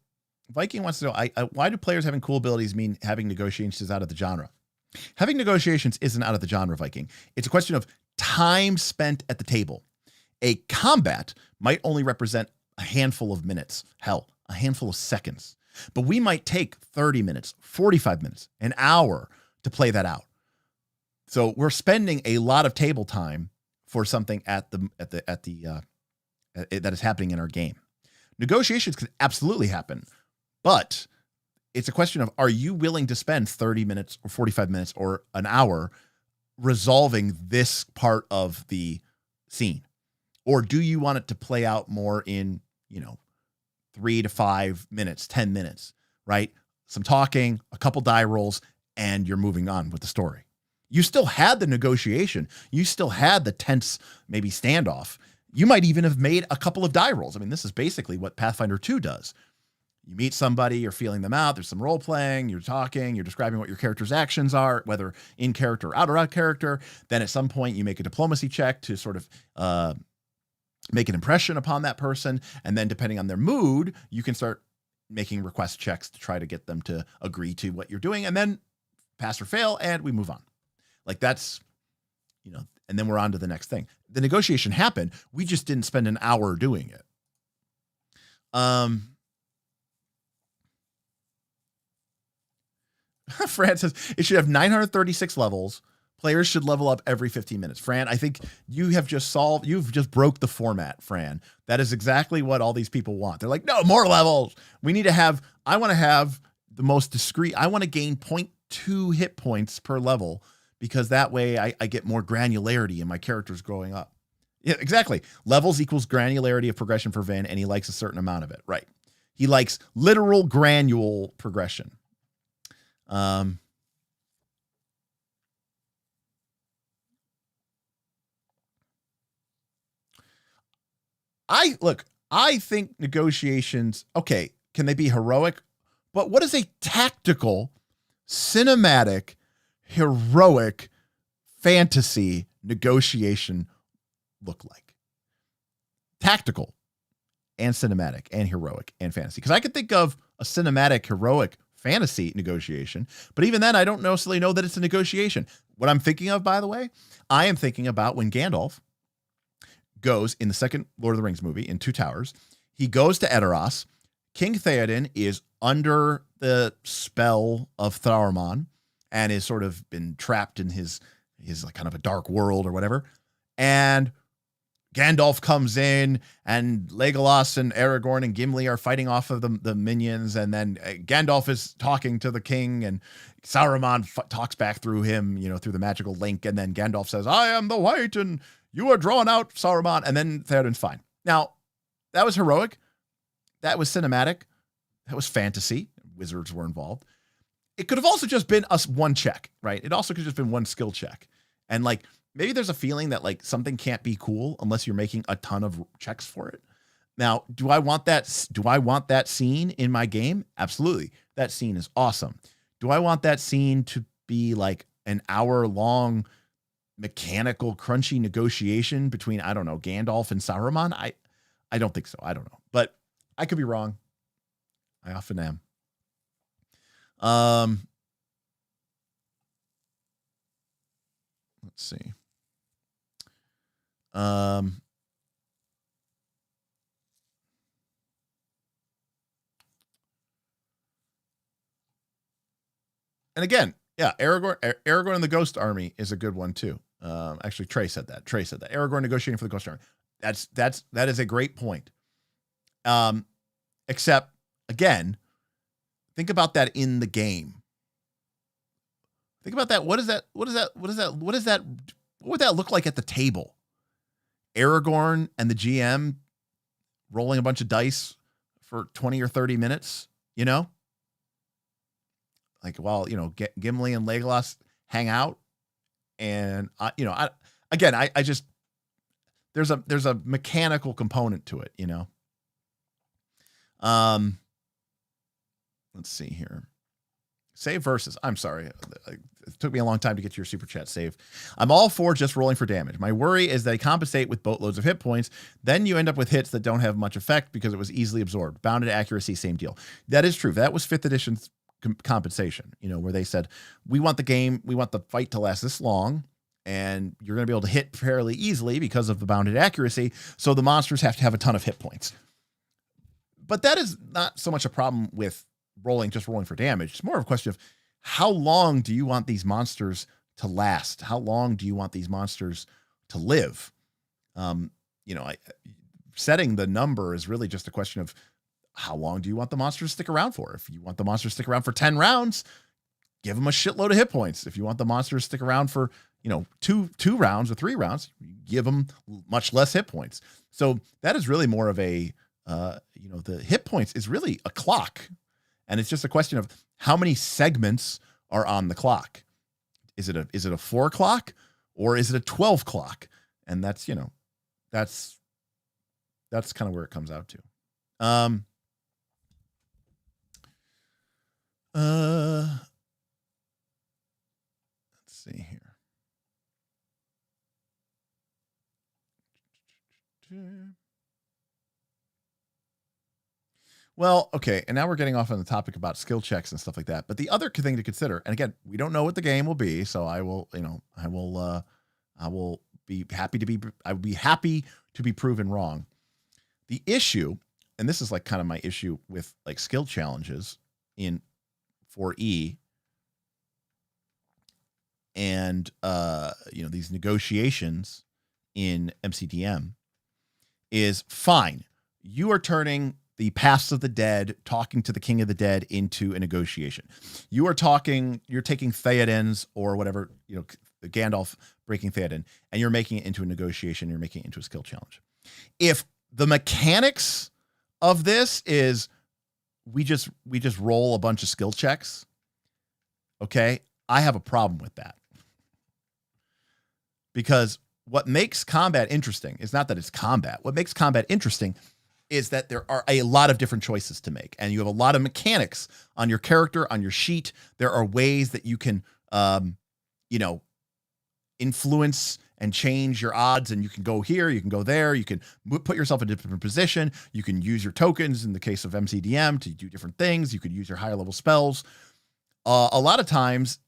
Viking wants to know, why do players having cool abilities mean having negotiations is out of the genre? Having negotiations isn't out of the genre, Viking. It's a question of time spent at the table. A combat might only represent a handful of minutes, hell, a handful of seconds. But we might take 30 minutes, 45 minutes, an hour to play that out. So we're spending a lot of table time for something that is happening in our game. Negotiations could absolutely happen, but it's a question of, are you willing to spend 30 minutes or 45 minutes or an hour resolving this part of the scene? Or do you want it to play out more in, 3 to 5 minutes, 10 minutes, right? Some talking, a couple die rolls, and you're moving on with the story. You still had the negotiation. You still had the tense, maybe standoff. You might even have made a couple of die rolls. I mean, this is basically what Pathfinder 2 does. You meet somebody, you're feeling them out. There's some role playing, you're talking, you're describing what your character's actions are, whether in character or out character. Then at some point you make a diplomacy check to sort of make an impression upon that person. And then depending on their mood, you can start making request checks to try to get them to agree to what you're doing, and then pass or fail, and we move on. Like that's, and then we're on to the next thing. The negotiation happened. We just didn't spend an hour doing it. Fran says it should have 936 levels. Players should level up every 15 minutes. Fran, I think you've just broke the format, Fran. That is exactly what all these people want. They're like, no, more levels. I want to have the most discreet. I want to gain 0.2 hit points per level because that way I get more granularity in my characters growing up. Yeah, exactly. Levels equals granularity of progression for Vin, and he likes a certain amount of it. Right. He likes literal granule progression. I think negotiations, okay, can they be heroic? But what is a tactical, cinematic, heroic fantasy negotiation look like? Tactical. and cinematic and heroic and fantasy. Because I could think of a cinematic, heroic fantasy negotiation, but even then, I don't necessarily know that it's a negotiation. What I'm thinking of, by the way, I am thinking about when Gandalf goes in the second Lord of the Rings movie in Two Towers. He goes to Edoras. King Theoden is under the spell of Saruman and is sort of been trapped in his like kind of a dark world or whatever. And Gandalf comes in, and Legolas and Aragorn and Gimli are fighting off of the minions. And then Gandalf is talking to the king, and Saruman talks back through him, through the magical link. And then Gandalf says, "I am the White, and you are drawn out, Saruman." And then Theoden's fine. Now, that was heroic. That was cinematic. That was fantasy. Wizards were involved. It could have also just been one check, right? It also could have just been one skill check. And like, maybe there's a feeling that like something can't be cool unless you're making a ton of checks for it. Now, do I want that scene in my game? Absolutely. That scene is awesome. Do I want that scene to be like an hour-long mechanical crunchy negotiation between, I don't know, Gandalf and Saruman? I don't think so. I don't know. But I could be wrong. I often am. Let's see. And again, yeah, Aragorn and the Ghost Army is a good one too. Actually, Trey said that. Aragorn negotiating for the Ghost Army. That is a great point. Except again, think about that in the game. Think about that. What would that look like at the table? Aragorn and the GM rolling a bunch of dice for 20 or 30 minutes, like while, Gimli and Legolas hang out. And I just, there's a mechanical component to it, let's see here. Save versus. I'm sorry. It took me a long time to get to your super chat save. I'm all for just rolling for damage. My worry is they compensate with boatloads of hit points. Then you end up with hits that don't have much effect because it was easily absorbed. Bounded accuracy, same deal. That is true. That was 5th edition's compensation, where they said, we want the fight to last this long, and you're going to be able to hit fairly easily because of the bounded accuracy. So the monsters have to have a ton of hit points. But that is not so much a problem with rolling for damage. It's more of a question of how long do you want these monsters to last? How long do you want these monsters to live? Setting the number is really just a question of how long do you want the monsters to stick around for? If you want the monsters to stick around for 10 rounds, give them a shitload of hit points. If you want the monsters to stick around for, two rounds or 3 rounds, give them much less hit points. So that is really more of a, the hit points is really a clock. And it's just a question of how many segments are on the clock. Is it a 4 clock or is it a 12 clock? And that's kind of where it comes out to. Let's see here. Well, okay, and now we're getting off on the topic about skill checks and stuff like that. But the other thing to consider, and again, we don't know what the game will be, so I will be happy to be proven wrong. The issue, and this is like kind of my issue with like skill challenges in 4E and these negotiations in MCDM is fine. You are turning the Paths of the Dead, talking to the King of the Dead, into a negotiation. You're taking Theoden's or whatever, Gandalf breaking Theoden, and you're making it into a negotiation. You're making it into a skill challenge. If the mechanics of this is we just roll a bunch of skill checks, okay, I have a problem with that. Because what makes combat interesting is not that it's combat. What makes combat interesting is that there are a lot of different choices to make, and you have a lot of mechanics on your character, on your sheet. There are ways that you can, influence and change your odds, and you can go here, you can go there, you can put yourself in a different position, you can use your tokens in the case of MCDM to do different things, you could use your higher level spells. A lot of times,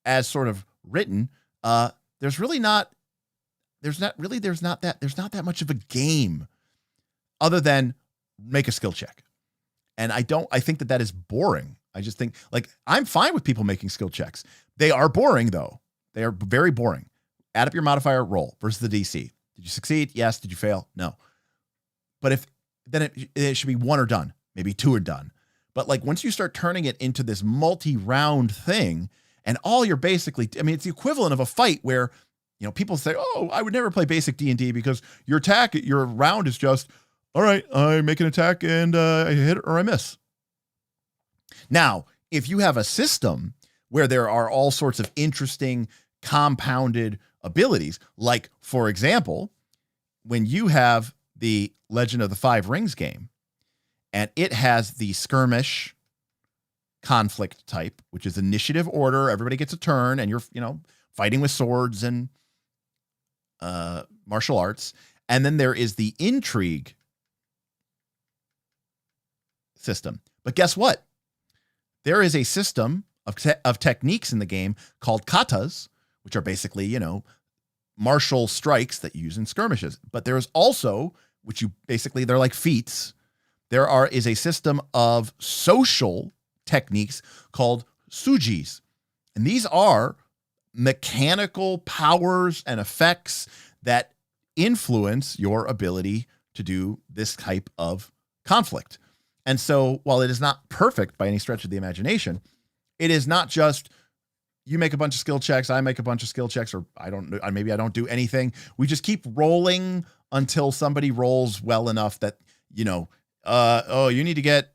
as sort of written, there's not that much of a game other than make a skill check. And I think that is boring. I just think, like, I'm fine with people making skill checks. They are boring, though. They are very boring. Add up your modifier, roll versus the DC. Did you succeed? Yes. Did you fail? No. But then it should be 1 or done, maybe 2 or done. But like once you start turning it into this multi-round thing, and all you're basically, I mean, it's the equivalent of a fight where, people say, oh, I would never play basic D&D because your round is just, all right, I make an attack and I hit or I miss. Now, if you have a system where there are all sorts of interesting compounded abilities, like, for example, when you have the Legend of the Five Rings game, and it has the skirmish conflict type, which is initiative order, everybody gets a turn, and you're, fighting with swords and martial arts. And then there is the intrigue system. But guess what? There is a system of techniques in the game called katas, which are basically, martial strikes that you use in skirmishes. But there's also, they're like feats. Is a system of social techniques called sujis. And these are mechanical powers and effects that influence your ability to do this type of conflict. And so while it is not perfect by any stretch of the imagination, it is not just you make a bunch of skill checks, I make a bunch of skill checks, or maybe I don't do anything. We just keep rolling until somebody rolls well enough that, you need to get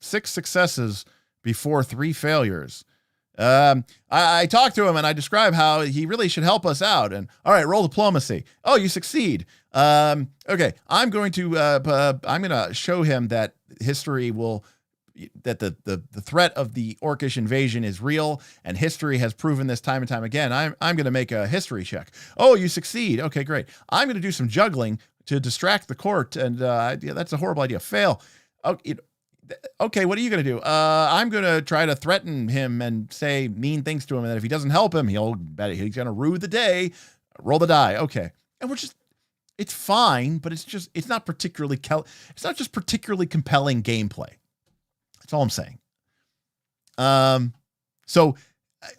6 successes before 3 failures. I talked to him and I describe how he really should help us out. And all right, roll diplomacy. Oh, you succeed. Okay, I'm going to show him that that the threat of the orcish invasion is real, and history has proven this time and time again. I'm going to make a history check. Oh, you succeed. Okay, great. I'm going to do some juggling to distract the court, and that's a horrible idea. Fail. Okay, what are you going to do? I'm going to try to threaten him and say mean things to him, and if he doesn't help him, he's going to rue the day. Roll the die. Okay. And it's fine, but it's not particularly compelling gameplay. That's all I'm saying. So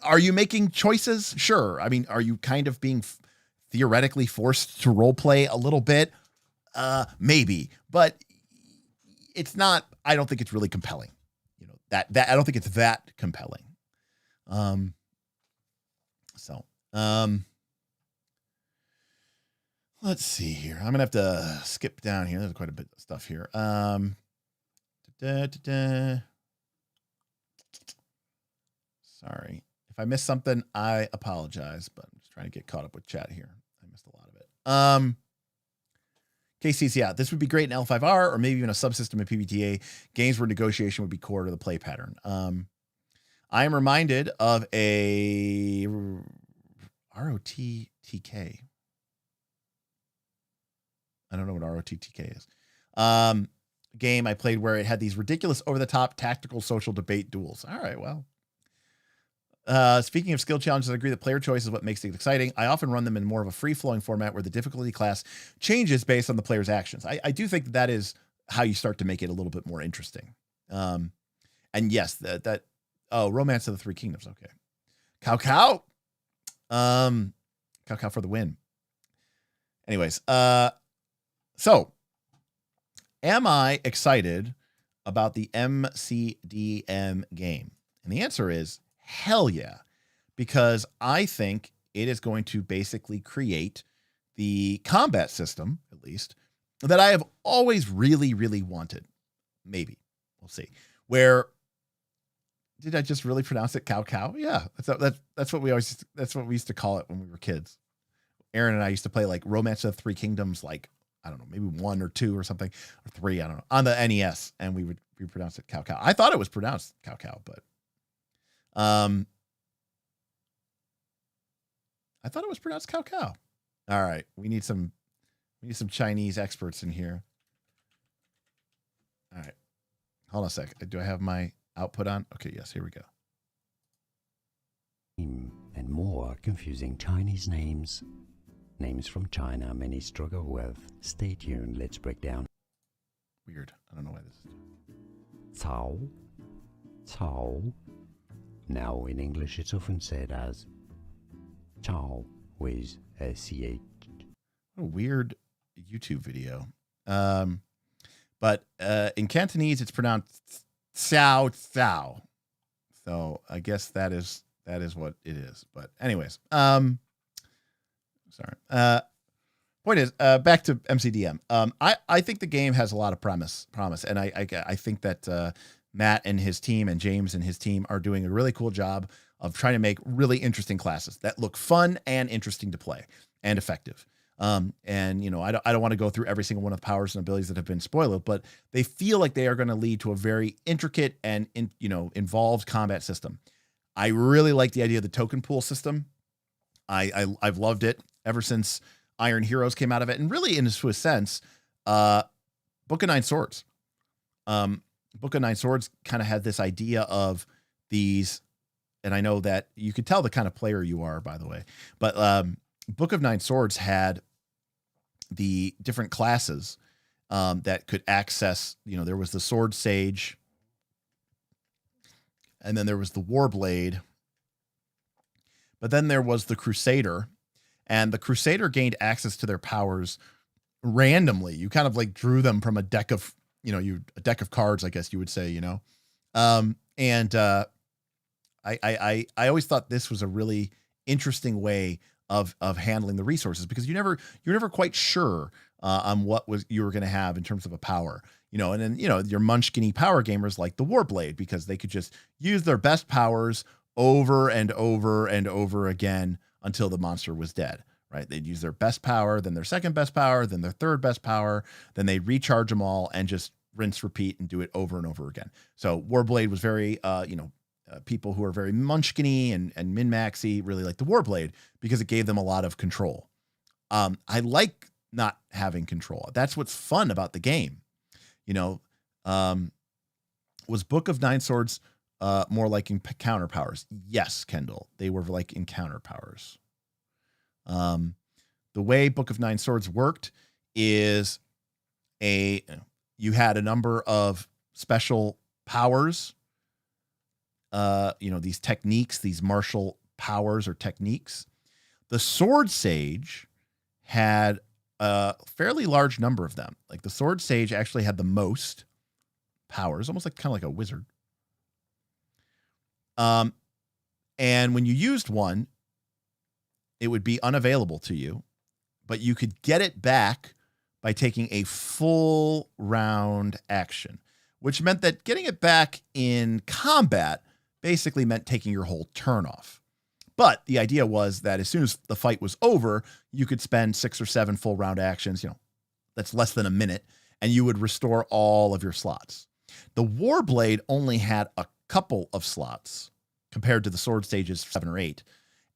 are you making choices? Sure. I mean, are you kind of being theoretically forced to role play a little bit? Maybe, but it's not, I don't think it's really compelling. I don't think it's that compelling. Let's see here. I'm going to have to skip down here. There's quite a bit of stuff here. Sorry. If I missed something, I apologize, but I'm just trying to get caught up with chat here. I missed a lot of it. KC's, yeah, this would be great in L5R or maybe even a subsystem of PBTA. Games where negotiation would be core to the play pattern. I am reminded of a ROTTK. I don't know what ROTTK is. Game I played where it had these ridiculous over-the-top tactical social debate duels. All right, well. Speaking of skill challenges, I agree that player choice is what makes it exciting. I often run them in more of a free-flowing format where the difficulty class changes based on the player's actions. I do think that is how you start to make it a little bit more interesting. And yes, Romance of the Three Kingdoms. Okay. Cow. Cow for the win. Anyways, so am I excited about the MCDM game? And the answer is hell yeah, because I think it is going to basically create the combat system, at least, that I have always really, really wanted. Maybe. We'll see. Where did I just really pronounce it? Cow? Yeah. That's what we used to call it when we were kids. Aaron and I used to play like Romance of the Three Kingdoms, like, I don't know, maybe 1 or 2 or something, or 3, I don't know, on the NES, and we pronounce it cow. I thought it was pronounced cow, but I thought it was pronounced cow cow. All right, we need some Chinese experts in here. All right, hold on a sec. Do I have my output on? Okay, yes, here we go. And more confusing Chinese names. Names from China many struggle with. Stay tuned, let's break down. Weird. I don't know why this is. Cao. Cao. Now in English it's often said as Chao with a CH. What a weird YouTube video. But in Cantonese it's pronounced Xiao Xiao. So I guess that is what it is. But anyways, sorry. Point is, back to MCDM. I think the game has a lot of promise, and I think that Matt and his team and James and his team are doing a really cool job of trying to make really interesting classes that look fun and interesting to play and effective. And you know, I don't want to go through every single one of the powers and abilities that have been spoiled, but they feel like they are going to lead to a very intricate and involved combat system. I really like the idea of the token pool system. I've loved it ever since Iron Heroes came out of it, and really, in a sense, Book of Nine Swords. Book of Nine Swords kind of had this idea of these, and I know that you could tell the kind of player you are, by the way, but Book of Nine Swords had the different classes that could access, there was the Sword Sage, and then there was the Warblade, but then there was the Crusader, and the Crusader gained access to their powers randomly. You kind of like drew them from a deck of, a deck of cards, I guess you would say, I always thought this was a really interesting way of handling the resources, because you're never quite sure on what you were going to have in terms of a power, and then, your munchkiny power gamers like the Warblade, because they could just use their best powers over and over and over again until the monster was dead, right? They'd use their best power, then their second best power, then their third best power, then they'd recharge them all and just rinse, repeat, and do it over and over again. So Warblade was very, people who are very munchkiny and min-maxy really like the Warblade because it gave them a lot of control. I like not having control. That's what's fun about the game. Was Book of Nine Swords more like encounter powers? Yes, Kendall. They were like encounter powers. The way Book of Nine Swords worked is you had a number of special powers, these techniques, these martial powers or techniques. The Sword Sage had a fairly large number of them. Like the Sword Sage actually had the most powers, almost like kind of like a wizard. And when you used one, it would be unavailable to you, but you could get it back by taking a full round action, which meant that getting it back in combat basically meant taking your whole turn off. But the idea was that as soon as the fight was over, you could spend 6 or 7 full round actions, that's less than a minute, and you would restore all of your slots. The Warblade only had a couple of slots compared to the Sword Sage's 7 or 8.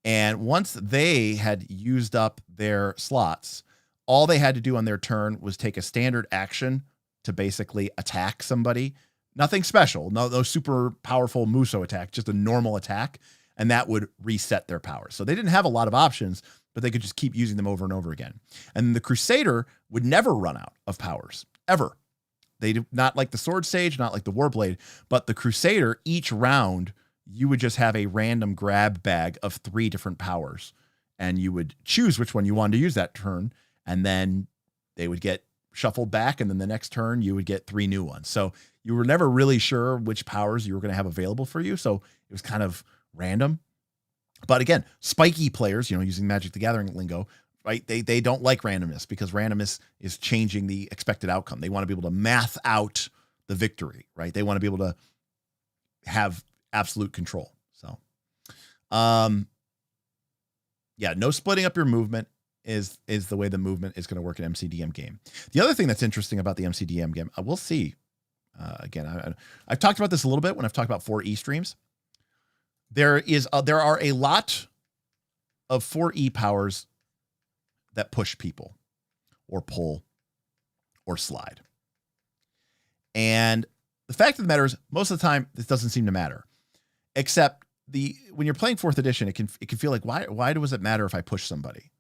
And once they had used up their slots, all they had to do on their turn was take a standard action to basically attack somebody. Nothing special, no super powerful Muso attack, just a normal attack, and that would reset their powers. So they didn't have a lot of options, but they could just keep using them over and over again. And the Crusader would never run out of powers, ever. They do not like the Sword Sage, not like the Warblade, but the Crusader, each round, you would just have a random grab bag of 3 different powers, and you would choose which one you wanted to use that turn, and then they would get shuffled back, and then the next turn you would get 3 new ones. So you were never really sure which powers you were going to have available for you, so it was kind of random. But again, spiky players, using Magic the Gathering lingo, right? They don't like randomness, because randomness is changing the expected outcome. They want to be able to math out the victory, right? They want to be able to have absolute control. So, no splitting up your movement is the way the movement is going to work in MCDM game. The other thing that's interesting about the MCDM game, we'll see. Again, I've talked about this a little bit when I've talked about 4E streams. There are a lot of 4E powers that push people or pull or slide. And the fact of the matter is, most of the time, this doesn't seem to matter. Except when you're playing 4th edition, it can feel like, why does it matter if I push somebody?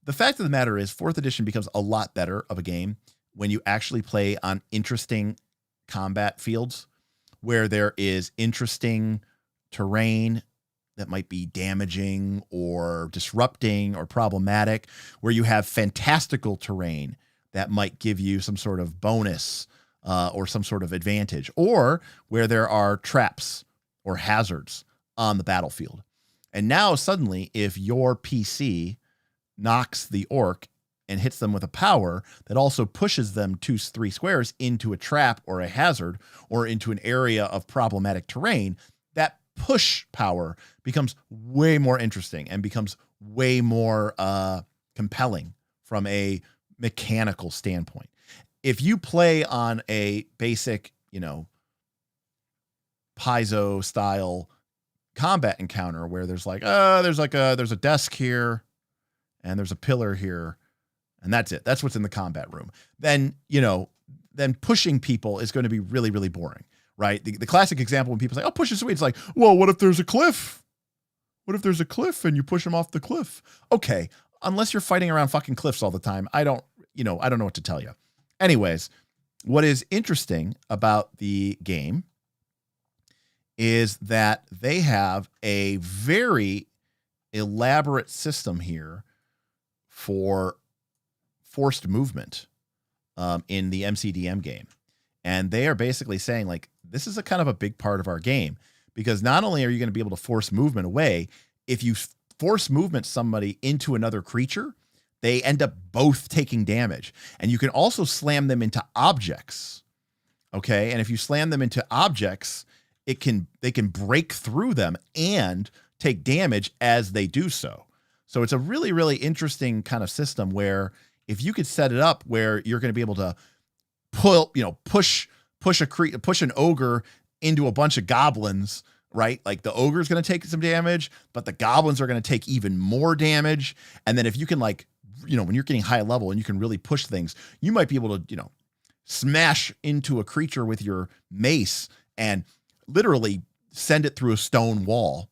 The fact of the matter is 4th edition becomes a lot better of a game when you actually play on interesting combat fields where there is interesting terrain that might be damaging or disrupting or problematic, where you have fantastical terrain that might give you some sort of bonus or some sort of advantage, or where there are traps or hazards on the battlefield. And now suddenly, if your PC knocks the orc and hits them with a power that also pushes them 2-3 squares into a trap or a hazard or into an area of problematic terrain, that push power becomes way more interesting and becomes way more compelling from a mechanical standpoint. If you play on a basic, Paizo style combat encounter where there's there's a desk here and there's a pillar here and that's it. That's what's in the combat room. Then pushing people is going to be really, really boring, right? The classic example when people say, "Oh, push is sweet," it's like, well, what if there's a cliff? What if there's a cliff and you push them off the cliff? Okay, unless you're fighting around fucking cliffs all the time, I don't know what to tell you. Anyways, what is interesting about the game is that they have a very elaborate system here for forced movement in the MCDM game. And they are basically saying, like, this is a kind of a big part of our game, because not only are you going to be able to force movement away, if you force movement somebody into another creature, they end up both taking damage. And you can also slam them into objects. Okay. And if you slam them into objects, they can break through them and take damage as they do so. So it's a really, really interesting kind of system where if you could set it up where you're going to be able to push an ogre into a bunch of goblins, right? Like the ogre is going to take some damage, but the goblins are going to take even more damage. And then if you can, like, when you're getting high level and you can really push things, you might be able to, smash into a creature with your mace and literally send it through a stone wall,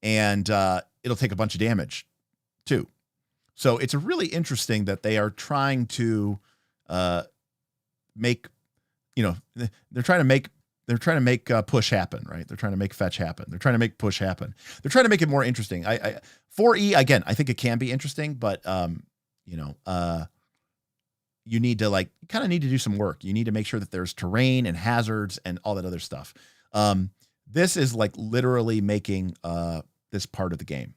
and it'll take a bunch of damage too. So it's really interesting that they are trying to make, they're trying to make push happen, right? They're trying to make fetch happen. They're trying to make push happen. They're trying to make it more interesting. 4E, again, I think it can be interesting, but you need to kind of need to do some work. You need to make sure that there's terrain and hazards and all that other stuff. This is like literally making this part of the game.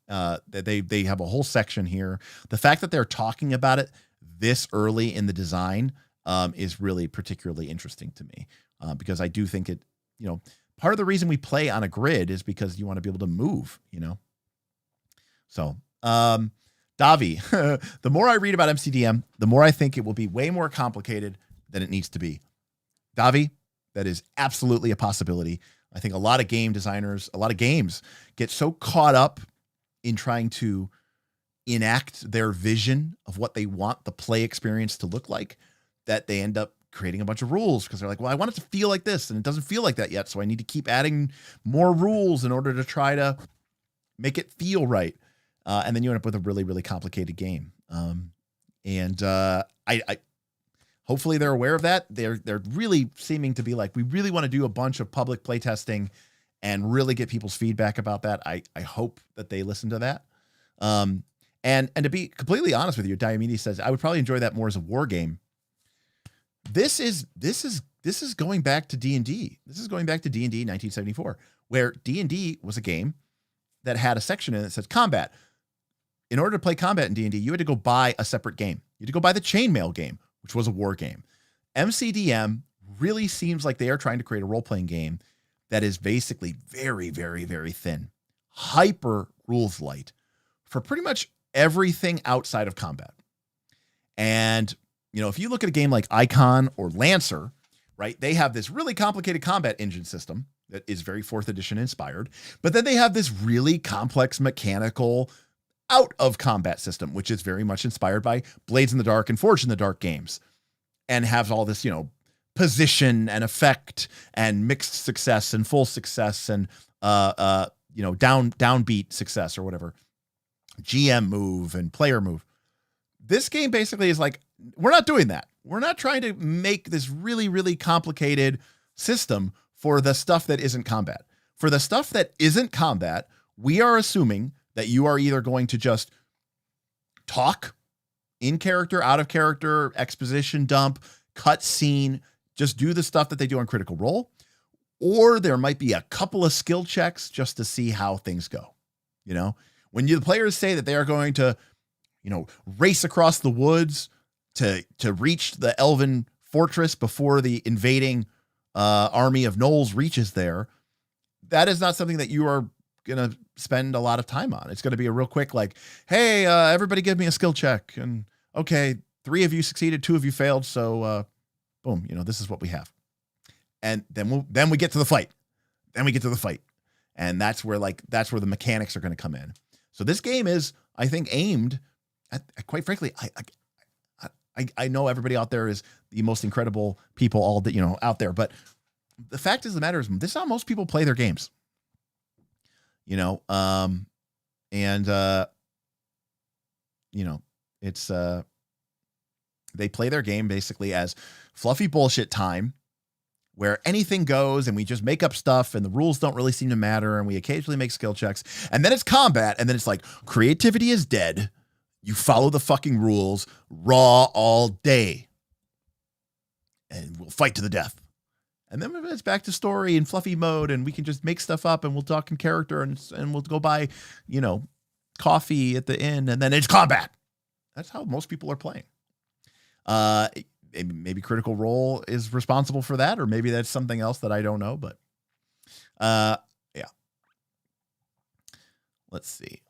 That they have a whole section here. The fact that they're talking about it this early in the design is really particularly interesting to me, because I do think it, part of the reason we play on a grid is because you want to be able to move, So, Davi, the more I read about MCDM, the more I think it will be way more complicated than it needs to be. Davi, that is absolutely a possibility. I think a lot of game designers, a lot of games get so caught up in trying to enact their vision of what they want the play experience to look like that they end up creating a bunch of rules because they're like, well, I want it to feel like this and it doesn't feel like that yet. So I need to keep adding more rules in order to try to make it feel right. And then you end up with a really, really complicated game. I hopefully they're aware of that. They're really seeming to be like, we really want to do a bunch of public playtesting and really get people's feedback about that. I hope that they listen to that. And to be completely honest with you, Diomedes says, I would probably enjoy that more as a war game. This is going back to D&D. This is going back to D&D 1974, where D&D was a game that had a section in it that said combat. In order to play combat in D&D, you had to go buy a separate game. You had to go buy the Chainmail game, which was a war game. MCDM really seems like they are trying to create a role-playing game that is basically very, very, very thin, hyper rules light for pretty much everything outside of combat. And, if you look at a game like Icon or Lancer, right, they have this really complicated combat engine system that is very 4th edition inspired, but then they have this really complex mechanical out of combat system, which is very much inspired by Blades in the Dark and Forged in the Dark games, and has all this, position and effect and mixed success and full success and downbeat success or whatever, GM move and player move. This game basically is like, we're not doing that. We're not trying to make this really, really complicated system for the stuff that isn't combat. For the stuff that isn't combat, we are assuming that you are either going to just talk in character, out of character, exposition dump, cut scene, just do the stuff that they do on Critical Role, or there might be a couple of skill checks just to see how things go. When the players say that they are going to, race across the woods to reach the Elven fortress before the invading army of gnolls reaches there, that is not something that you are going to spend a lot of time on. It's going to be a real quick, like, hey, everybody give me a skill check. And okay, 3 of you succeeded, 2 of you failed. So, boom, this is what we have. And then we get to the fight. And that's where the mechanics are going to come in. So this game is, I think, aimed at, quite frankly, I know everybody out there is the most incredible people out there, but the fact is the matter is this is how most people play their games. It's they play their game basically as fluffy bullshit time where anything goes and we just make up stuff and the rules don't really seem to matter and we occasionally make skill checks, and then it's combat, and then it's like creativity is dead. You follow the fucking rules raw all day and we'll fight to the death. And then it's back to story and fluffy mode, and we can just make stuff up and we'll talk in character and we'll go buy, coffee at the inn, and then it's combat. That's how most people are playing. Maybe Critical Role is responsible for that, or maybe that's something else that I don't know, but yeah. Let's see.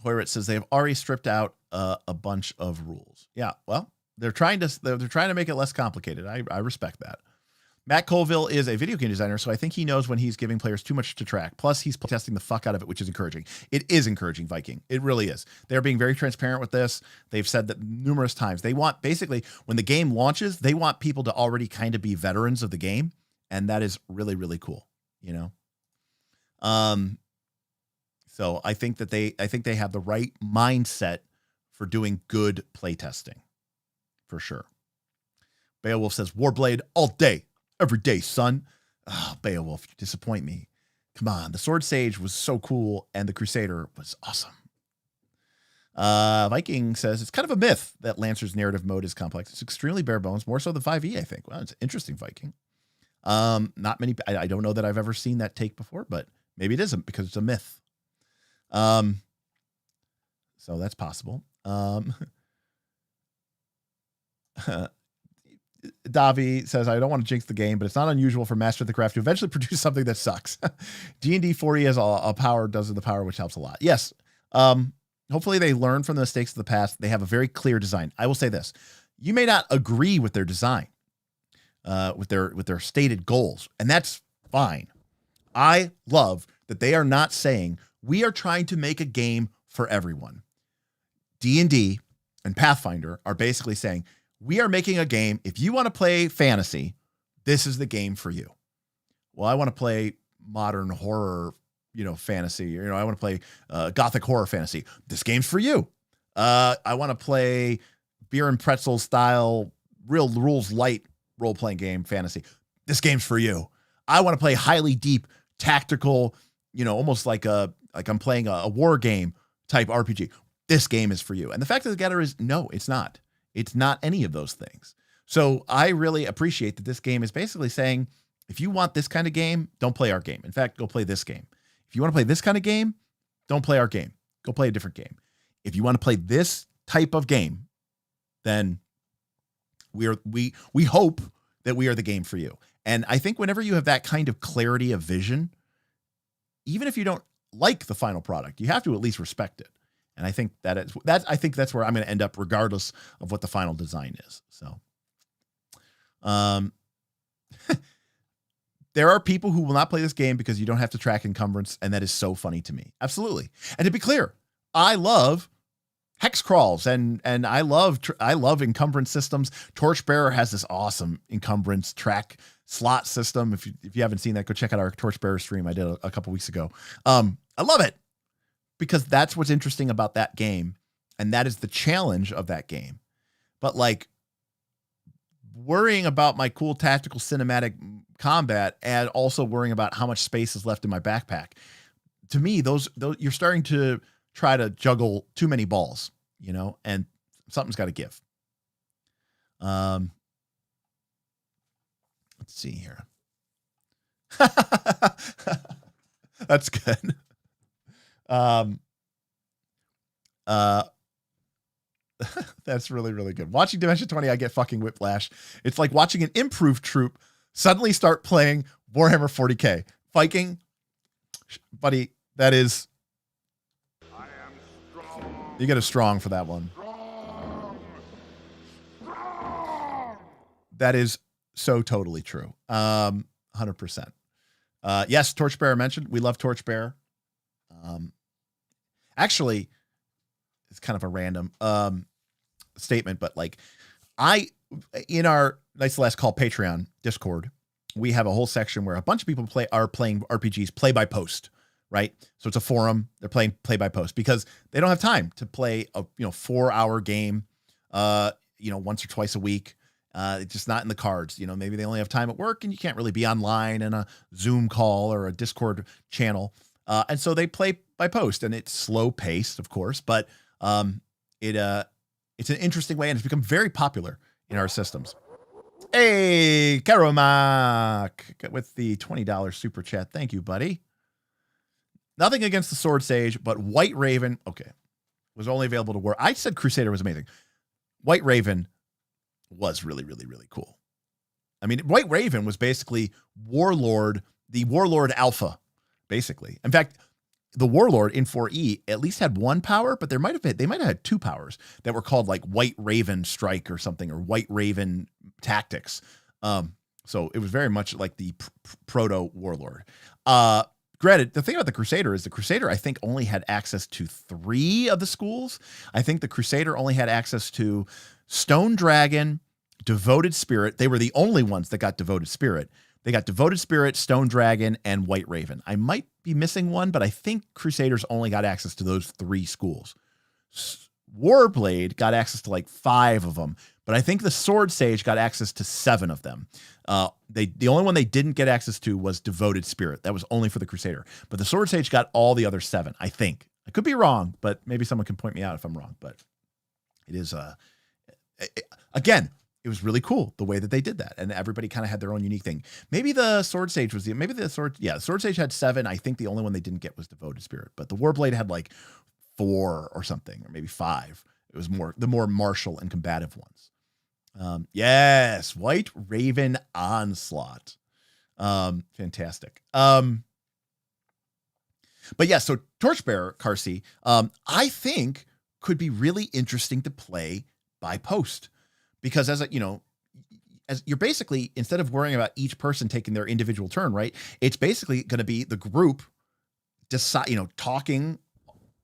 Hoyrit says they have already stripped out a bunch of rules. Yeah, well, they're trying to make it less complicated. I respect that. Matt Colville is a video game designer, so I think he knows when he's giving players too much to track. Plus, he's testing the fuck out of it, which is encouraging. It is encouraging, Viking. It really is. They're being very transparent with this. They've said that numerous times. They want, basically, when the game launches, they want people to already kind of be veterans of the game, and that is really, really cool, So I think they have the right mindset for doing good playtesting, for sure. Beowulf says, Warblade all day. Every day, son. Oh, Beowulf, you disappoint me. Come on. The Sword Sage was so cool, and the Crusader was awesome. Viking says, it's kind of a myth that Lancer's narrative mode is complex. It's extremely bare bones, more so than 5e, I think. Well, it's interesting, Viking. Not many, I don't know that I've ever seen that take before, but maybe it isn't because it's a myth. So that's possible. Davi says, I don't want to jinx the game, but it's not unusual for Master of the Craft to eventually produce something that sucks. D&D 40 has a power, does the power, which helps a lot. Yes. Hopefully they learn from the mistakes of the past. They have a very clear design. I will say this. You may not agree with their design, with their stated goals, and that's fine. I love that they are not saying we are trying to make a game for everyone. D&D and Pathfinder are basically saying, we are making a game. If you want to play fantasy, this is the game for you. Well, I want to play modern horror, fantasy. I want to play gothic horror fantasy. This game's for you. I want to play beer and pretzel style, real rules light role-playing game fantasy. This game's for you. I want to play highly deep, tactical, almost like I'm playing a war game type RPG. This game is for you. And the fact of the matter is, no, it's not. It's not any of those things. So I really appreciate that this game is basically saying, if you want this kind of game, don't play our game. In fact, go play this game. If you want to play this kind of game, don't play our game. Go play a different game. If you want to play this type of game, then we hope that we are the game for you. And I think whenever you have that kind of clarity of vision, even if you don't like the final product, you have to at least respect it. And I think I think that's where I'm going to end up, regardless of what the final design is. So, there are people who will not play this game because you don't have to track encumbrance, and that is so funny to me. Absolutely. And to be clear, I love hex crawls and I love encumbrance systems. Torchbearer has this awesome encumbrance track slot system. If you haven't seen that, go check out our Torchbearer stream I did a couple weeks ago. I love it because that's what's interesting about that game, and that is the challenge of that game. But like worrying about my cool tactical cinematic combat and also worrying about how much space is left in my backpack, to me, those you're starting to try to juggle too many balls, you know, and something's got to give. Let's see here. That's good. That's really, really good. Watching Dimension 20, I get fucking whiplash. It's like watching an improved troop suddenly start playing Warhammer 40K. Viking, buddy, that is... You get a strong for that one. That is so totally true. 100%. Yes, Torchbearer mentioned. We love Torchbearer. Actually, it's kind of a random statement, but like in our Nice Last Call Patreon Discord, we have a whole section where a bunch of people are playing RPGs play by post, right? So it's a forum. They're playing play by post because they don't have time to play a 4-hour game, once or twice a week. It's just not in the cards. Maybe they only have time at work and you can't really be online in a Zoom call or a Discord channel. And so they play by post, and it's slow paced, of course, but it's an interesting way, and it's become very popular in our systems. Hey, Karomak with the $20 super chat. Thank you, buddy. Nothing against the Sword Sage, but White Raven, okay, was only available to war. I said Crusader was amazing. White Raven was really, really, really cool. I mean, White Raven was basically the Warlord Alpha, basically. In fact, the Warlord in 4E at least had one power, but they might have had two powers that were called like White Raven Strike or something, or White Raven Tactics. So it was very much like the proto Warlord. Granted, the thing about the Crusader is the Crusader, I think, only had access to 3 of the schools. I think the Crusader only had access to Stone Dragon, Devoted Spirit. They were the only ones that got Devoted Spirit. They got Devoted Spirit, Stone Dragon, and White Raven. I might be missing one, but I think Crusaders only got access to those 3 schools. Warblade got access to like 5 of them, but I think the Sword Sage got access to 7 of them. The only one they didn't get access to was Devoted Spirit. That was only for the Crusader. But the Sword Sage got all the other 7, I think. I could be wrong, but maybe someone can point me out if I'm wrong. But it is, again, it was really cool the way that they did that. And everybody kind of had their own unique thing. Maybe the Sword Sage was the Sword Sage had 7. I think the only one they didn't get was Devoted Spirit. But the Warblade had like 4 or something, or maybe 5. It was the more martial and combative ones. Yes, White Raven Onslaught. Fantastic. But yeah, so Torchbearer, Carsey, I think could be really interesting to play by post. Because as you're basically, instead of worrying about each person taking their individual turn, right? It's basically going to be the group talking,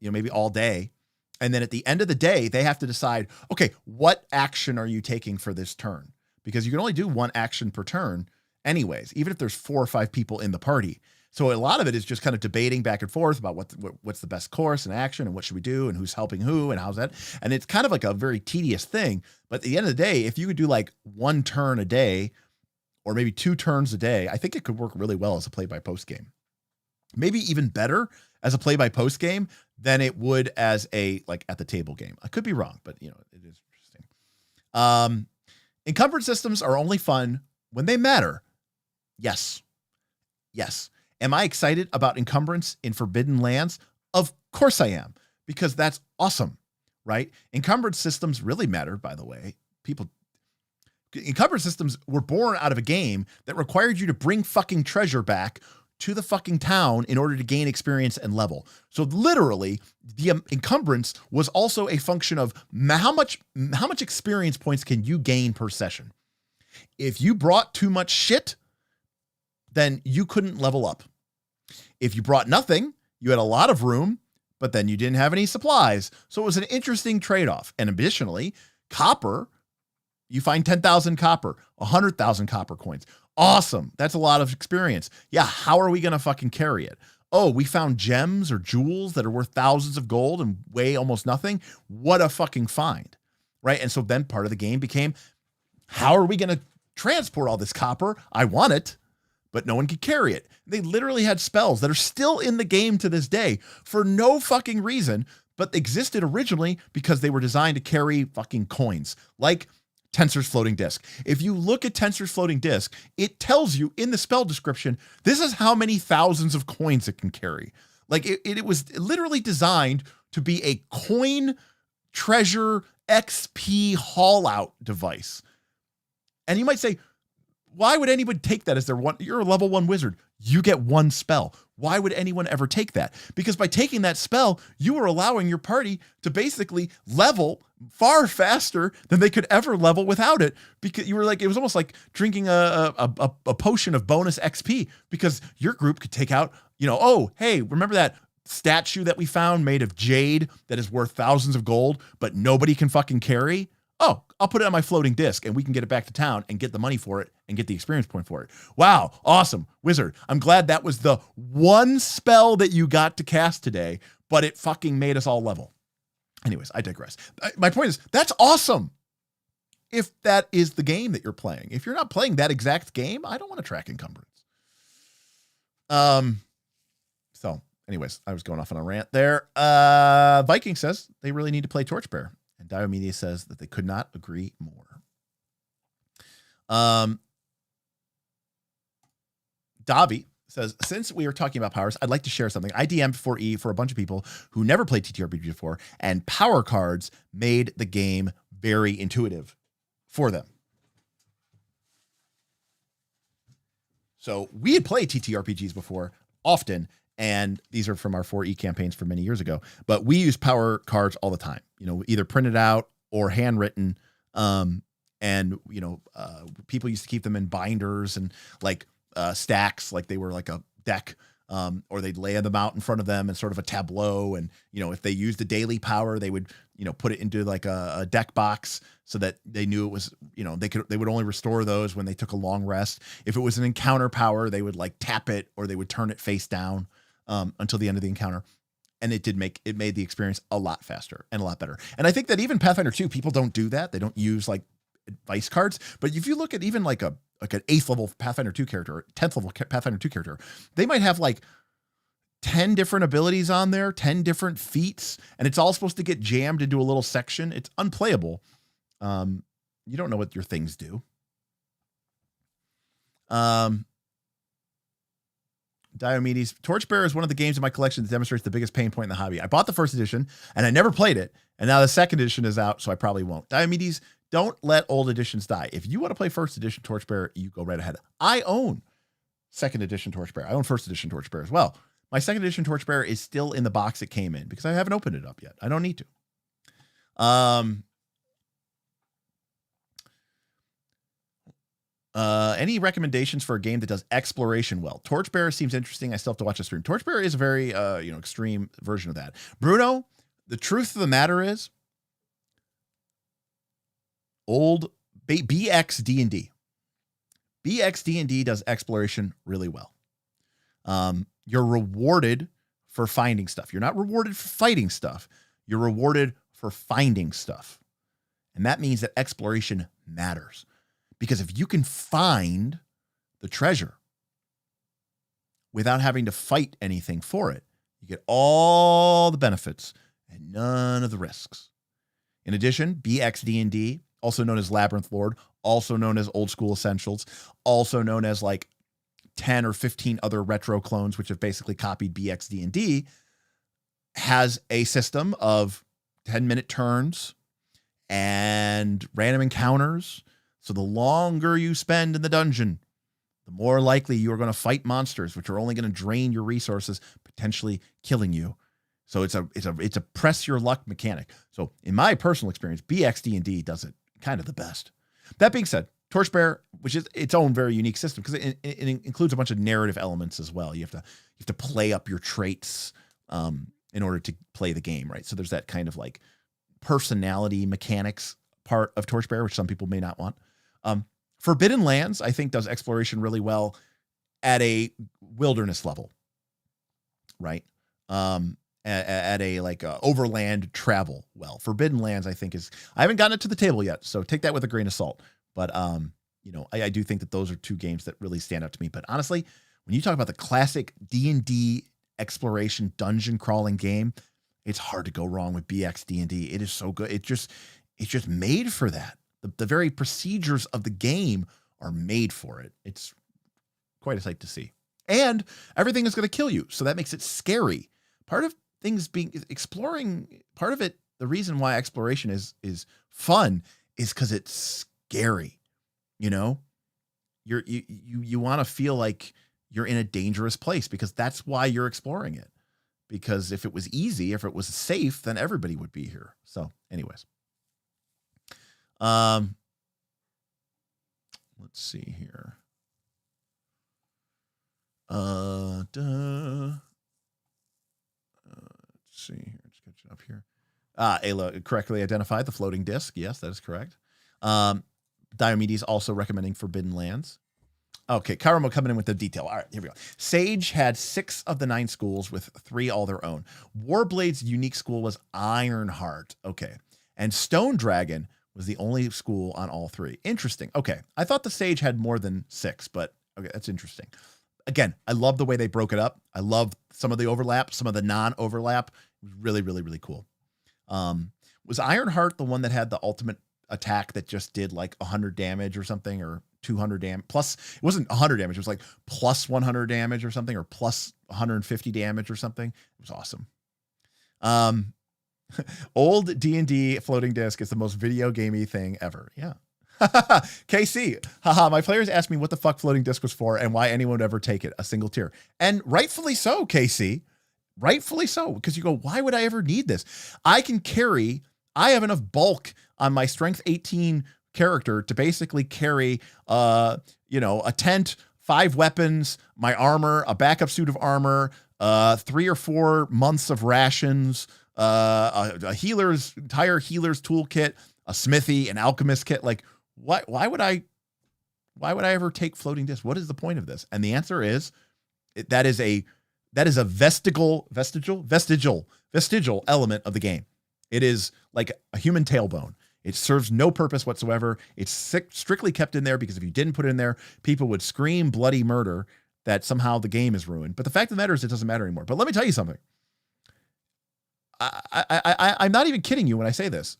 maybe all day. And then at the end of the day, they have to decide, okay, what action are you taking for this turn? Because you can only do 1 action per turn anyways, even if there's 4 or 5 people in the party. So a lot of it is just kind of debating back and forth about what's the best course and action and what should we do and who's helping who and how's that. And it's kind of like a very tedious thing. But at the end of the day, if you could do like 1 turn a day or maybe 2 turns a day, I think it could work really well as a play-by-post game. Maybe even better as a play-by-post game than it would as a like at the table game. I could be wrong, but it is interesting. Encumbered systems are only fun when they matter. Yes. Am I excited about encumbrance in Forbidden Lands? Of course I am, because that's awesome, right? Encumbered systems really matter, by the way. Encumbered systems were born out of a game that required you to bring fucking treasure back to the fucking town in order to gain experience and level. So literally, the encumbrance was also a function of how much experience points can you gain per session. If you brought too much shit, then you couldn't level up. If you brought nothing, you had a lot of room, but then you didn't have any supplies. So it was an interesting trade-off. And additionally, copper, you find 10,000 copper, 100,000 copper coins. Awesome. That's a lot of experience. Yeah, how are we going to fucking carry it? Oh, we found gems or jewels that are worth thousands of gold and weigh almost nothing. What a fucking find, right? And so then part of the game became, how are we going to transport all this copper? I want it, but no one could carry it. They literally had spells that are still in the game to this day for no fucking reason, but existed originally because they were designed to carry fucking coins, like Tensor's floating disk. If you look at Tensor's floating disk, it tells you in the spell description, this is how many thousands of coins it can carry. Like it was literally designed to be a coin treasure XP haul out device. And you might say, why would anyone take that as their one? You're a level 1 wizard. You get one spell. Why would anyone ever take that? Because by taking that spell, you are allowing your party to basically level far faster than they could ever level without it. Because you were like, it was almost like drinking a potion of bonus XP, because your group could take out, oh, hey, remember that statue that we found made of jade that is worth thousands of gold, but nobody can fucking carry? Oh, I'll put it on my floating disk and we can get it back to town and get the money for it and get the experience point for it. Wow. Awesome. Wizard. I'm glad that was the one spell that you got to cast today, but it fucking made us all level. Anyways, I digress. My point is, that's awesome. If that is the game that you're playing. If you're not playing that exact game, I don't want to track encumbrance. So anyways, I was going off on a rant there. Viking says they really need to play Torchbearer. And Diomedes says that they could not agree more. Davi says, since we are talking about powers, I'd like to share something. I DM'd 4E for a bunch of people who never played TTRPG before, and power cards made the game very intuitive for them. So we had played TTRPGs before often, and these are from our 4E campaigns from many years ago, but we use power cards all the time, either printed out or handwritten. People used to keep them in binders and stacks, like they were like a deck, or they'd lay them out in front of them in sort of a tableau. And, if they used the daily power, they would, put it into like a deck box so that they knew it was, they would only restore those when they took a long rest. If it was an encounter power, they would tap it, or they would turn it face down until the end of the encounter. And it made the experience a lot faster and a lot better. And I think that even Pathfinder 2, people don't do that. They don't use advice cards. But if you look at even an 8th level Pathfinder 2 character, or 10th level Pathfinder 2 character, they might have 10 different abilities on there, 10 different feats, and it's all supposed to get jammed into a little section. It's unplayable. You don't know what your things do. Diomedes, Torchbearer is one of the games in my collection that demonstrates the biggest pain point in the hobby. I bought the first edition and I never played it, and now the second edition is out, so I probably won't. Diomedes, don't let old editions die. If you want to play first edition Torchbearer, you go right ahead. I own second edition Torchbearer. I own first edition Torchbearer as well. My second edition Torchbearer is still in the box it came in because I haven't opened it up yet. I don't need to. Any recommendations for a game that does exploration well? Torchbearer seems interesting. I still have to watch a stream. Torchbearer is a very, extreme version of that. Bruno, the truth of the matter is, old BX D&D. BX D&D does exploration really well. You're rewarded for finding stuff. You're not rewarded for fighting stuff. You're rewarded for finding stuff. And that means that exploration matters. Because if you can find the treasure without having to fight anything for it, you get all the benefits and none of the risks. In addition, BX D&D, also known as Labyrinth Lord, also known as Old School Essentials, also known as 10 or 15 other retro clones, which have basically copied BX D&D, has a system of 10-minute turns and random encounters. So the longer you spend in the dungeon, the more likely you are going to fight monsters, which are only going to drain your resources, potentially killing you. So it's a press your luck mechanic. So in my personal experience, BX D&D does it kind of the best. That being said, Torchbearer, which is its own very unique system, because it includes a bunch of narrative elements as well. You have to play up your traits, and in order to play the game, right? So there's that kind of like personality mechanics part of Torchbearer, which some people may not want. Forbidden Lands, I think, does exploration really well at a wilderness level, right? At a like overland travel well. Forbidden Lands, I think, I haven't gotten it to the table yet, so take that with a grain of salt. But I do think that those are two games that really stand out to me. But honestly, when you talk about the classic D&D exploration dungeon crawling game, it's hard to go wrong with BX D&D. It is so good. It's just made for that. The very procedures of the game are made for it. It's quite a sight to see. And everything is going to kill you, so that makes it scary. Part of things being exploring, part of it, the reason why exploration is fun is because it's scary. You know, you want to feel like you're in a dangerous place because that's why you're exploring it. Because if it was easy, if it was safe, then everybody would be here. So, anyways, let's see here. Let's see here. Let's catch it up here. Ayla correctly identified the floating disc. Yes, that is correct. Diomedes also recommending Forbidden Lands. Okay, Karamo coming in with the detail. All right, here we go. Sage had 6 of the 9 schools with 3 all their own. Warblade's unique school was Ironheart. Okay. And Stone Dragon was the only school on all 3. Interesting. Okay. I thought the Sage had more than 6, but okay, that's interesting. Again, I love the way they broke it up. I love some of the overlap, some of the non-overlap. It was really, really, really cool. Was Ironheart the one that had the ultimate attack that just did like 100 damage or something, or 200 damage plus? It wasn't 100 damage. It was like plus 100 damage or something, or plus 150 damage or something. It was awesome. Old D&D floating disc is the most video gamey thing ever. Yeah. KC, haha, my players asked me what the fuck floating disc was for and why anyone would ever take it, a single tier. And rightfully so, KC. Rightfully so, because you go, why would I ever need this? I have enough bulk on my strength 18 character to basically carry, a tent, 5 weapons, my armor, a backup suit of armor, 3 or 4 months of rations, a entire healer's toolkit, a smithy, an alchemist kit. Like, why would I ever take floating disc? What is the point of this? And the answer is that is a vestigial element of the game. It is like a human tailbone. It serves no purpose whatsoever. It's strictly kept in there because if you didn't put it in there, people would scream bloody murder that somehow the game is ruined. But the fact of the matter is it doesn't matter anymore. But let me tell you something. I'm not even kidding you when I say this.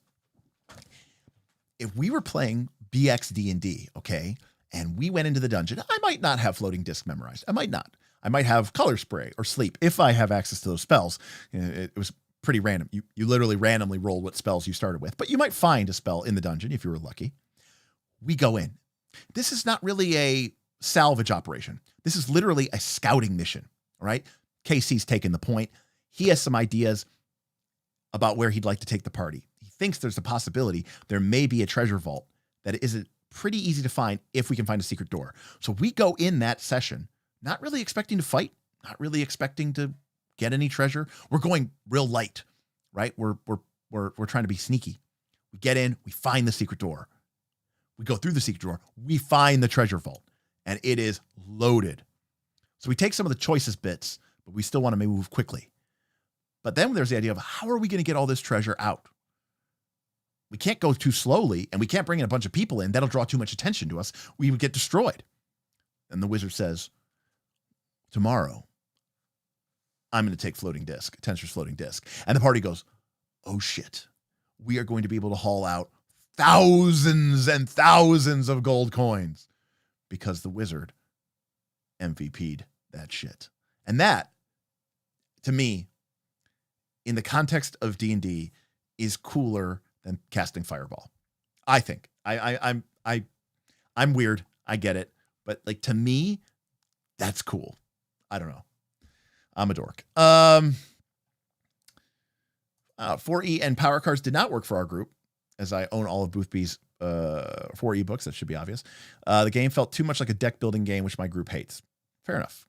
If we were playing BX D&D, okay, and we went into the dungeon, I might not have floating disc memorized. I might not. I might have color spray or sleep if I have access to those spells. It was pretty random. You literally randomly rolled what spells you started with, but you might find a spell in the dungeon if you were lucky. We go in. This is not really a salvage operation. This is literally a scouting mission, all right? KC's taken the point. He has some ideas about where he'd like to take the party. He thinks there's a possibility there may be a treasure vault that is pretty easy to find if we can find a secret door. So we go in that session, not really expecting to fight, not really expecting to get any treasure. We're going real light, right? We're trying to be sneaky. We get in, we find the secret door. We go through the secret door, we find the treasure vault, and it is loaded. So we take some of the choicest bits, but we still want to move quickly. But then there's the idea of how are we going to get all this treasure out? We can't go too slowly, and we can't bring in a bunch of people in. That'll draw too much attention to us. We would get destroyed. And the wizard says, tomorrow, I'm going to take floating disc, Tensor's floating disc. And the party goes, oh shit, we are going to be able to haul out thousands and thousands of gold coins because the wizard MVP'd that shit. And that, to me, in the context of D&D, is cooler than casting Fireball. I think. I'm weird. I get it. But like, to me, that's cool. I don't know. I'm a dork. 4E and Power Cards did not work for our group, as I own all of Boothby's 4E books. That should be obvious. The game felt too much like a deck building game, which my group hates. Fair enough.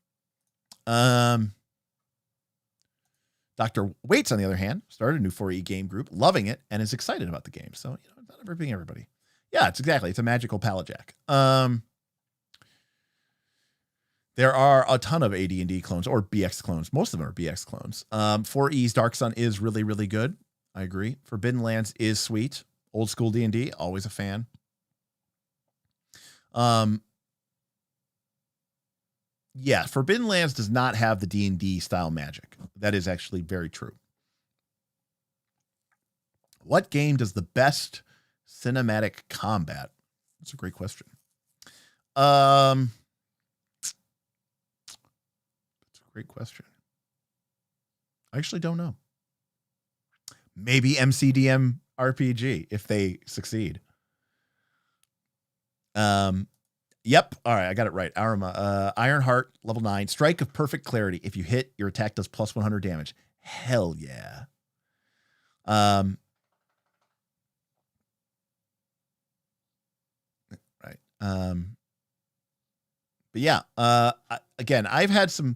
Dr. Waits, on the other hand, started a new 4E game group, loving it, and is excited about the game. So, not everybody. Yeah, it's a magical pallet jack. There are a ton of AD&D clones or BX clones. Most of them are BX clones. 4E's Dark Sun is really, really good. I agree. Forbidden Lands is sweet. Old school D&D, always a fan. Yeah, Forbidden Lands does not have the D&D style magic. That is actually very true. What game does the best cinematic combat? That's a great question. That's a great question. I actually don't know. Maybe MCDM RPG if they succeed. Yep. All right. I got it right. Arma, Ironheart, level 9. Strike of Perfect Clarity. If you hit, your attack does plus 100 damage. Hell yeah. Right. But yeah. Again, I've had some,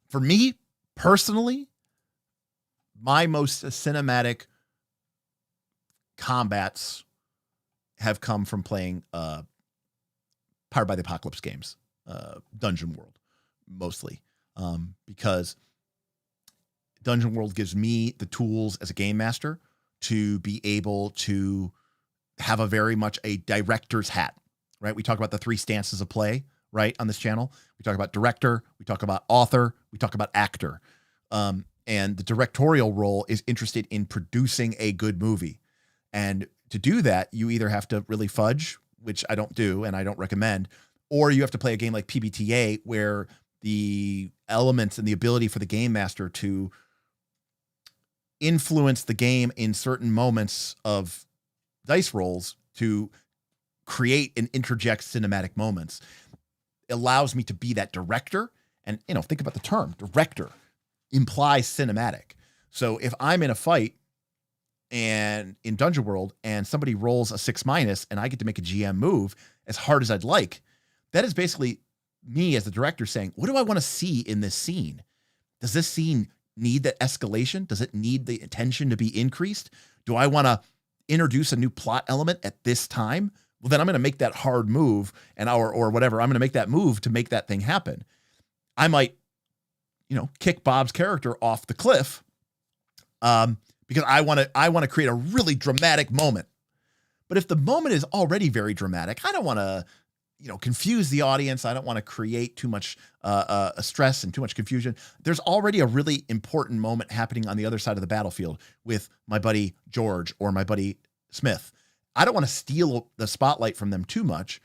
for me personally, my most cinematic combats have come from playing Powered by the Apocalypse games, Dungeon World, mostly, because Dungeon World gives me the tools as a game master to be able to have a very much a director's hat, right? We talk about the 3 stances of play, right, on this channel. We talk about director, we talk about author, we talk about actor. And the directorial role is interested in producing a good movie. And to do that, you either have to really fudge, which I don't do and I don't recommend, or you have to play a game like PBTA where the elements and the ability for the game master to influence the game in certain moments of dice rolls to create and interject cinematic moments allows me to be that director. And, think about the term director implies cinematic. So if I'm in a fight and in Dungeon World and somebody rolls a 6- and I get to make a GM move as hard as I'd like, that is basically me as the director saying, what do I want to see in this scene? Does this scene need that escalation? Does it need the attention to be increased? Do I want to introduce a new plot element at this time? Well, then I'm going to make that hard move or whatever. I'm going to make that move to make that thing happen. I might, kick Bob's character off the cliff, because I want to create a really dramatic moment. But if the moment is already very dramatic, I don't want to, confuse the audience. I don't want to create too much stress and too much confusion. There's already a really important moment happening on the other side of the battlefield with my buddy George or my buddy Smith. I don't want to steal the spotlight from them too much.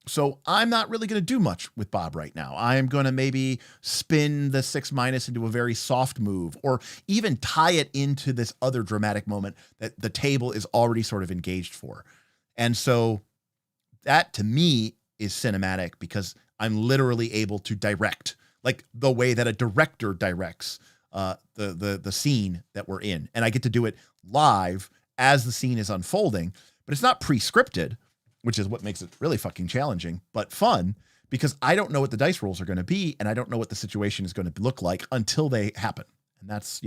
So I'm not really going to do much with Bob right now. I am going to maybe spin the 6- into a very soft move, or even tie it into this other dramatic moment that the table is already sort of engaged for. And so that to me is cinematic because I'm literally able to direct, like the way that a director directs the scene that we're in. And I get to do it live as the scene is unfolding, but it's not pre-scripted, which is what makes it really fucking challenging, but fun, because I don't know what the dice rolls are going to be, and I don't know what the situation is going to look like until they happen. And that's,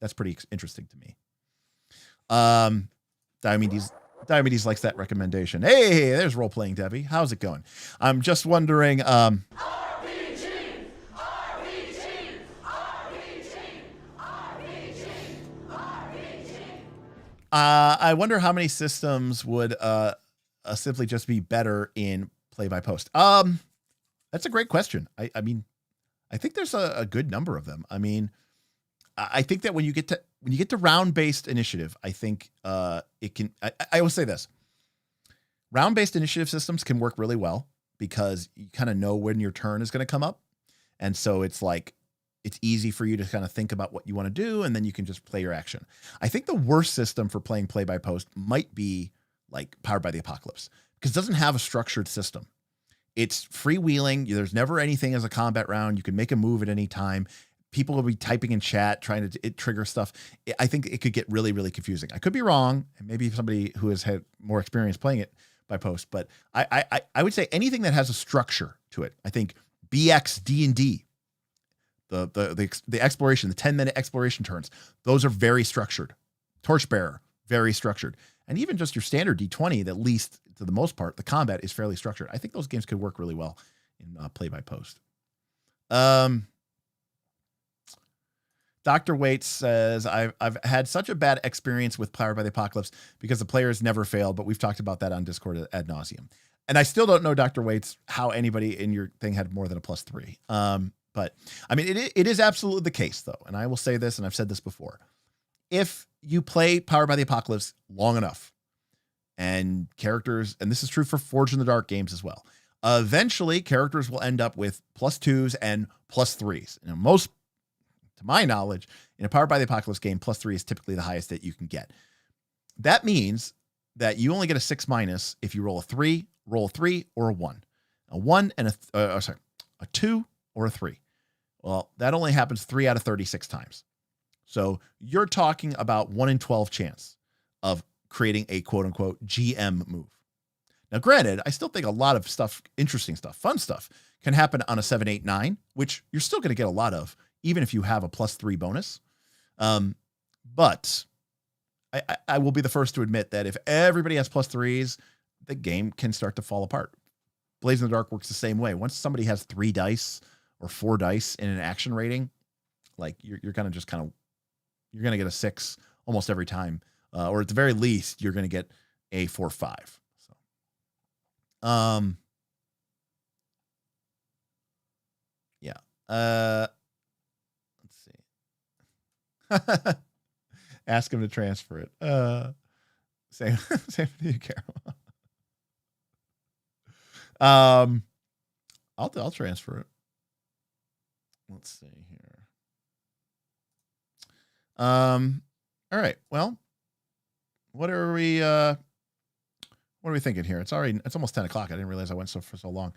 that's pretty interesting to me. Diomedes likes that recommendation. Hey, there's role-playing Debbie. How's it going? I'm just wondering, I wonder how many systems would simply just be better in play-by-post. That's a great question. I mean, I think there's a good number of them. I mean, I think that when you get to round-based initiative, I think it can. I will say this: round-based initiative systems can work really well because you kind of know when your turn is going to come up, and so it's easy for you to kind of think about what you want to do, and then you can just play your action. I think the worst system for playing play-by-post might be like Powered by the Apocalypse, because it doesn't have a structured system. It's freewheeling. There's never anything as a combat round. You can make a move at any time. People will be typing in chat, trying to trigger stuff. I think it could get really, really confusing. I could be wrong, and maybe somebody who has had more experience playing it by post, but I would say anything that has a structure to it. I think BX D&D, the exploration, the 10-minute exploration turns, those are very structured. Torchbearer, very structured. And even just your standard D20, at least to the most part, the combat is fairly structured. I think those games could work really well in play-by-post. Dr. Waits says, I've had such a bad experience with Powered by the Apocalypse because the players never failed, but we've talked about that on Discord ad nauseum. And I still don't know, Dr. Waits, how anybody in your thing had more than a +3. But I mean, it is absolutely the case, though. And I will say this, and I've said this before. If you play Powered by the Apocalypse long enough, and characters, and this is true for Forge in the Dark games as well, eventually characters will end up with +2s and +3s. You know, most, to my knowledge, in a Powered by the Apocalypse game, +3 is typically the highest that you can get. That means that you only get a 6- if you roll a 3, or a 1. A 1 and a 2 or a 3. Well, that only happens 3 out of 36 times. So you're talking about 1 in 12 chance of creating a quote unquote GM move. Now, granted, I still think a lot of stuff, interesting stuff, fun stuff can happen on a 7, 8, 9, which you're still going to get a lot of, even if you have a +3 bonus. But I will be the first to admit that if everybody has +3s, the game can start to fall apart. Blaze in the Dark works the same way. Once somebody has 3 dice or 4 dice in an action rating, like you're going to you're going to get a 6 almost every time. Or at the very least, you're going to get a 4, 5. So, yeah. Let's see. Ask him to transfer it. Same to you, Carol. I'll transfer it. Let's see here. All right. Well, what are we thinking here? It's almost 10 o'clock. I didn't realize I went for so long.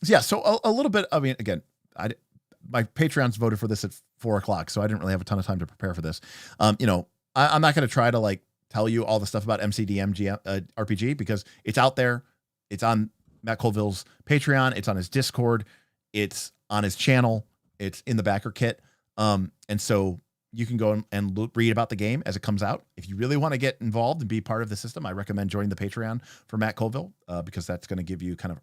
So a little bit, I mean, again, my Patreons voted for this at 4 o'clock, so I didn't really have a ton of time to prepare for this. I'm not going to try to tell you all the stuff about MCDM RPG because it's out there. It's on Matt Colville's Patreon. It's on his Discord. It's on his channel. It's in the Backerkit. And so you can go and read about the game as it comes out. If you really want to get involved and be part of the system, I recommend joining the Patreon for Matt Colville because that's going to give you kind of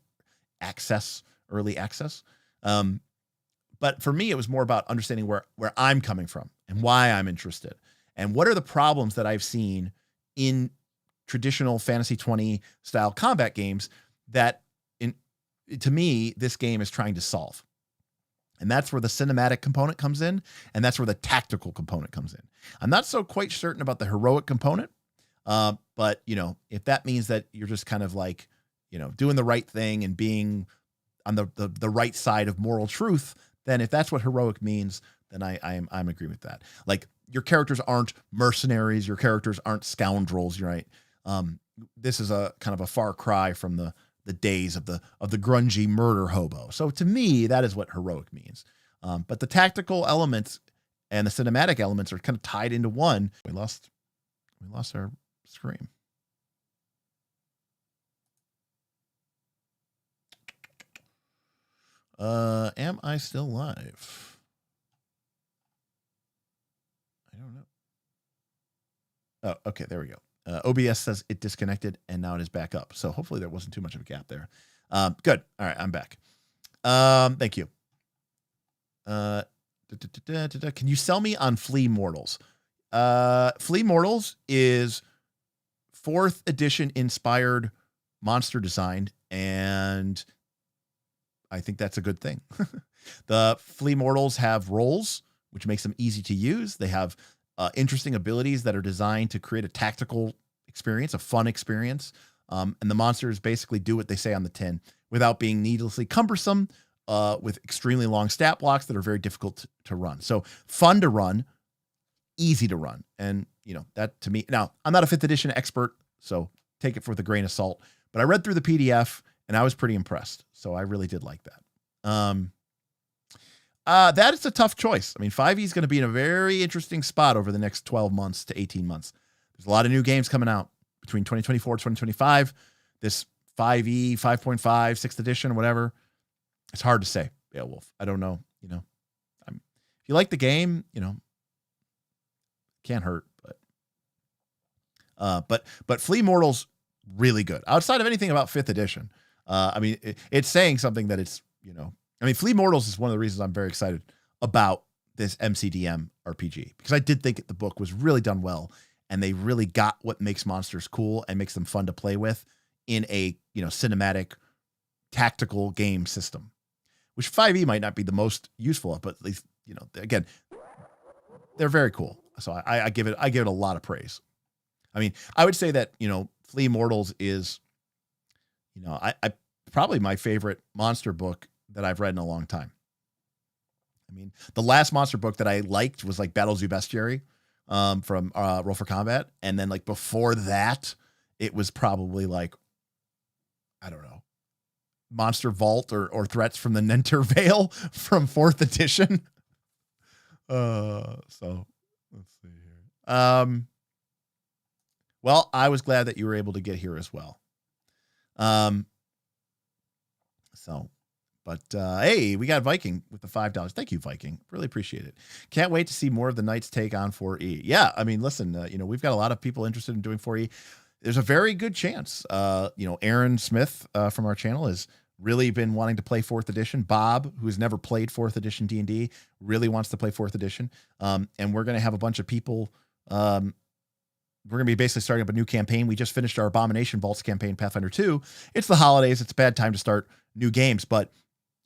early access. But for me, it was more about understanding where I'm coming from and why I'm interested and what are the problems that I've seen in traditional Fantasy 20 style combat games that to me, this game is trying to solve. And that's where the cinematic component comes in. And that's where the tactical component comes in. I'm not so quite certain about the heroic component. But if that means that you're just kind of doing the right thing and being on the right side of moral truth, then if that's what heroic means, then I'm agree with that. Your characters aren't mercenaries. Your characters aren't scoundrels. Right. This is a kind of a far cry from the days of the grungy murder hobo. So to me, that is what heroic means. But the tactical elements and the cinematic elements are kind of tied into one. We lost our screen. Am I still live? I don't know. Oh, okay. There we go. OBS says it disconnected and now it is back up. So hopefully there wasn't too much of a gap there. Good. All right. I'm back. Thank you. Can you sell me on Flea Mortals? Flea Mortals is 4th edition inspired monster design. And I think that's a good thing. The Flea Mortals have roles, which makes them easy to use. They have interesting abilities that are designed to create a tactical experience, a fun experience. And the monsters basically do what they say on the tin without being needlessly cumbersome, with extremely long stat blocks that are very difficult to run. So fun to run, easy to run. And, that to me, now I'm not a 5th edition expert, so take it with a grain of salt, but I read through the PDF and I was pretty impressed. So I really did like that. That is a tough choice. I mean, 5e is going to be in a very interesting spot over the next 12 months to 18 months. There's a lot of new games coming out between 2024 and 2025. This 5e, 5.5, 6th edition, whatever. It's hard to say, Beowulf. I don't know. you like the game, can't hurt. But Flea Mortal's really good. Outside of anything about 5th edition, it's saying something that it's, Flea Mortals is one of the reasons I'm very excited about this MCDM RPG, because I did think the book was really done well, and they really got what makes monsters cool and makes them fun to play with in a, cinematic tactical game system, which 5e might not be the most useful of, but at least, again, they're very cool. So I give it a lot of praise. I would say that, Flea Mortals is, I probably my favorite monster book that I've read in a long time. The last monster book that I liked was like Battle Zoo Bestiary from Roll for Combat. And then like before that, it was probably like, I don't know, Monster Vault or Threats from the Nenter Vale from 4th edition. So let's see here. Well, I was glad that you were able to get here as well. Hey, we got Viking with the $5. Thank you, Viking. Really appreciate it. Can't wait to see more of the Knights take on 4E. Yeah, listen, we've got a lot of people interested in doing 4E. There's a very good chance. Aaron Smith from our channel has really been wanting to play 4th edition. Bob, who's never played 4th edition D&D, really wants to play 4th edition. And we're going to have a bunch of people. We're going to be basically starting up a new campaign. We just finished our Abomination Vaults campaign, Pathfinder 2. It's the holidays. It's a bad time to start new games, but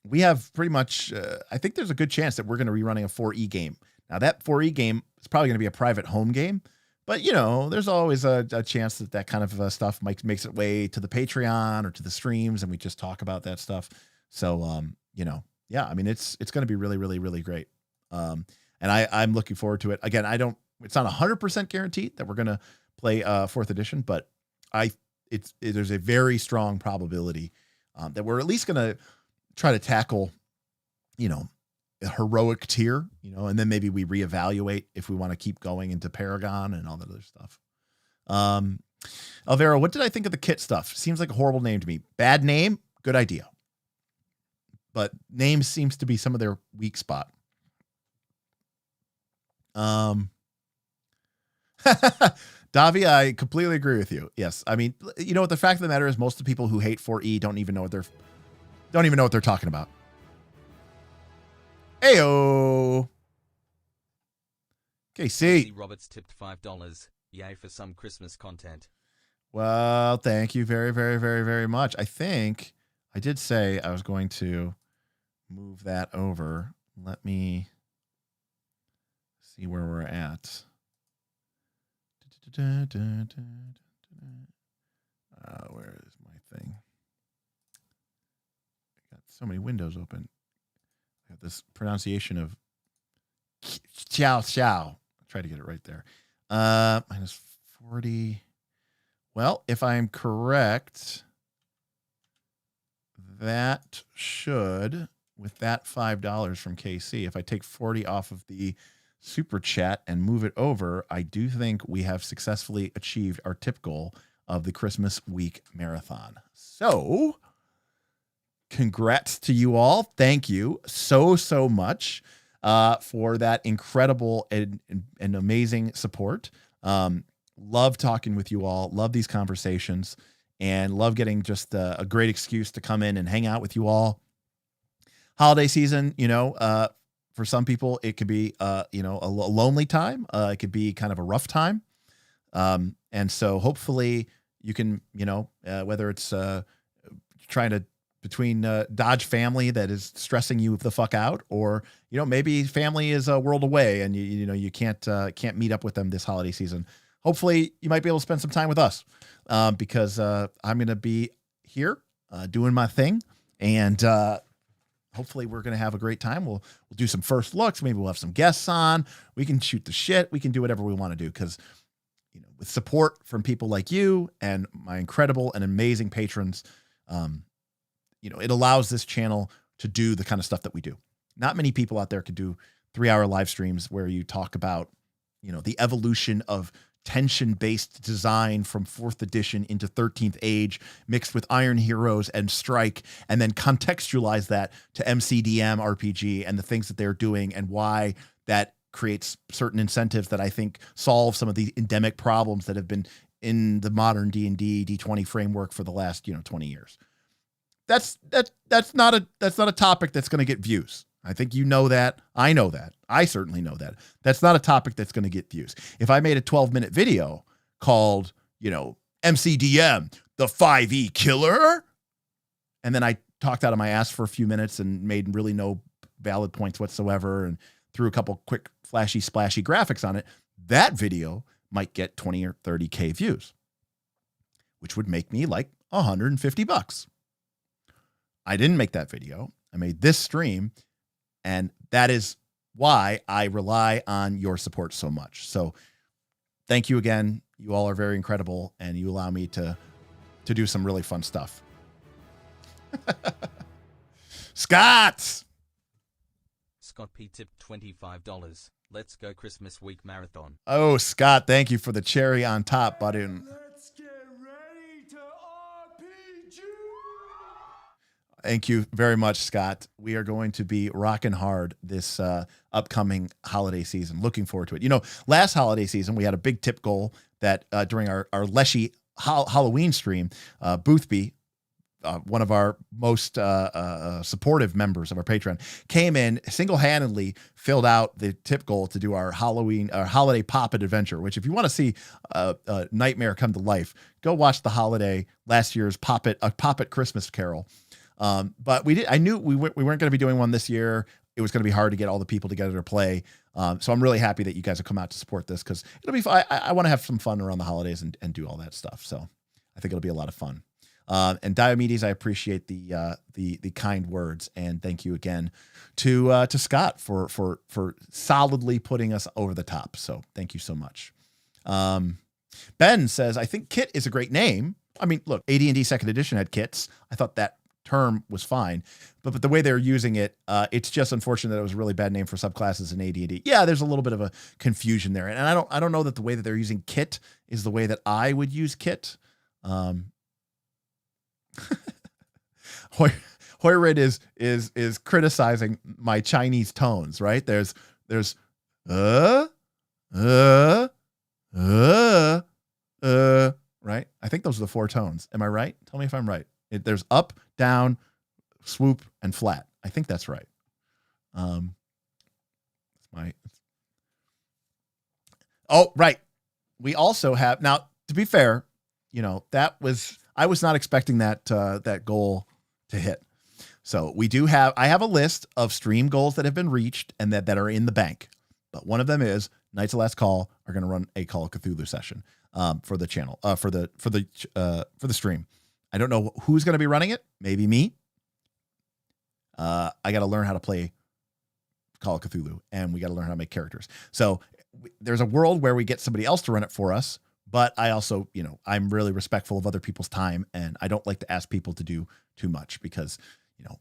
we have pretty much, I think there's a good chance that we're going to be running a 4E game. Now, that 4E game is probably going to be a private home game, but, there's always a chance that kind of stuff makes its way to the Patreon or to the streams, and we just talk about that stuff. So, it's going to be really, really, really great. And I'm looking forward to it. Again, it's not 100% guaranteed that we're going to play 4th edition, but there's a very strong probability that we're at least going to try to tackle, a heroic tier, and then maybe we reevaluate if we want to keep going into Paragon and all that other stuff. Alvaro, what did I think of the kit stuff? Seems like a horrible name to me. Bad name, good idea. But name seems to be some of their weak spot. Davi, I completely agree with you. Yes. The fact of the matter is most of the people who hate 4E don't even know what they're talking about. Ayo. KC. Roberts tipped $5. Yay for some Christmas content. Well, thank you very, very, very, very much. I think I did say I was going to move that over. Let me see where we're at. Where is my thing? I got so many windows open. I have this pronunciation of chow. I'll try to get it right there. Minus 40. Well, if I'm correct, that should, with that $5 from KC, if I take 40 off of the super chat and move it over, I do think we have successfully achieved our tip goal of the Christmas week marathon. So congrats to you all. Thank you so much for that incredible and amazing support. Love talking with you all. Love these conversations and love getting just a great excuse to come in and hang out with you all. Holiday season, for some people, it could be, a lonely time. It could be kind of a rough time. And so hopefully you can, whether it's trying to between dodge family that is stressing you the fuck out, or, maybe family is a world away and you can't meet up with them this holiday season. Hopefully you might be able to spend some time with us because I'm going to be here doing my thing. And hopefully we're going to have a great time. We'll do some first looks. Maybe we'll have some guests on. We can shoot the shit. We can do whatever we want to do because, with support from people like you and my incredible and amazing patrons, it allows this channel to do the kind of stuff that we do. Not many people out there could do 3-hour live streams where you talk about, the evolution of tension-based design from 4th edition into 13th age mixed with Iron Heroes and Strike, and then contextualize that to MCDM RPG and the things that they're doing and why that creates certain incentives that I think solve some of the endemic problems that have been in the modern D&D D20 framework for the last 20 years. That's not a topic that's going to get views. I think you know that. I know that. I certainly know that. That's not a topic that's going to get views. If I made a 12-minute video called, MCDM, the 5e killer, and then I talked out of my ass for a few minutes and made really no valid points whatsoever and threw a couple quick flashy splashy graphics on it, that video might get 20 or 30K views, which would make me like $150. I didn't make that video. I made this stream, and that is why I rely on your support so much. So thank you again. You all are very incredible, and you allow me to do some really fun stuff. Scott P tipped $25. Let's go Christmas week marathon. Oh, Scott, thank you for the cherry on top button. Let's get ready to RPG. Thank you very much, Scott. We are going to be rocking hard this upcoming holiday season. Looking forward to it. Last holiday season, we had a big tip goal that during our Leshy Halloween stream, Boothby, one of our most supportive members of our Patreon, came in single-handedly, filled out the tip goal to do our holiday Poppet adventure, which if you want to see a nightmare come to life, go watch last year's Poppet Christmas Carol. But I knew we weren't going to be doing one this year. It was going to be hard to get all the people together to play. So I'm really happy that you guys have come out to support this, because it'll be fun. I want to have some fun around the holidays and do all that stuff. So I think it'll be a lot of fun. And Diomedes, I appreciate the kind words, and thank you again to Scott for solidly putting us over the top. So thank you so much. Ben says, I think Kit is a great name. I mean, look, AD&D Second Edition had kits. I thought that term was fine, but the way they're using it, it's just unfortunate that it was a really bad name for subclasses in AD&D. Yeah, there's a little bit of a confusion there, and I don't know that the way that they're using kit is the way that I would use kit. Hoyrid is criticizing my Chinese tones, right? There's right? I think those are the 4 tones. Am I right? Tell me if I'm right. There's up, down, swoop, and flat. I think that's right. Right. We also have, now, to be fair, I was not expecting that goal to hit. So I have a list of stream goals that have been reached and that are in the bank. But one of them is Knights of Last Call are going to run a Call of Cthulhu session for the channel, for the stream. I don't know who's going to be running it. Maybe me. I got to learn how to play Call of Cthulhu, and we got to learn how to make characters. So there's a world where we get somebody else to run it for us. But I also, I'm really respectful of other people's time, and I don't like to ask people to do too much because,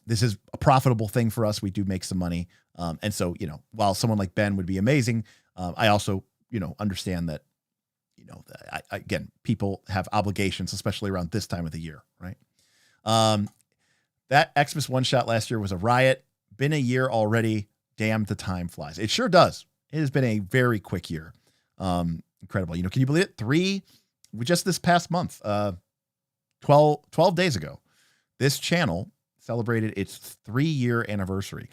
this is a profitable thing for us. We do make some money. And so, while someone like Ben would be amazing, I also, understand that, again, people have obligations, especially around this time of the year, right? That Xmas one-shot last year was a riot. Been a year already. Damn, the time flies. It sure does. It has been a very quick year. Incredible. Can you believe it? Just this past month, 12 days ago, this channel celebrated its 3-year anniversary.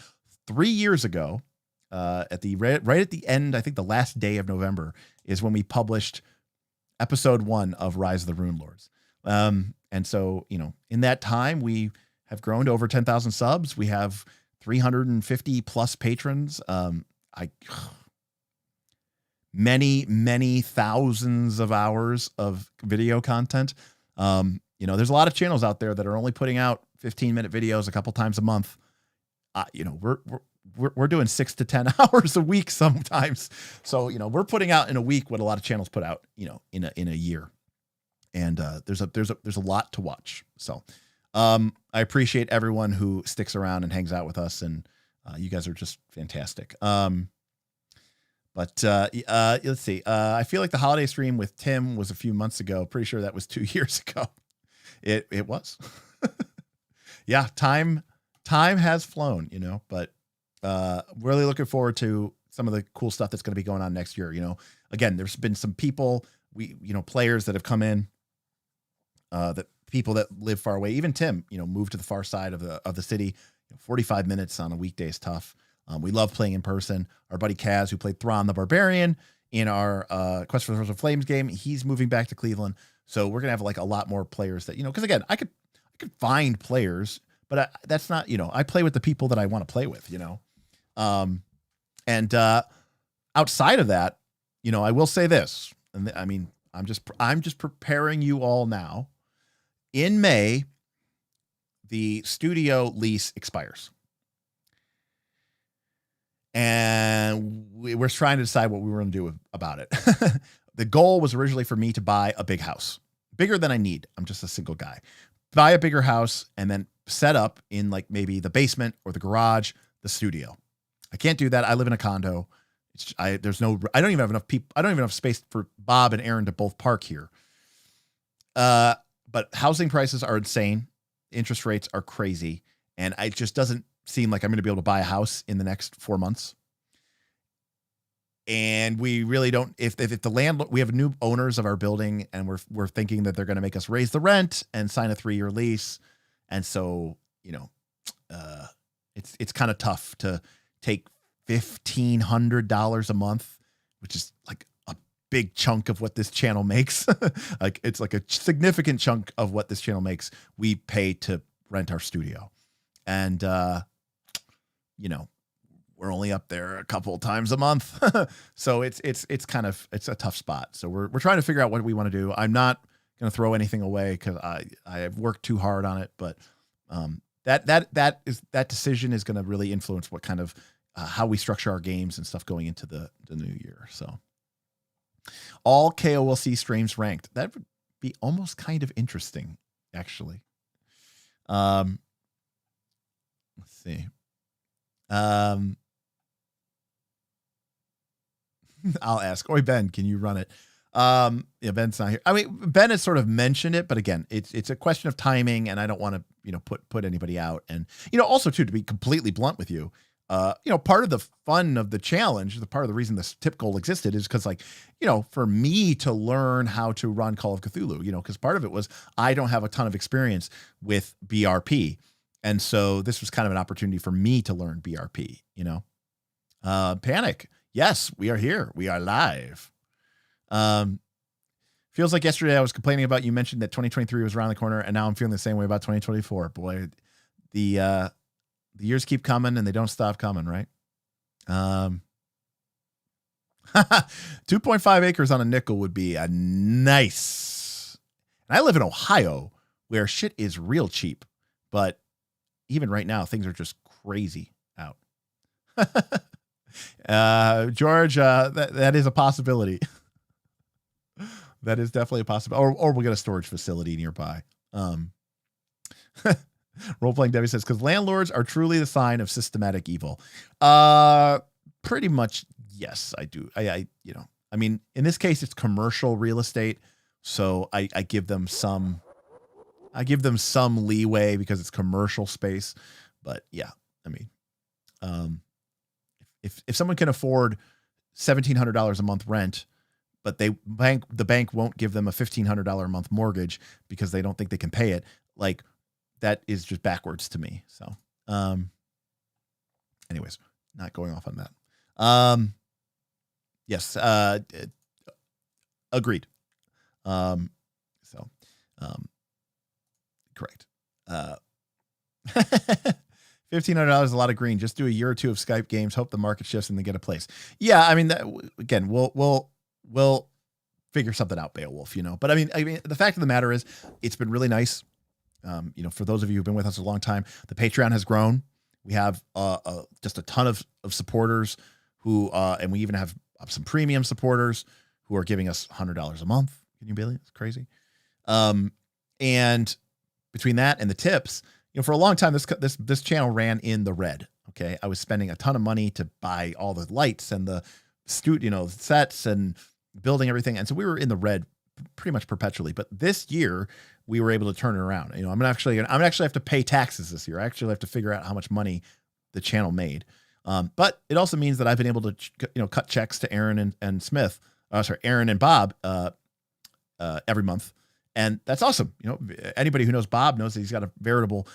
3 years ago, right at the end, I think the last day of November is when we published episode 1 of Rise of the Rune Lords. And so, in that time, we have grown to over 10,000 subs. We have 350 plus patrons. Many thousands of hours of video content. There's a lot of channels out there that are only putting out 15-minute videos a couple times a month. We're doing 6 to 10 hours a week sometimes. So, we're putting out in a week what a lot of channels put out, in a year. And there's a lot to watch. So I appreciate everyone who sticks around and hangs out with us, and you guys are just fantastic. But let's see. I feel like the holiday stream with Tim was a few months ago. Pretty sure that was 2 years ago. It was. Yeah, time has flown, but really looking forward to some of the cool stuff that's going to be going on next year. Again, there's been some people, players that have come in, that people that live far away, even Tim, moved to the far side of the city. 45 minutes on a weekday is tough. We love playing in person. Our buddy Kaz, who played Thrawn the Barbarian in our Quest for the Swords of Flames game, he's moving back to Cleveland. So we're gonna have like a lot more players that, because again, I could find players, but that's not, I play with the people that I want to play with, and outside of that, I will say this, and I mean, I'm just preparing you all now. In May, the studio lease expires. And we're trying to decide what we were going to do about it. The goal was originally for me to buy a big house, bigger than I need. I'm just a single guy. Buy a bigger house and then set up in like maybe the basement or the garage, the studio. I can't do that. I live in a condo. I don't even have enough people. I don't even have space for Bob and Aaron to both park here. But housing prices are insane. Interest rates are crazy. And it just doesn't seem like I'm going to be able to buy a house in the next 4 months. And we really don't, if the landlord, we have new owners of our building and we're thinking that they're going to make us raise the rent and sign a 3-year lease. And so, it's kind of tough to take $1,500 a month, which is like a big chunk of what this channel makes. Like it's like a significant chunk of what this channel makes. We pay to rent our studio. And, we're only up there a couple of times a month. So it's a tough spot. So we're trying to figure out what we want to do. I'm not going to throw anything away because I have worked too hard on it, but, that decision is going to really influence what kind of, how we structure our games and stuff going into the new year. So all KOLC streams ranked. That would be almost kind of interesting, actually. Let's see. I'll ask. Oi, Ben, can you run it? Yeah, Ben's not here. I mean, Ben has sort of mentioned it, but again, it's a question of timing, and I don't want to, put anybody out. And, also too, to be completely blunt with you, part of the fun of the challenge, the part of the reason this tip goal existed is because for me to learn how to run Call of Cthulhu, because part of it was I don't have a ton of experience with BRP. And so this was kind of an opportunity for me to learn BRP, Panic. Yes, we are here. We are live. Feels like yesterday I was complaining about, you mentioned that 2023 was around the corner, and now I'm feeling the same way about 2024. Boy, the years keep coming and they don't stop coming, right? 2.5 acres on a nickel would be a nice. And I live in Ohio where shit is real cheap, but even right now, things are just crazy out. George, that is a possibility. That is definitely a possibility. Or we'll get a storage facility nearby. Role-playing Debbie says, because landlords are truly the sign of systematic evil. Pretty much, yes, I do. I mean, in this case, it's commercial real estate. So I give them some leeway because it's commercial space. But yeah, I mean, if someone can afford $1,700 a month rent, but the bank won't give them a $1,500 a month mortgage because they don't think they can pay it, like that is just backwards to me. So, anyways, not going off on that. Yes, agreed. Correct. $1,500 is a lot of green. Just do a year or two of Skype games. Hope the market shifts and then get a place. Yeah, I mean, again, we'll figure something out, Beowulf. But I mean, the fact of the matter is, it's been really nice. For those of you who've been with us a long time, the Patreon has grown. We have just a ton of supporters who, and we even have some premium supporters who are giving us $100 a month. Can you believe it? It's crazy. And between that and the tips, for a long time, this channel ran in the red. Okay. I was spending a ton of money to buy all the lights and the sets and building everything. And so we were in the red pretty much perpetually, but this year we were able to turn it around. I'm actually have to pay taxes this year. I actually have to figure out how much money the channel made. But it also means that I've been able to, cut checks to Aaron and Smith, Aaron and Bob, every month. And that's awesome. Anybody who knows Bob knows that he's got a veritable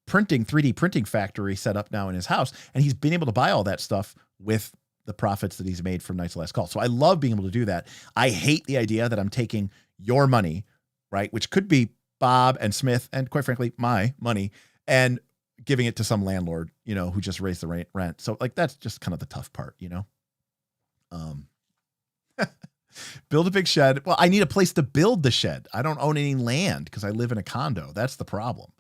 3D printing factory set up now in his house. And he's been able to buy all that stuff with the profits that he's made from Night's Last Call. So I love being able to do that. I hate the idea that I'm taking your money, right, which could be Bob and Smith and, quite frankly, my money, and giving it to some landlord, who just raised the rent. So like, that's just kind of the tough part, build a big shed. Well, I need a place to build the shed. I don't own any land because I live in a condo. That's the problem.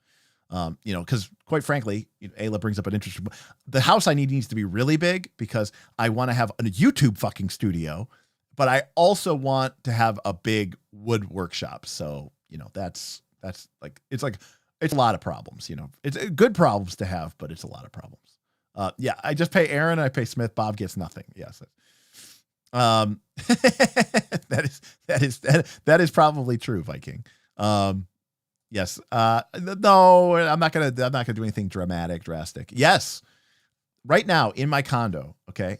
Because quite frankly, Ayla brings up an interesting, the house I need needs to be really big because I want to have a YouTube fucking studio, but I also want to have a big wood workshop. So, that's like, it's a lot of problems, it's good problems to have, but it's a lot of problems. Yeah, I just pay Aaron, I pay Smith, Bob gets nothing. Yes. That is probably true, Viking. Yes. No, I'm not gonna do anything drastic. Yes. Right now in my condo. Okay.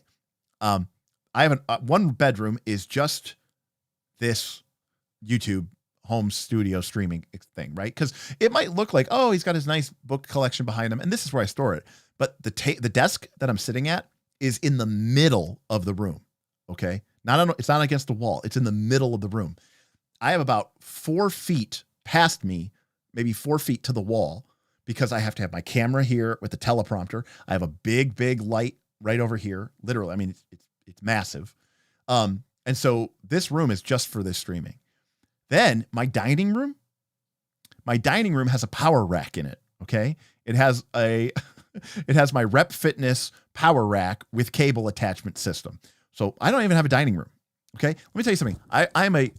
I have one bedroom is just this YouTube home studio streaming thing, right? Because it might look like, oh, he's got his nice book collection behind him, and this is where I store it. But the desk that I'm sitting at is in the middle of the room. Okay, it's not against the wall. It's in the middle of the room. I have about 4 feet past me, maybe 4 feet to the wall, because I have to have my camera here with the teleprompter. I have a big light right over here. Literally, I mean, it's massive. And so this room is just for this streaming. Then my dining room has a power rack in it. Okay. It has my Rep Fitness power rack with cable attachment system. So I don't even have a dining room. Okay. Let me tell you something. I am a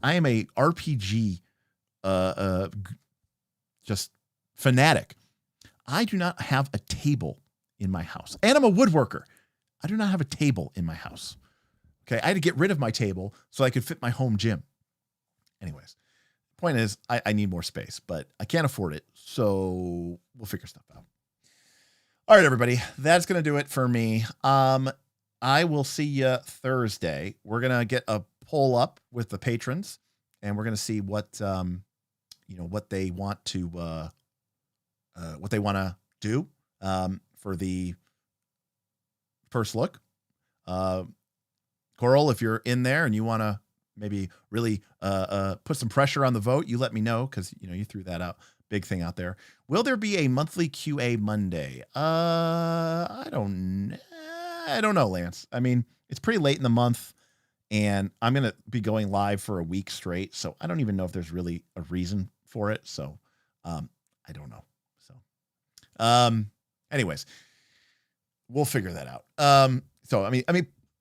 RPG, just fanatic. I do not have a table in my house, and I'm a woodworker. I do not have a table in my house. Okay. I had to get rid of my table so I could fit my home gym. Anyways, point is I need more space, but I can't afford it. So we'll figure stuff out. All right, everybody, that's going to do it for me. I will see you Thursday. We're going to get a poll up with the patrons, and we're going to see what they want to do, for the first look. Coral, if you're in there and you want to maybe really put some pressure on the vote, you let me know, because you threw that out, big thing out there. Will there be a monthly QA Monday? I don't know, Lance. I mean, it's pretty late in the month, and I'm gonna be going live for a week straight, so I don't even know if there's really a reason for it. So I don't know. So anyways, we'll figure that out. So I mean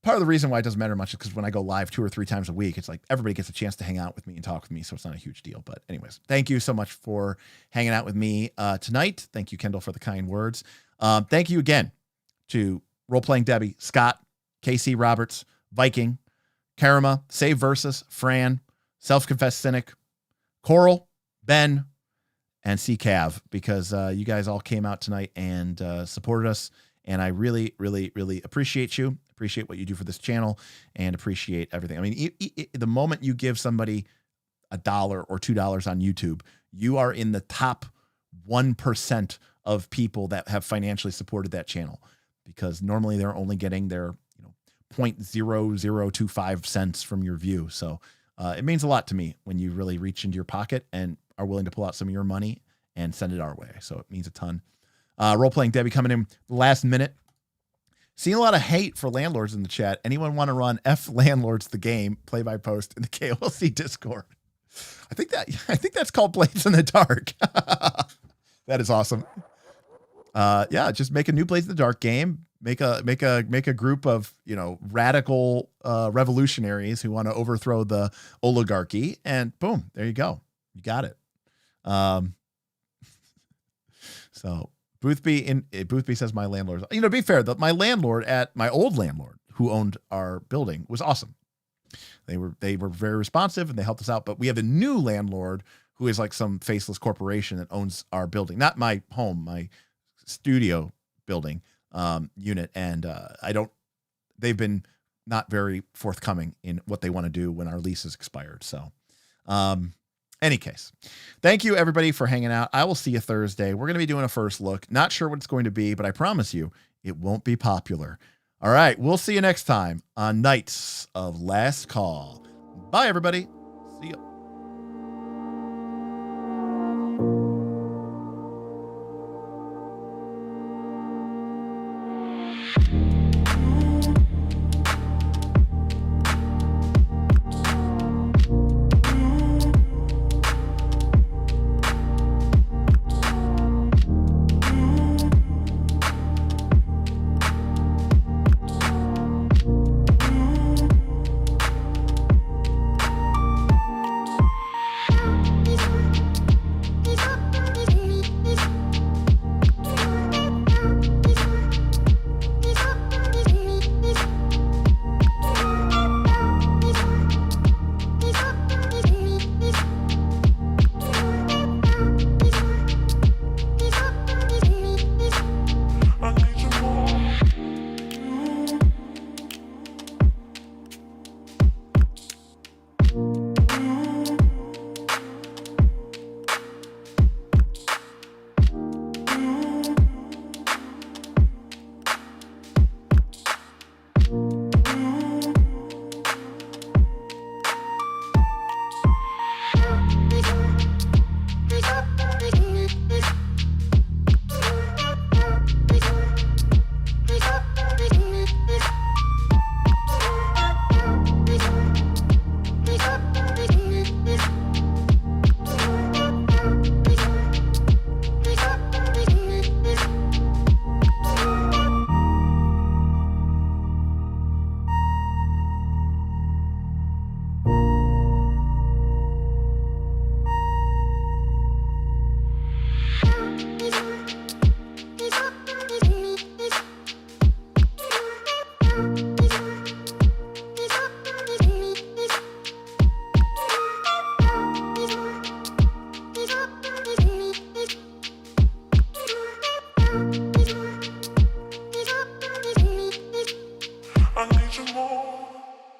part of the reason why it doesn't matter much is because when I go live 2 or 3 times a week, it's like everybody gets a chance to hang out with me and talk with me. So it's not a huge deal. But anyways, thank you so much for hanging out with me tonight. Thank you, Kendall, for the kind words. Thank you again to Role Playing Debbie, Scott, KC Roberts, Viking, Karama, Save Versus, Fran, Self-Confessed Cynic, Coral, Ben, and CCav, because you guys all came out tonight and supported us. And I really, really, really appreciate you. Appreciate what you do for this channel, and appreciate everything. I mean, the moment you give somebody $1 or $2 on YouTube, you are in the top 1% of people that have financially supported that channel, because normally they're only getting their 0.0025 cents from your view. So it means a lot to me when you really reach into your pocket and are willing to pull out some of your money and send it our way. So it means a ton. Role Playing Debbie coming in last minute. Seeing a lot of hate for landlords in the chat. Anyone want to run F Landlords the game play-by-post in the KOLC Discord? I think that's called Blades in the Dark. That is awesome. Yeah, just make a new Blades in the Dark game. Make a group of radical revolutionaries who want to overthrow the oligarchy, and boom, there you go. You got it. So Boothby says my landlord. To be fair, my old landlord who owned our building was awesome. They were very responsive and they helped us out. But we have a new landlord who is like some faceless corporation that owns our building, not my home, my studio building. unit, and they've been not very forthcoming in what they want to do when our lease is expired. So, any case, thank you everybody for hanging out. I will see you Thursday. We're going to be doing a first look. Not sure what it's going to be, but I promise you it won't be popular. All right. We'll see you next time on Knights of Last Call. Bye, everybody. See you.